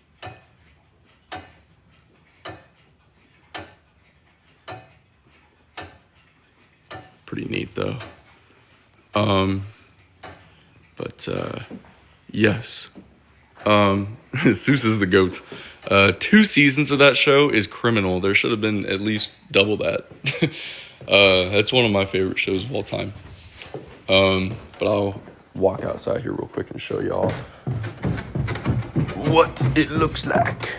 Pretty neat though. Yes. Seuss is the GOAT. 2 seasons of that show is criminal. There should have been at least double that. That's one of my favorite shows of all time. But I'll walk outside here real quick and show y'all what it looks like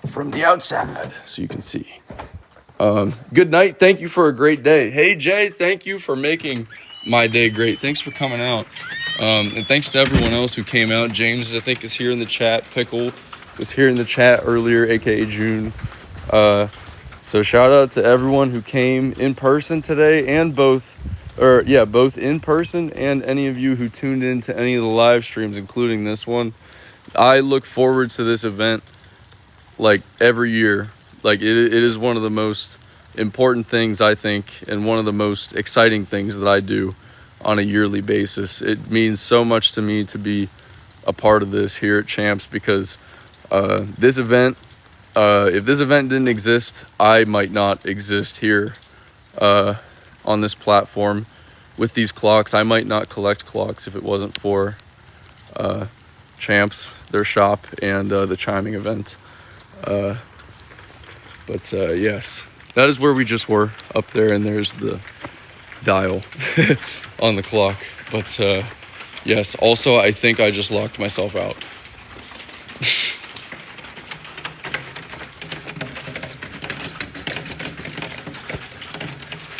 from the outside so you can see. Good night. Thank you for a great day. Hey, Jay, thank you for making my day great. Thanks for coming out. And thanks to everyone else who came out. James, I think, is here in the chat. Pickle was here in the chat earlier, aka June. So shout out to everyone who came in person today and both in person and any of you who tuned in to any of the live streams, including this one. I look forward to this event like every year. Like it is one of the most important things, I think, and one of the most exciting things that I do on a yearly basis. It means so much to me to be a part of this here at Champs because this event, if this event didn't exist, I might not exist here on this platform with these clocks. I might not collect clocks if it wasn't for Champs, their shop, and the Chiming event. But yes, that is where we just were, up there, and there's the dial on the clock. But yes, also I think I just locked myself out.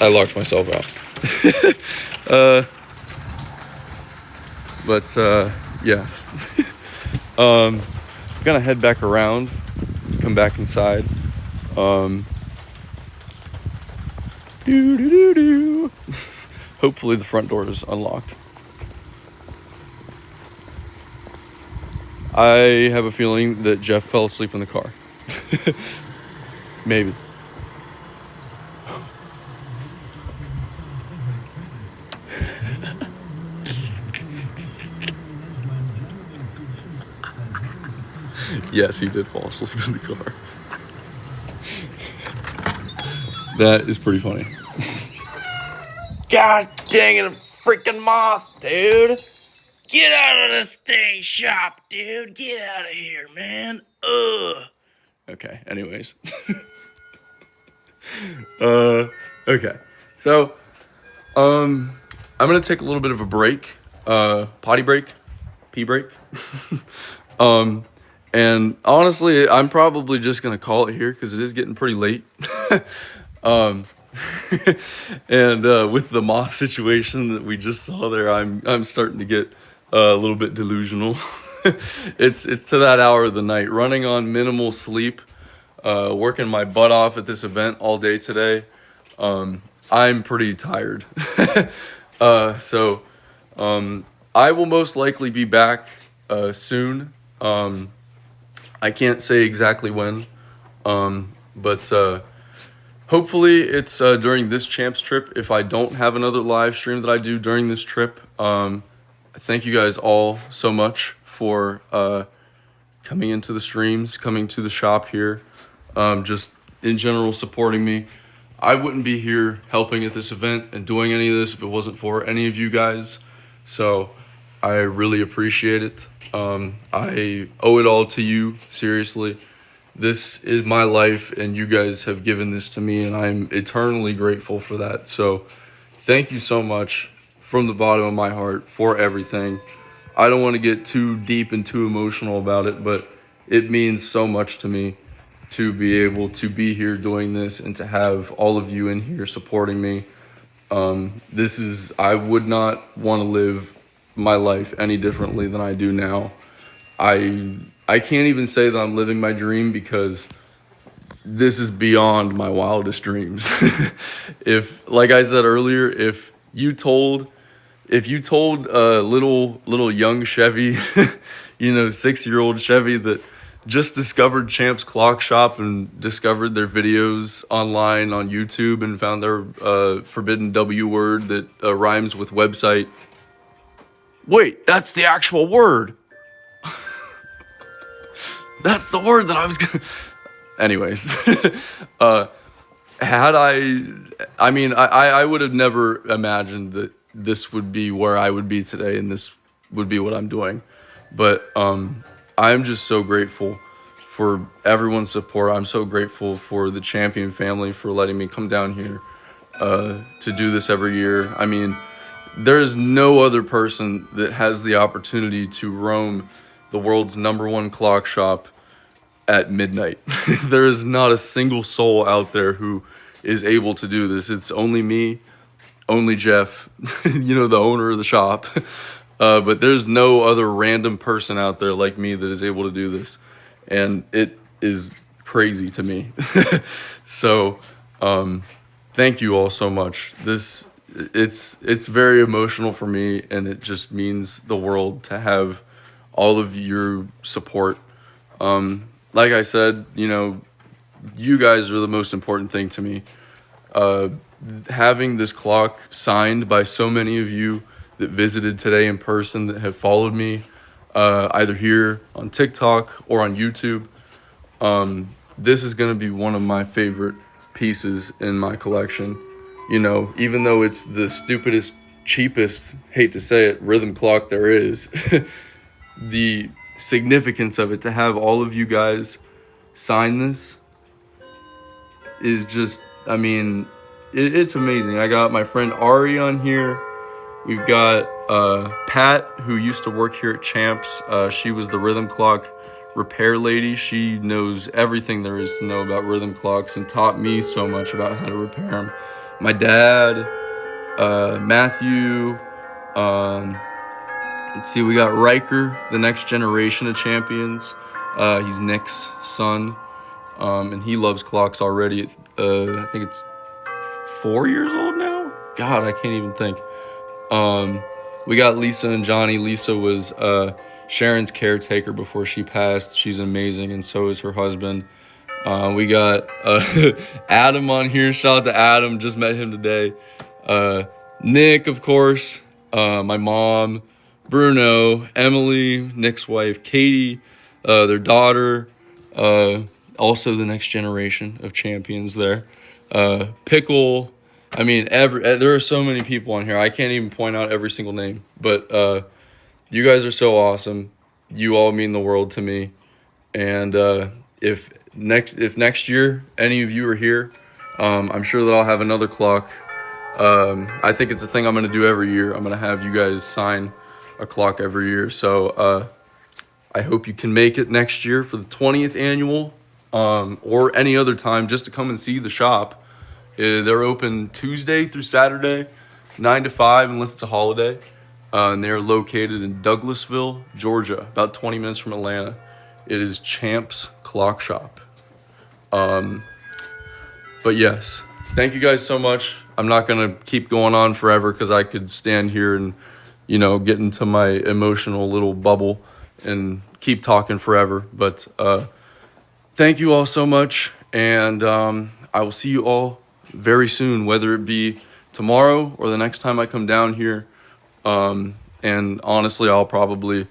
I locked myself out. But yes. I'm gonna head back around, come back inside. Hopefully the front door is unlocked. I have a feeling that Jeff fell asleep in the car. Maybe. Yes, he did fall asleep in the car. That is pretty funny. God dang it, a freaking moth, dude. Get out of this dang shop, dude. Get out of here, man. Ugh. Okay, anyways. Okay. So, I'm gonna take a little bit of a break. Potty break. Pee break. And honestly, I'm probably just gonna call it here because it is getting pretty late. And with the moth situation that we just saw there, I'm starting to get a little bit delusional. It's to that hour of the night, running on minimal sleep, working my butt off at this event all day today. I'm pretty tired. So I will most likely be back soon. I can't say exactly when, but hopefully it's during this Champs trip. If I don't have another live stream that I do during this trip, thank you guys all so much for coming into the streams, coming to the shop here, just in general supporting me. I wouldn't be here helping at this event and doing any of this if it wasn't for any of you guys. So I really appreciate it. I owe it all to you, seriously. This is my life, and you guys have given this to me, and I'm eternally grateful for that. So thank you so much from the bottom of my heart for everything. I don't want to get too deep and too emotional about it, but it means so much to me to be able to be here doing this and to have all of you in here supporting me. I would not want to live my life any differently than I do now. I can't even say that I'm living my dream because this is beyond my wildest dreams. If, like I said earlier, if you told little young Chevy, 6-year-old Chevy that just discovered Champs Clock Shop and discovered their videos online on YouTube and found their forbidden W word that rhymes with website. Wait, that's the actual word. That's the word that I was gonna... Anyways, I would have never imagined that this would be where I would be today and this would be what I'm doing. But I'm just so grateful for everyone's support. I'm so grateful for the Champion family for letting me come down here to do this every year. I mean, there is no other person that has the opportunity to roam the world's #1 clock shop at midnight. There is not a single soul out there who is able to do this. It's only me, only Jeff, the owner of the shop. But there's no other random person out there like me that is able to do this. And it is crazy to me. So, thank you all so much. It's very emotional for me, and it just means the world to have all of your support. Like I said, you guys are the most important thing to me. Having this clock signed by so many of you that visited today in person, that have followed me, either here on TikTok or on YouTube. This is going to be one of my favorite pieces in my collection. Even though it's the stupidest, cheapest, hate to say it, rhythm clock there is, the significance of it, to have all of you guys sign this is just, it's amazing. I got my friend Ari on here. We've got Pat, who used to work here at Champs. She was the rhythm clock repair lady. She knows everything there is to know about rhythm clocks and taught me so much about how to repair them. My dad, Matthew, let's see, we got Riker, the next generation of champions. He's Nick's son, and he loves clocks already. I think it's 4 years old now? God, I can't even think. We got Lisa and Johnny. Lisa was Sharon's caretaker before she passed. She's amazing, and so is her husband. We got Adam on here. Shout out to Adam. Just met him today. Nick, of course. My mom. Bruno. Emily. Nick's wife. Katie. Their daughter. Also the next generation of champions there. Pickle. There are so many people on here. I can't even point out every single name. But you guys are so awesome. You all mean the world to me. And if next year any of you are here, I'm sure that I'll have another clock. I think it's a thing I'm going to do every year. I'm going to have you guys sign a clock every year. So I hope you can make it next year for the 20th annual, or any other time, just to come and see the shop. They're open Tuesday through Saturday, 9 to 5, unless it's a holiday. And they're located in Douglasville, Georgia, about 20 minutes from Atlanta. It is Champs Clock Shop. But yes, thank you guys so much. I'm not going to keep going on forever because I could stand here and, get into my emotional little bubble and keep talking forever. But thank you all so much. And I will see you all very soon, whether it be tomorrow or the next time I come down here. And honestly, I'll probably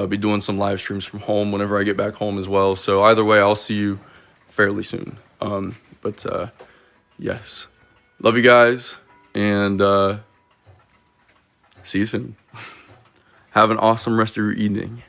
be doing some live streams from home whenever I get back home as well. So either way, I'll see you fairly soon. But yes, love you guys, and see you soon. Have an awesome rest of your evening.